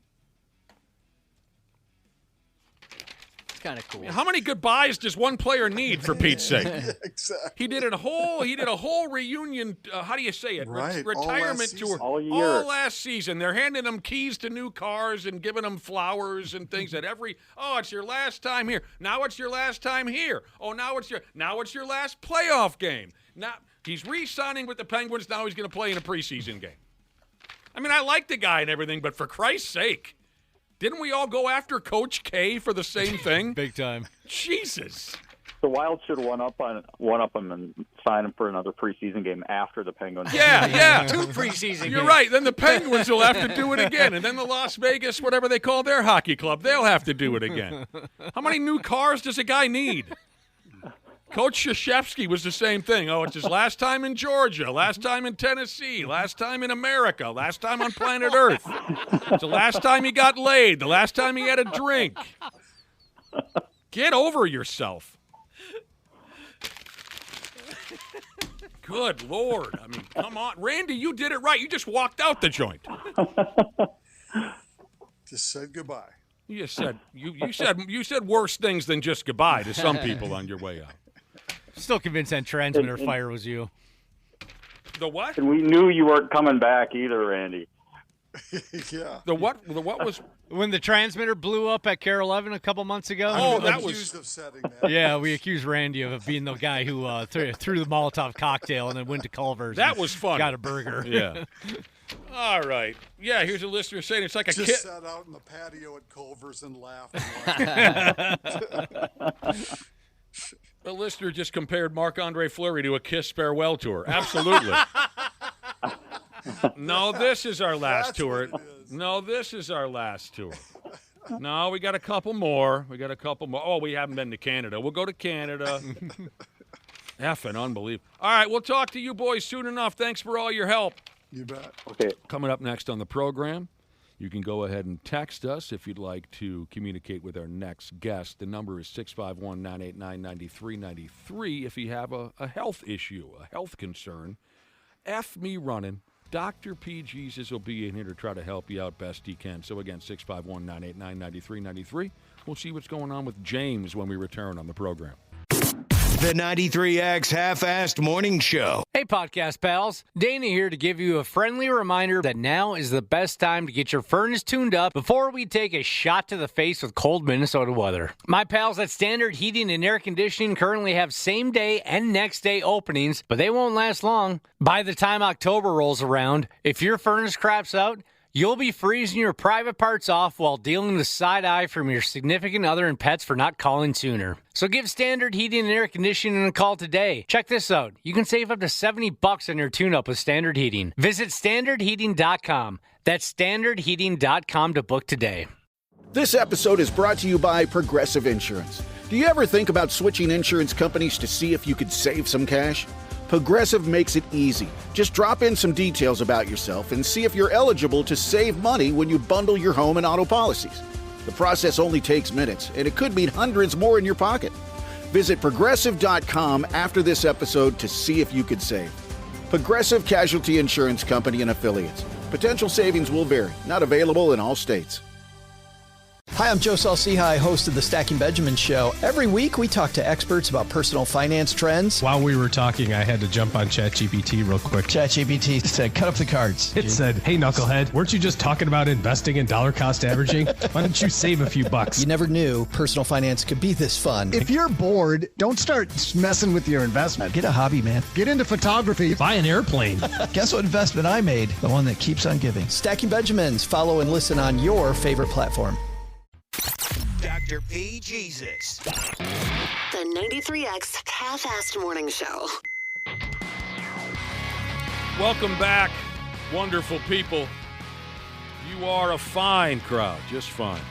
It's kind of cool. How many goodbyes does one player need, for Pete's sake? Exactly. He did a whole reunion. How do you say it? Right. Retirement tour. All year. All last season. They're handing them keys to new cars and giving them flowers and things at every. Oh, it's your last time here. Now it's your last time here. Oh, now it's your last playoff game. Now he's re-signing with the Penguins. Now he's going to play in a preseason game. I mean, I like the guy and everything, but for Christ's sake. Didn't we all go after Coach K for the same thing? Big time. Jesus. The Wild should one up him and sign him for another preseason game after the Penguins. Yeah. 2 preseason games. You're right. Then the Penguins will have to do it again. And then the Las Vegas, whatever they call their hockey club, they'll have to do it again. How many new cars does a guy need? Coach Krzyzewski was the same thing. Oh, it's his last time in Georgia, last time in Tennessee, last time in America, last time on planet Earth. It's the last time he got laid, the last time he had a drink. Get over yourself. Good Lord. I mean, come on. Randy, you did it right. You just walked out the joint. Just said goodbye. You said you said worse things than just goodbye to some people on your way out. Still convinced that transmitter fire was you. The what? And we knew you weren't coming back either, Randy. Yeah. The what was when the transmitter blew up at Care 11 a couple months ago? Oh, I'm that accused was of setting that. Yeah, we accused Randy of being the guy who threw the Molotov cocktail and then went to Culver's. That and was fun. Got a burger. Yeah. All right. Yeah, here's a listener saying it's like a Just kid. sat out in the patio at Culver's and laughed. The listener just compared Marc-Andre Fleury to a Kiss farewell tour. Absolutely. No, this is our last tour. No, this is our last tour. No, we got a couple more. Oh, we haven't been to Canada. We'll go to Canada. Effing unbelievable. All right, we'll talk to you boys soon enough. Thanks for all your help. You bet. Okay. Coming up next on the program, you can go ahead and text us if you'd like to communicate with our next guest. The number is 651-989-9393 if you have a health issue, a health concern. F me running. Dr. P. Jesus will be in here to try to help you out best he can. So, again, 651-989-9393. We'll see what's going on with James when we return on the program. The 93X Half-Assed Morning Show. Hey, podcast pals. Dana here to give you a friendly reminder that now is the best time to get your furnace tuned up before we take a shot to the face with cold Minnesota weather. My pals at Standard Heating and Air Conditioning currently have same-day and next-day openings, but they won't last long. By the time October rolls around, if your furnace craps out, you'll be freezing your private parts off while dealing with side-eye from your significant other and pets for not calling sooner. So give Standard Heating and Air Conditioning a call today. Check this out. You can save up to $70 on your tune-up with Standard Heating. Visit StandardHeating.com. That's StandardHeating.com to book today. This episode is brought to you by Progressive Insurance. Do you ever think about switching insurance companies to see if you could save some cash? Progressive makes it easy. Just drop in some details about yourself and see if you're eligible to save money when you bundle your home and auto policies. The process only takes minutes, and it could mean hundreds more in your pocket. Visit Progressive.com after this episode to see if you could save. Progressive Casualty Insurance Company and Affiliates. Potential savings will vary. Not available in all states. Hi, I'm Joe Saul-Sehy, host of the Stacking Benjamin Show. Every week, we talk to experts about personal finance trends. While we were talking, I had to jump on ChatGPT real quick. ChatGPT said, cut up the cards. It said, hey, knucklehead, weren't you just talking about investing in dollar cost averaging? Why don't you save a few bucks? You never knew personal finance could be this fun. If you're bored, don't start messing with your investment. Get a hobby, man. Get into photography. Buy an airplane. Guess what investment I made? The one that keeps on giving. Stacking Benjamins. Follow and listen on your favorite platform. Dr. P. Jesus. The 93X Half-Assed Morning Show. Welcome back, wonderful people. You are a fine crowd, just fine.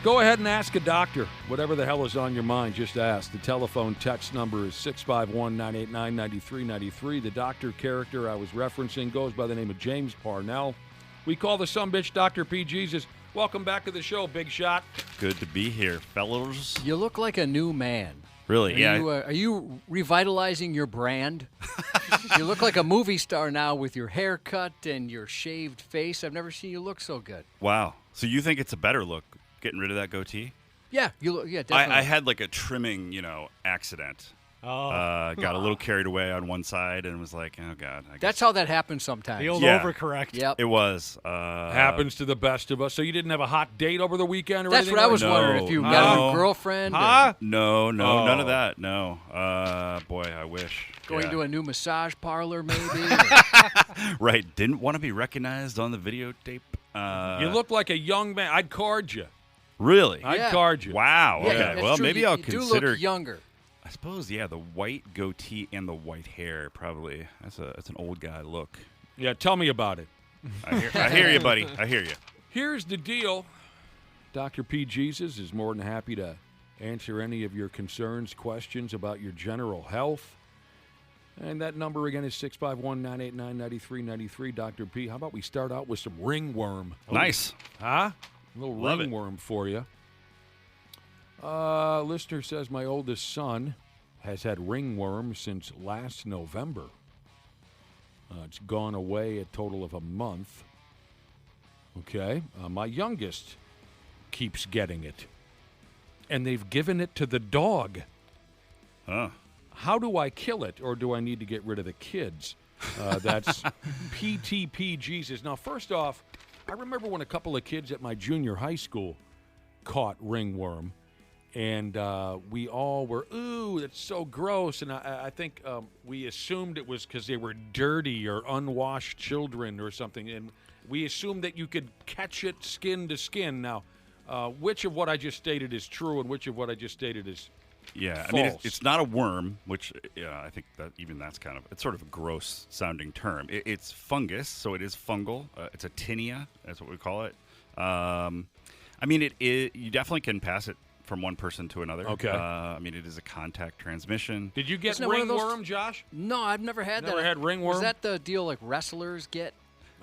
Go ahead and ask a doctor. Whatever the hell is on your mind, just ask. The telephone text number is 651-989-9393. The doctor character I was referencing goes by the name of James Parnell. We call the sumbitch Dr. P. Jesus. Welcome back to the show, Big Shot. Good to be here, fellows. You look like a new man. Really? Yeah. Are you revitalizing your brand? You look like a movie star now with your haircut and your shaved face. I've never seen you look so good. Wow. So you think it's a better look, getting rid of that goatee? Yeah, you look. Yeah, definitely. I had like a trimming, accident. Got a little carried away on one side and was like, oh, God. That's how that happens sometimes. The old overcorrect. Yep. It was. Happens to the best of us. So you didn't have a hot date over the weekend or That's anything? what I was wondering, if you got a new girlfriend. Huh? No, none of that. No. Boy, I wish. Going to a new massage parlor, maybe? Right. Didn't want to be recognized on the videotape. You look like a young man. I'd card you. Really? I'd card you. Wow. Yeah, okay. Well, true. maybe You I'll do consider. look younger. I suppose, the white goatee and the white hair probably. That's an old guy look. Yeah, tell me about it. I hear you, buddy. I hear you. Here's the deal. Dr. P. Jesus is more than happy to answer any of your concerns, questions about your general health. And that number again is 651-989-9393. Dr. P, how about we start out with some ringworm? Nice. Huh? A little Love ringworm for you. Listener says my oldest son has had ringworm since last November. It's gone away a total of a month. Okay. My youngest keeps getting it. And they've given it to the dog. How do I kill it, or do I need to get rid of the kids? That's PTP Jesus. Now, first off, I remember when a couple of kids at my junior high school caught ringworm, and we all were, ooh, that's so gross. And I think we assumed it was because they were dirty or unwashed children or something, and we assumed that you could catch it skin to skin. Now, which of what I just stated is true and which of what I just stated is Yeah, false? I mean, it's not a worm, which I think that even that's kind of, it's sort of a gross sounding term. It's fungus, so it is fungal. It's a tinea, that's what we call it. I mean, you definitely can pass it from one person to another. Okay. I mean, it is a contact transmission. Did you get Isn't it one of those- ringworm, Josh? No, I've never had that. Never had ringworm? Is that the deal like wrestlers get?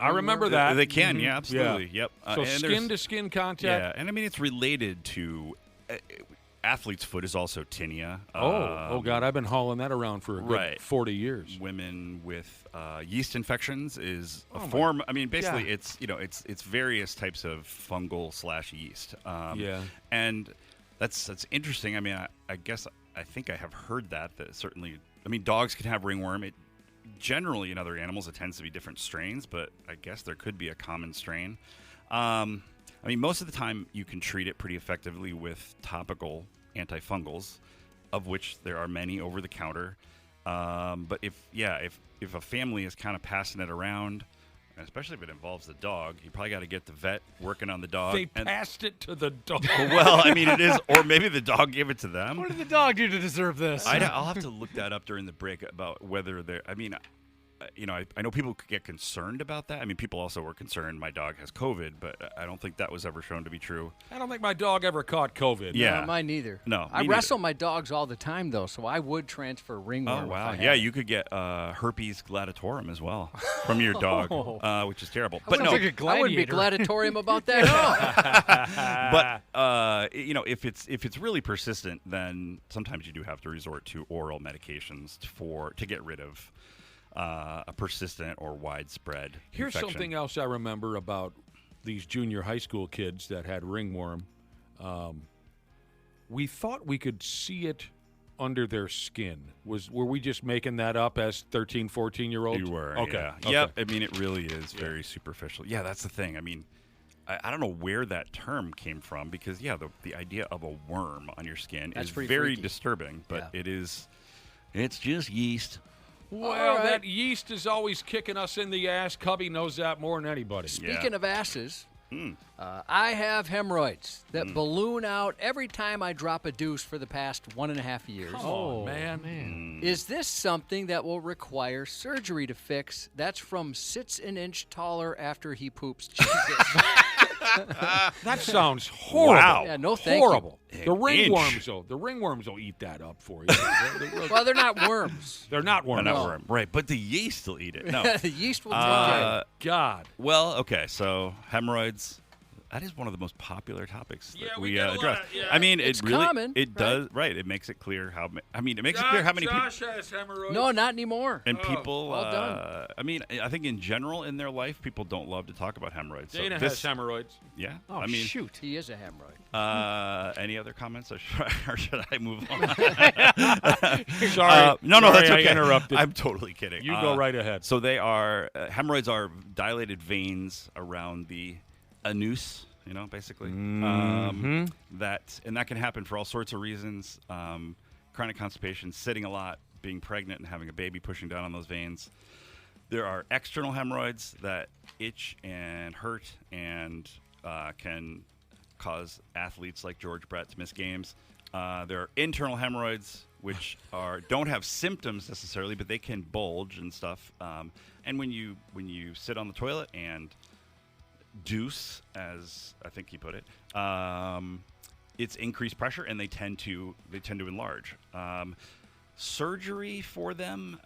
I remember that. They can, Mhm. yeah, absolutely. Yeah. Yep. So and skin-to-skin contact? Yeah, and I mean, it's related to athlete's foot is also tinea. Oh, God, I've been hauling that around for a good 40 years. Women with yeast infections is a Oh, my form. I mean, basically, God. it's various types of fungal / yeast. Yeah. And that's interesting. I mean, I guess I think I have heard that certainly. I mean, dogs can have ringworm. It generally in other animals it tends to be different strains, but I guess there could be a common strain. I mean, most of the time you can treat it pretty effectively with topical antifungals, of which there are many over the counter. But if a family is kind of passing it around, especially if it involves the dog, you probably got to get the vet working on the dog. They passed it to the dog. Well, I mean, it is, or maybe the dog gave it to them. What did the dog do to deserve this? I'll have to look that up during the break about whether they're. I mean, I know people could get concerned about that. I mean, people also were concerned my dog has COVID, but I don't think that was ever shown to be true. I don't think my dog ever caught COVID. Yeah. No, mine neither. No, I me wrestle my dogs all the time, though, so I would transfer ringworm. Oh, if wow. I had Yeah, it. you could get herpes gladiatorum as well from your dog, which is terrible. I But no, wouldn't be gladiatorium about that at all. But if it's really persistent, then sometimes you do have to resort to oral medications to get rid of a persistent or widespread Here's infection. something else I remember about these junior high school kids that had ringworm. We thought we could see it under their skin. Were we just making that up as 13, 14-year-olds? You were, Okay. yeah. Okay. Yep, I mean, it really is very superficial. Yeah, that's the thing. I mean, I don't know where that term came from because, the idea of a worm on your skin That's is pretty very freaky. disturbing, but it's just yeast. Well, that yeast is always kicking us in the ass. Cubby knows that more than anybody. Speaking of asses, I have hemorrhoids that balloon out every time I drop a deuce for the past 1.5 years. Come on, man. Is this something that will require surgery to fix? That's from Sits an Inch Taller After He Poops Jesus. That sounds horrible. Wow. Yeah, no thank horrible. you. The ringworms will eat that up for you. Well, they're not worms. They're not worms. Not worm. Right, but the yeast will eat it. No. The yeast will take care. God. Well, okay, so hemorrhoids. That is one of the most popular topics that we get a lot address. of- yeah. I mean, It's it really common, it right? does right. It makes it clear how. I mean, it makes it clear how many people. Josh has hemorrhoids. No, not anymore. And people, well done. I mean, I think in general in their life, people don't love to talk about hemorrhoids. So Dana this, has hemorrhoids. Yeah. Oh, I mean, shoot. He is a hemorrhoid. Any other comments, or should I move on? Sorry. No, Sorry, that's I okay. interrupted. I'm totally kidding. You go right ahead. So they are hemorrhoids are dilated veins around the anus. Basically, that can happen for all sorts of reasons. Chronic constipation, sitting a lot, being pregnant, and having a baby pushing down on those veins. There are external hemorrhoids that itch and hurt and can cause athletes like George Brett to miss games. There are internal hemorrhoids, which don't have symptoms necessarily, but they can bulge and stuff. And when you sit on the toilet and deuce, as I think he put it, it's increased pressure, and they tend to enlarge. Surgery for them,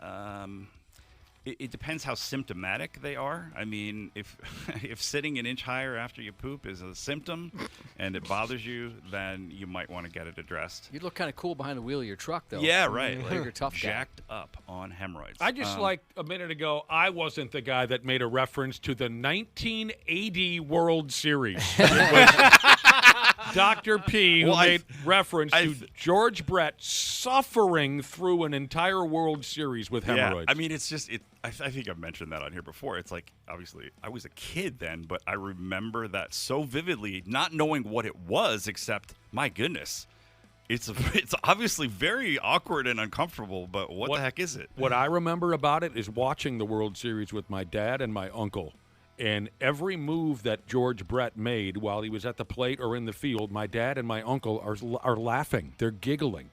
it depends how symptomatic they are. I mean, if if sitting an inch higher after you poop is a symptom and it bothers you, then you might want to get it addressed. You look kind of cool behind the wheel of your truck, though. Yeah, right. You're a tough guy. Jacked up on hemorrhoids. I just like a minute ago, I wasn't the guy that made a reference to the 1980 World Series. It was Dr. P, who made reference to George Brett suffering through an entire World Series with hemorrhoids. I mean, it's just I think I've mentioned that on here before. It's like, obviously, I was a kid then, but I remember that so vividly, not knowing what it was, except, my goodness, it's obviously very awkward and uncomfortable, but what the heck is it? What I remember about it is watching the World Series with my dad and my uncle. And every move that George Brett made while he was at the plate or in the field, my dad and my uncle are laughing. They're giggling.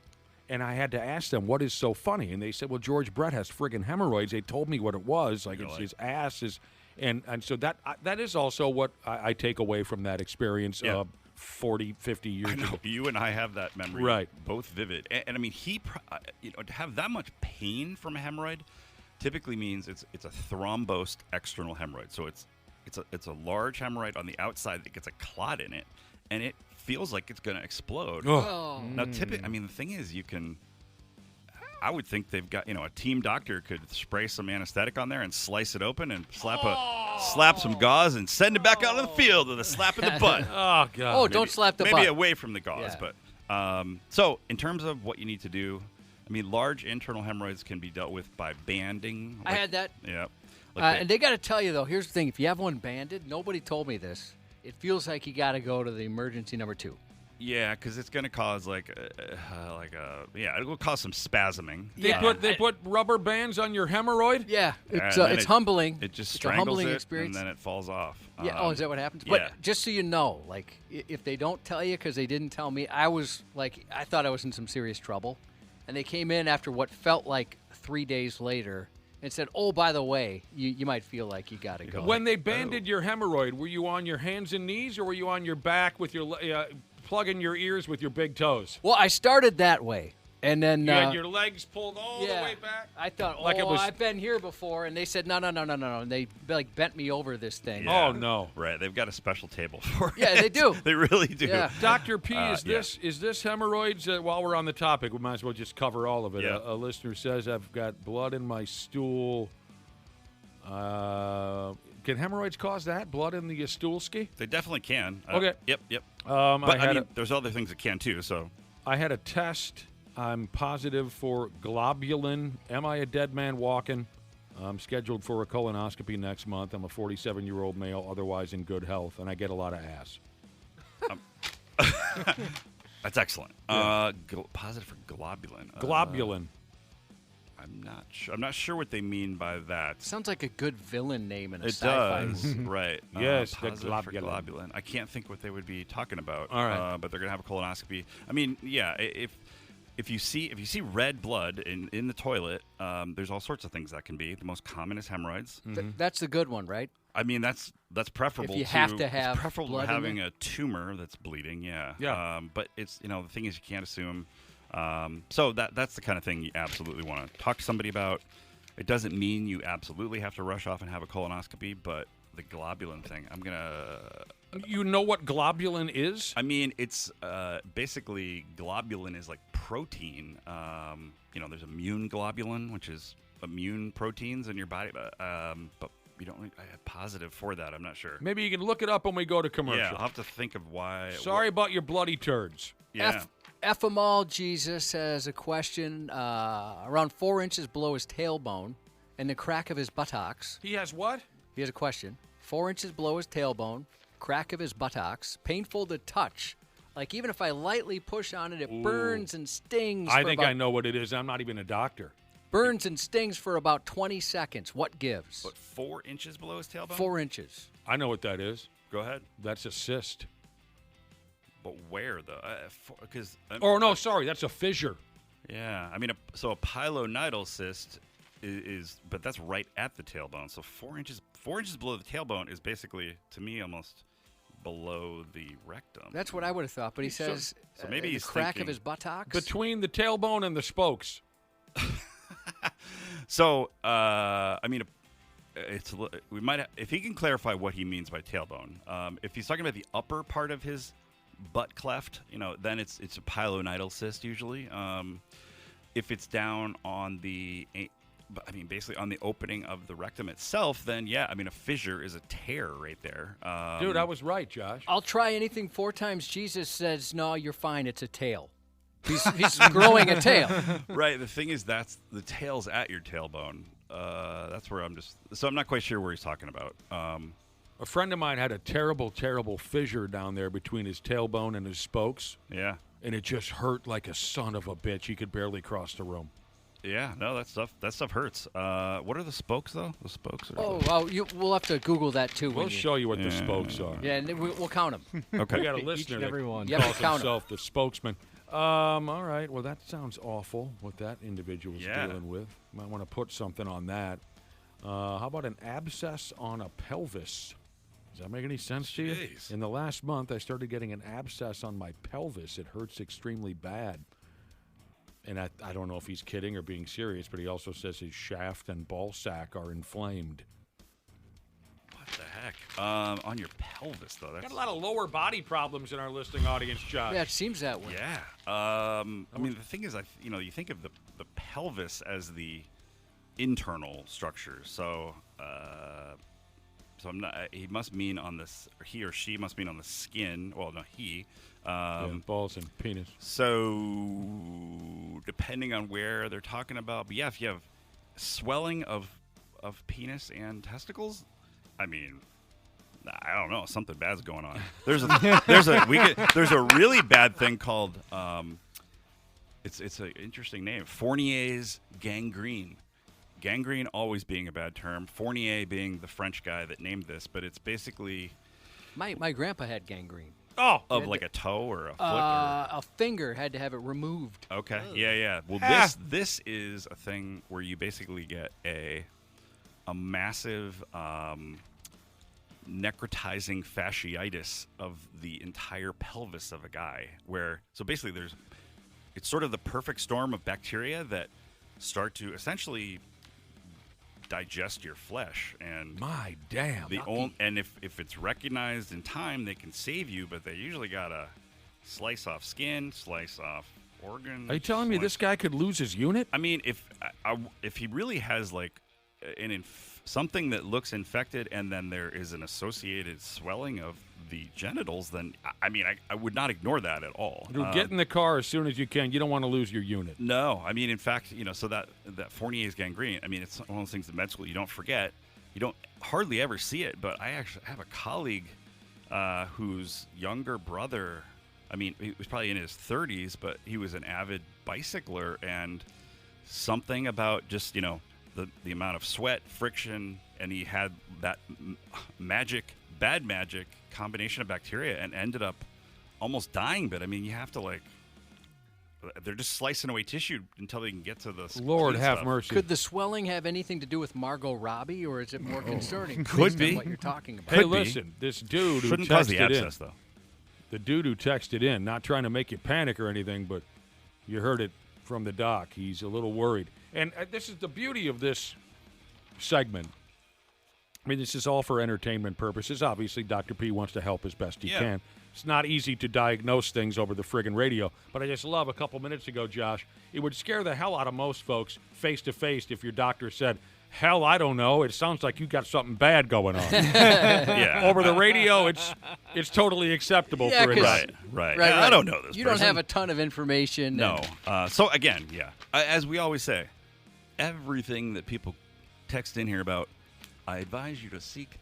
And I had to ask them, what is so funny? And they said, well, George Brett has friggin' hemorrhoids. They told me what it was. Like, it's his ass is. And so that is also what I take away from that experience 40, 50 years ago. You and I have that memory. Right. Both vivid. And I mean, to have that much pain from a hemorrhoid typically means it's a thrombosed external hemorrhoid. So it's a large hemorrhoid on the outside that gets a clot in it, and it feels like it's going to explode. Oh. Now, typically, I mean, the thing is, I would think they've got, a team doctor could spray some anesthetic on there and slice it open and slap some gauze and send it back out on the field with a slap in the butt. Oh, God. Oh, don't slap the butt. Maybe away from the gauze, but so in terms of what you need to do, I mean, large internal hemorrhoids can be dealt with by banding. I had that. Yeah. And they got to tell you, though, here's the thing. If you have one banded, nobody told me this. It feels like you got to go to the emergency number 2. Yeah, because it's going to cause it will cause some spasming. They put rubber bands on your hemorrhoid? Yeah, it's humbling. It just it's strangles a humbling it, experience. and then it falls off. Yeah. Is that what happens? Yeah. But just so you know, like, if they don't tell you because they didn't tell me, I thought I was in some serious trouble. And they came in after what felt like 3 days later and said, oh, by the way, you might feel like you got to go. When they banded your hemorrhoid, were you on your hands and knees or were you on your back with your plugging your ears with your big toes? Well, I started that way. And then you had your legs pulled all the way back? I thought, like I've been here before. And they said, no. And they bent me over this thing. Yeah. Oh, no. Right. They've got a special table for it. Yeah, they do. They really do. Yeah. Dr. P, is this hemorrhoids? While we're on the topic, we might as well just cover all of it. Yeah. A listener says, I've got blood in my stool. Can hemorrhoids cause that? Blood in the stool ski? They definitely can. Okay. Yep. But there's other things that can too. So I had a test. I'm positive for globulin. Am I a dead man walking? I'm scheduled for a colonoscopy next month. I'm a 47-year-old male, otherwise in good health, and I get a lot of ass. That's excellent. Yeah. Positive for globulin. Globulin. I'm not sure what they mean by that. Sounds like a good villain name in a It sci-fi does, movie. Right. Yes, positive for globulin. globulin. I can't think what they would be talking about. All right. But they're gonna have a colonoscopy. I mean, yeah. If you see red blood in the toilet, there's all sorts of things that can be. The most common is hemorrhoids. That's the good one, right? I mean, that's preferable. If you have to have it's preferable blood to in having there? a tumor that's bleeding. Yeah. Yeah. But it's the thing is you can't assume. So that's the kind of thing you absolutely want to talk to somebody about. It doesn't mean you absolutely have to rush off and have a colonoscopy, but the globulin thing, I'm gonna. You know what globulin is? I mean, it's basically globulin is like protein. There's immune globulin, which is immune proteins in your body, but you don't. I have positive for that. I'm not sure. Maybe you can look it up when we go to commercial. Yeah, I'll have to think of why. Sorry about your bloody turds. Yeah. Ephemal Jesus has a question. Around 4 inches below his tailbone and the crack of his buttocks. He has what? He has a question. 4 inches below his tailbone, crack of his buttocks, painful to touch. Like, even if I lightly push on it, it burns and stings. I think I know what it is. I'm not even a doctor. Burns and stings for about 20 seconds. What gives? But 4 inches below his tailbone? 4 inches. I know what that is. Go ahead. That's a cyst. But where, though? Because no, sorry, that's a fissure. Yeah, I mean, so a pilonidal cyst is, but that's right at the tailbone. So 4 inches below the tailbone is basically, to me, almost below the rectum. That's what I would have thought. But he says, so maybe he's the crack thinking of his buttocks between the tailbone and the spokes. So, I mean, we might if he can clarify what he means by tailbone. If he's talking about the upper part of his butt cleft, then it's a pilonidal cyst usually. If it's down on basically on the opening of the rectum itself, then yeah, I mean, a fissure is a tear right there. Dude, I was right, Josh. I'll try anything 4 times. Jesus says, no, you're fine. It's a tail. He's growing a tail. Right. The thing is, that's the tail's at your tailbone. That's where I'm not quite sure where he's talking about. A friend of mine had a terrible, terrible fissure down there between his tailbone and his spokes. Yeah. And it just hurt like a son of a bitch. He could barely cross the room. Yeah, no, that stuff hurts. What are the spokes, though? The spokes are... Oh, well, we'll have to Google that, too. We'll show you what the spokes are. Yeah, and we'll count them. Okay. We got a listener that calls himself the spokesman. All right, well, that sounds awful, what that individual's dealing with. Might want to put something on that. How about an abscess on a pelvis? Does that make any sense to you? In the last month, I started getting an abscess on my pelvis. It hurts extremely bad. And I don't know if he's kidding or being serious, but he also says his shaft and ball sack are inflamed. What the heck? On your pelvis, though. Got a lot of lower body problems in our listening audience, Josh. Yeah, it seems that way. Yeah. I mean, the thing is, you think of the pelvis as the internal structure. So, I'm not. He must mean on this, or he or she must mean on the skin. Well, no, he. Balls and penis. So, depending on where they're talking about, but yeah, if you have swelling of penis and testicles, I mean, I don't know, something bad's going on. There's a really bad thing called it's an interesting name, Fournier's gangrene. Gangrene always being a bad term. Fournier being the French guy that named this, but it's basically my grandpa had gangrene. Oh, of like a toe or a foot? A finger, had to have it removed. Okay, yeah. Well, this is a thing where you basically get a massive necrotizing fasciitis of the entire pelvis of a guy. So basically, it's sort of the perfect storm of bacteria that start to essentially digest your flesh, and my damn. And if it's recognized in time, they can save you, but they usually gotta slice off skin, slice off organs. Are you telling me this guy could lose his unit? I mean, if he really has like something that looks infected, and then there is an associated swelling of the genitals, then I mean, I would not ignore that at all. Dude, get in the car as soon as you can. You don't want to lose your unit. No, I mean, in fact, so that Fournier's gangrene, I mean, it's one of those things in med school you don't forget. You don't hardly ever see it, but I actually have a colleague whose younger brother, I mean, he was probably in his 30s, but he was an avid bicycler, and something about just, the amount of sweat, friction, and he had that bad magic combination of bacteria and ended up almost dying. But I mean, you have to they're just slicing away tissue until they can get to the Lord have stuff. mercy. Could the swelling have anything to do with Margot Robbie, or is it more concerning? Could be. What you're talking about. Hey, listen, this dude who shouldn't cause the texted abscess, though. The dude who texted in, not trying to make you panic or anything, but you heard it from the doc. He's a little worried. And this is the beauty of this segment. I mean, this is all for entertainment purposes. Obviously, Dr. P wants to help as best he can. It's not easy to diagnose things over the friggin' radio, but I just love a couple minutes ago, Josh, it would scare the hell out of most folks face-to-face if your doctor said, hell, I don't know, it sounds like you got something bad going on. Over the radio, it's totally acceptable for it. Right. I don't know this You person. don't have a ton of information. No. So, again, as we always say, everything that people text in here about, I advise you to seek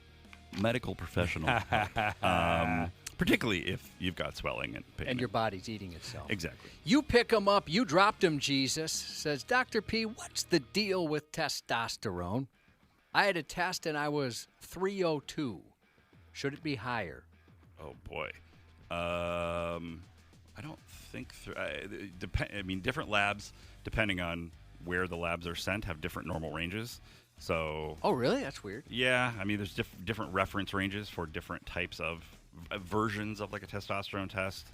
medical professional help, particularly if you've got swelling and pain. And your body's eating itself. Exactly. You pick them up. You dropped them, Jesus. Says, Dr. P, what's the deal with testosterone? I had a test and I was 302. Should it be higher? Oh, boy. I don't think... I mean, different labs, depending on where the labs are sent, have different normal ranges. So. Oh, really? That's weird. Yeah, I mean, there's different reference ranges for different types of versions of like a testosterone test.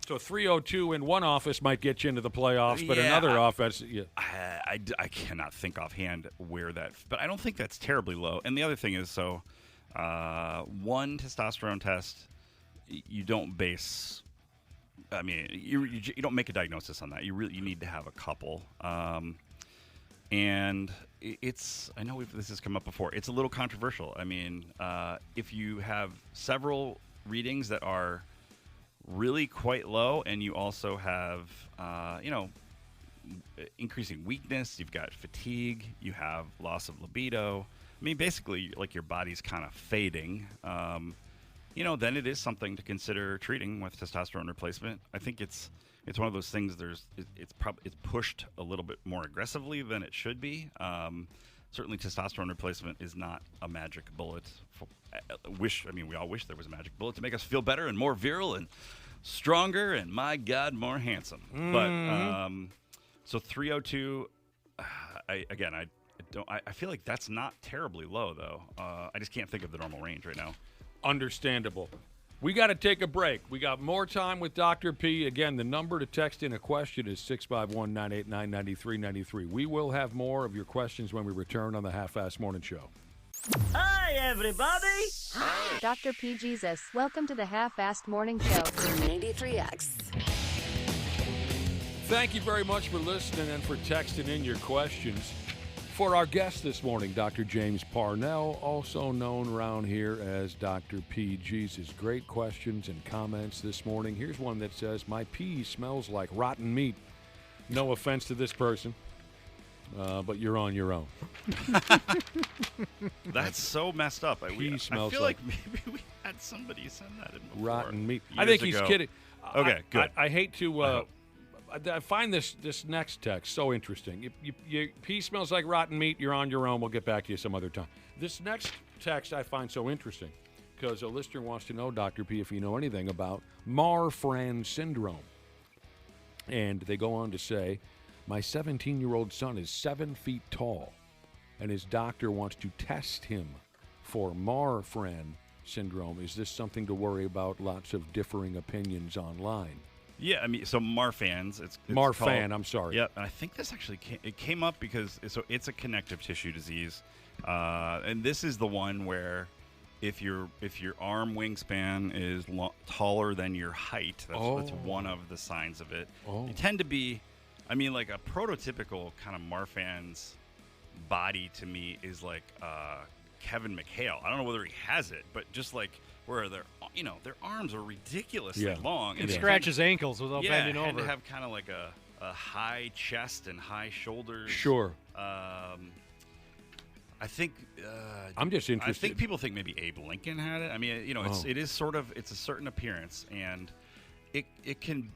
So 302 in one office might get you into the playoffs, but another office, I cannot think offhand where that, but I don't think that's terribly low. And the other thing is, one testosterone test, you don't base. I mean, you don't make a diagnosis on that. You need to have a couple. And it's, I know this has come up before. It's a little controversial. I mean, if you have several readings that are really quite low, and you also have, increasing weakness, you've got fatigue, you have loss of libido. I mean, basically, like your body's kind of fading. Then it is something to consider treating with testosterone replacement. I think it's one of those things. It's pushed a little bit more aggressively than it should be. Certainly, testosterone replacement is not a magic bullet. We all wish there was a magic bullet to make us feel better and more virile and stronger and, my God, more handsome. But so 302. I feel like that's not terribly low, though. I just can't think of the normal range right now. Understandable. We got to take a break. We got more time with Dr. P. Again, the number to text in a question is 651-989-9393. We will have more of your questions when we return on the Half-Assed Morning Show. Hi, everybody. Hi. Dr. P. Jesus, welcome to the Half-Assed Morning Show. 93X. Thank you very much for listening and for texting in your questions. For our guest this morning, Dr. James Parnell, also known around here as Dr. P. Jesus. Great questions and comments this morning. Here's one that says, my pee smells like rotten meat. No offense to this person, but you're on your own. That's so messed up. Pee smells I feel like maybe we had somebody send that in before. Rotten meat. I think he's kidding. Okay, good. I hate to... I find this next text so interesting. Your pee smells like rotten meat. You're on your own. We'll get back to you some other time. This next text I find so interesting because a listener wants to know, Dr. P, if you know anything about Marfan syndrome. And they go on to say, my 17-year-old son is 7 feet tall, and his doctor wants to test him for Marfan syndrome. Is this something to worry about? Lots of differing opinions online. Yeah, I mean, so Marfan's. It's Marfan, called, I'm sorry. Yeah, and I think this actually came up because it's a connective tissue disease, and this is the one where if your arm wingspan is taller than your height, that's one of the signs of it. You tend to be, I mean, like a prototypical kind of Marfan's body to me is like Kevin McHale. I don't know whether he has it, but just like where their arms are ridiculously long. And scratches ankles without bending over. And to have kind of like a high chest and high shoulders. Sure. I think I'm just interested. I think people think maybe Abe Lincoln had it. I mean, it is sort of, it's a certain appearance, and it can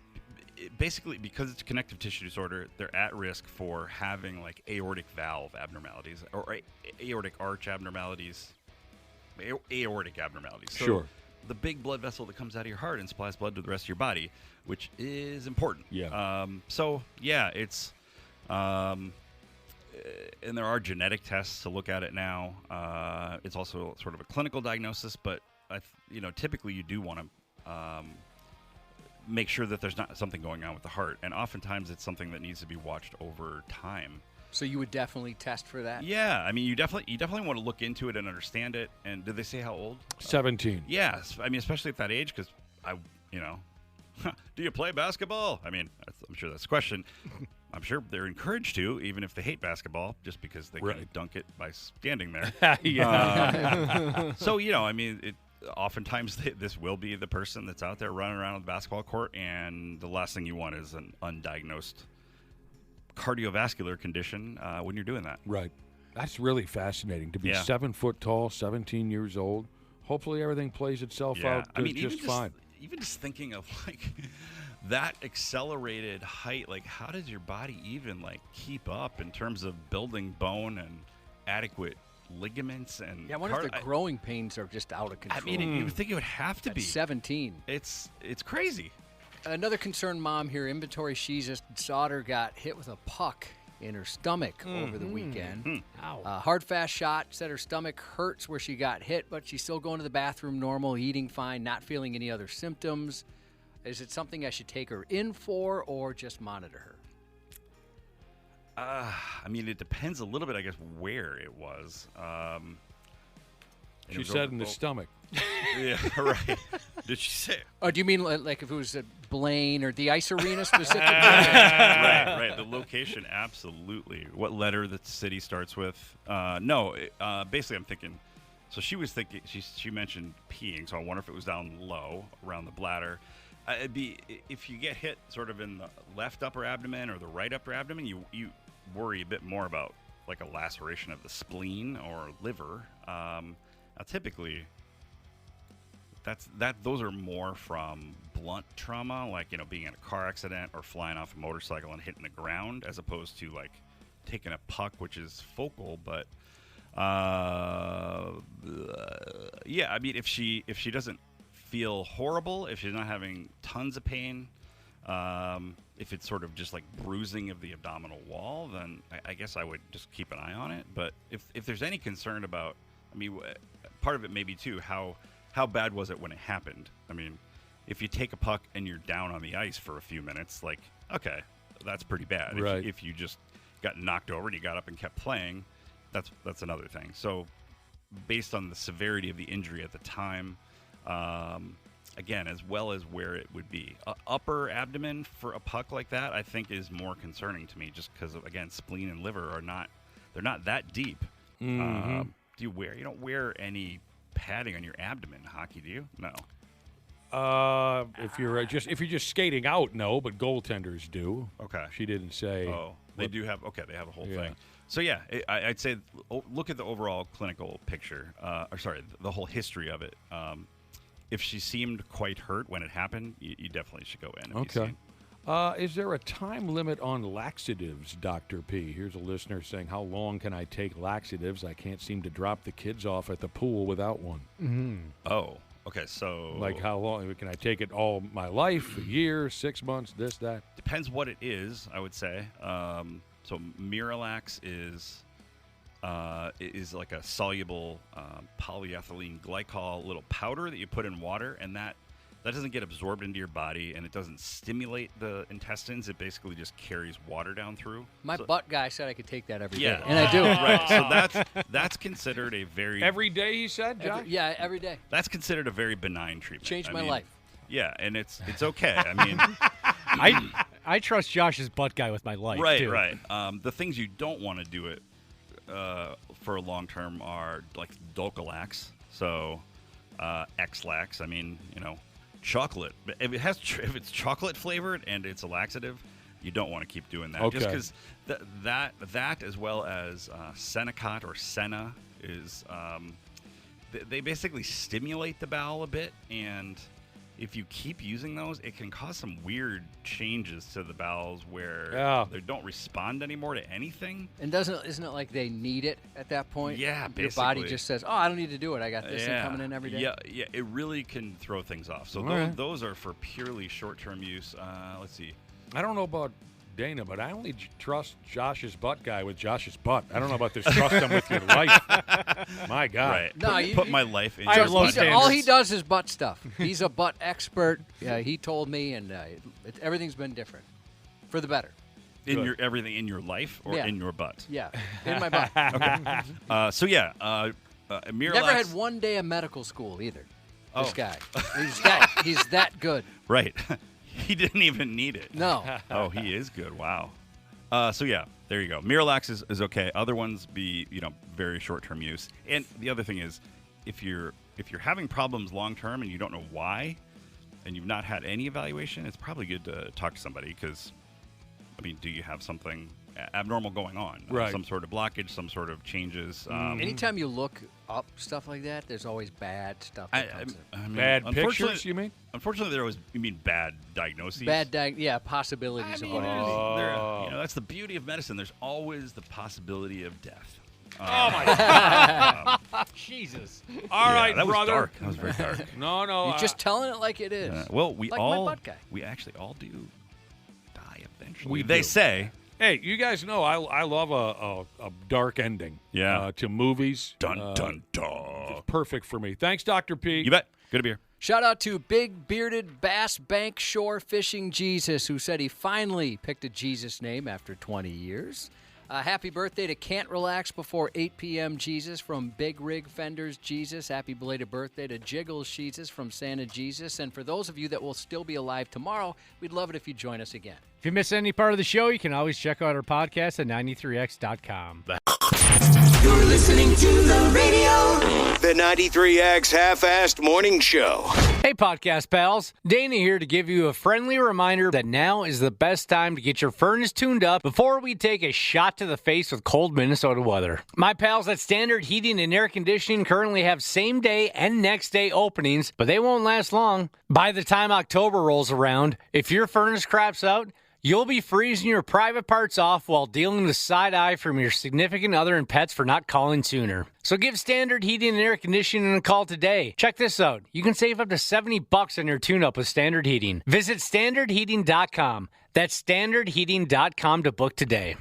basically, because it's a connective tissue disorder, they're at risk for having like aortic valve abnormalities or aortic arch abnormalities. Aortic abnormalities. So sure. The big blood vessel that comes out of your heart and supplies blood to the rest of your body, which is important. Yeah. It's and there are genetic tests to look at it now. It's also sort of a clinical diagnosis, but typically you do want to make sure that there's not something going on with the heart, and oftentimes it's something that needs to be watched over time. So you would definitely test for that? Yeah, I mean, you definitely want to look into it and understand it. And did they say how old? 17. Yes, I mean, especially at that age, because do you play basketball? I mean, I'm sure that's a question. I'm sure they're encouraged to, even if they hate basketball, just because they can dunk it by standing there. So I mean, oftentimes this will be the person that's out there running around on the basketball court, and the last thing you want is an undiagnosed cardiovascular condition when you're doing that. Right. That's really fascinating to be 7 foot tall, 17 years old. Hopefully everything plays itself out just fine. Even just thinking of like that accelerated height, like how does your body even like keep up in terms of building bone and adequate ligaments and I wonder if the growing pains are just out of control. I mean, you would think it would have to be 17. It's crazy. Another concerned mom here, inventory She's daughter got hit with a puck in her stomach over the weekend. Hard, fast shot, said her stomach hurts where she got hit, but she's still going to the bathroom normal, eating fine, not feeling any other symptoms. Is it something I should take her in for or just monitor her? I mean, it depends a little bit, I guess, where it was. She said in the stomach. Yeah, right. Did she say? Oh, do you mean like if it was at Blaine or the ice arena specifically? Right. The location, absolutely. What letter the city starts with? No, basically I'm thinking, so she was thinking, she mentioned peeing, so I wonder if it was down low around the bladder. It'd be, if you get hit sort of in the left upper abdomen or the right upper abdomen, you worry a bit more about like a laceration of the spleen or liver. Now, typically, those are more from blunt trauma, like being in a car accident or flying off a motorcycle and hitting the ground, as opposed to like taking a puck, which is focal. But yeah, I mean, if she doesn't feel horrible, if she's not having tons of pain, if it's sort of just like bruising of the abdominal wall, then I guess I would just keep an eye on it. But if there's any concern about, I mean, part of it may be too, how bad was it when it happened? I mean, if you take a puck and you're down on the ice for a few minutes, like, okay, that's pretty bad. Right. If you just got knocked over and you got up and kept playing, that's another thing. So based on the severity of the injury at the time, again, as well as where it would be. Upper abdomen for a puck like that, I think, is more concerning to me, just because, again, spleen and liver they're not that deep. Mm-hmm. You don't wear any padding on your abdomen, hockey, do you? No. If you're just skating out, no, but goaltenders do. Okay. She didn't say. Oh, they do have. Okay, they have a whole thing. So yeah, I'd say look at the overall clinical picture. The whole history of it. If she seemed quite hurt when it happened, you definitely should go in. Okay. Is there a time limit on laxatives, Dr. P? Here's a listener saying, how long can I take laxatives? I can't seem to drop the kids off at the pool without one. Mm-hmm. Oh, okay. So like how long? Can I take it all my life? A year, 6 months, this, that? Depends what it is, I would say. So Miralax is like a soluble polyethylene glycol little powder that you put in water, and that doesn't get absorbed into your body, and it doesn't stimulate the intestines. It basically just carries water down through. My butt guy said I could take that every day, Yeah, and I do. Right. So that's considered a very every day. He said, Josh? Every day. That's considered a very benign treatment. Changed my life. Yeah, and it's okay. I mean, I trust Josh's butt guy with my life. Right, too. right. The things you don't want to do it for long term are like Dulcolax, so X-Lax. I mean, chocolate. If it's chocolate flavored and it's a laxative, you don't want to keep doing that. Okay. Just because that as well as Senecot or Senna is they basically stimulate the bowel a bit, and if you keep using those, it can cause some weird changes to the bowels where they don't respond anymore to anything. And isn't it like they need it at that point? Yeah, basically. Your body just says, "Oh, I don't need to do it. I got this thing coming in every day." Yeah, it really can throw things off. So those are for purely short-term use. Let's see. I don't know about Dana, but I only trust Josh's butt guy with Josh's butt. I don't know about this trust him with your life. My God. Right. No, put my life in your butt. All he does is butt stuff. He's a butt expert. He told me, and everything's been different for the better. Everything in your life or in your butt? Yeah, in my butt. Okay. So yeah, Miralax. Never had one day of medical school either. This guy. He's that good. Right. He didn't even need it. No. Oh, he is good. Wow. So yeah, there you go. Miralax is okay. Other ones be very short-term use. And the other thing is, if you're having problems long-term and you don't know why, and you've not had any evaluation, it's probably good to talk to somebody because, I mean, do you have something abnormal going on? Right. Some sort of blockage, some sort of changes. Anytime you look up stuff like that, there's always bad stuff that comes in. I mean, bad pictures, you mean? Unfortunately, you mean bad diagnoses? Possibilities of what it is. That's the beauty of medicine. There's always the possibility of death. Oh my God! Jesus! All right, that brother. Was dark. That was very dark. No. You're just telling it like it is. Well, like my butt guy. We actually all do die eventually. They say. Hey, you guys know I love a dark ending. Yeah. To movies. Dun dun dun. It's perfect for me. Thanks, Dr. P. You bet. Good to be here. Shout out to Big Bearded Bass Bank Shore Fishing Jesus, who said he finally picked a Jesus name after 20 years. Happy birthday to Can't Relax Before 8 p.m. Jesus from Big Rig Fenders Jesus. Happy belated birthday to Jiggles Jesus from Santa Jesus. And for those of you that will still be alive tomorrow, we'd love it if you join us again. If you miss any part of the show, you can always check out our podcast at 93x.com. You're listening to the radio. The 93X Half-Assed Morning Show. Hey, podcast pals. Dana here to give you a friendly reminder that now is the best time to get your furnace tuned up before we take a shot to the face with cold Minnesota weather. My pals at Standard Heating and Air Conditioning currently have same-day and next-day openings, but they won't last long. By the time October rolls around, if your furnace craps out, you'll be freezing your private parts off while dealing with side eye from your significant other and pets for not calling sooner. So give Standard Heating and Air Conditioning a call today. Check this out. You can save up to $70 on your tune-up with Standard Heating. Visit standardheating.com. That's standardheating.com to book today.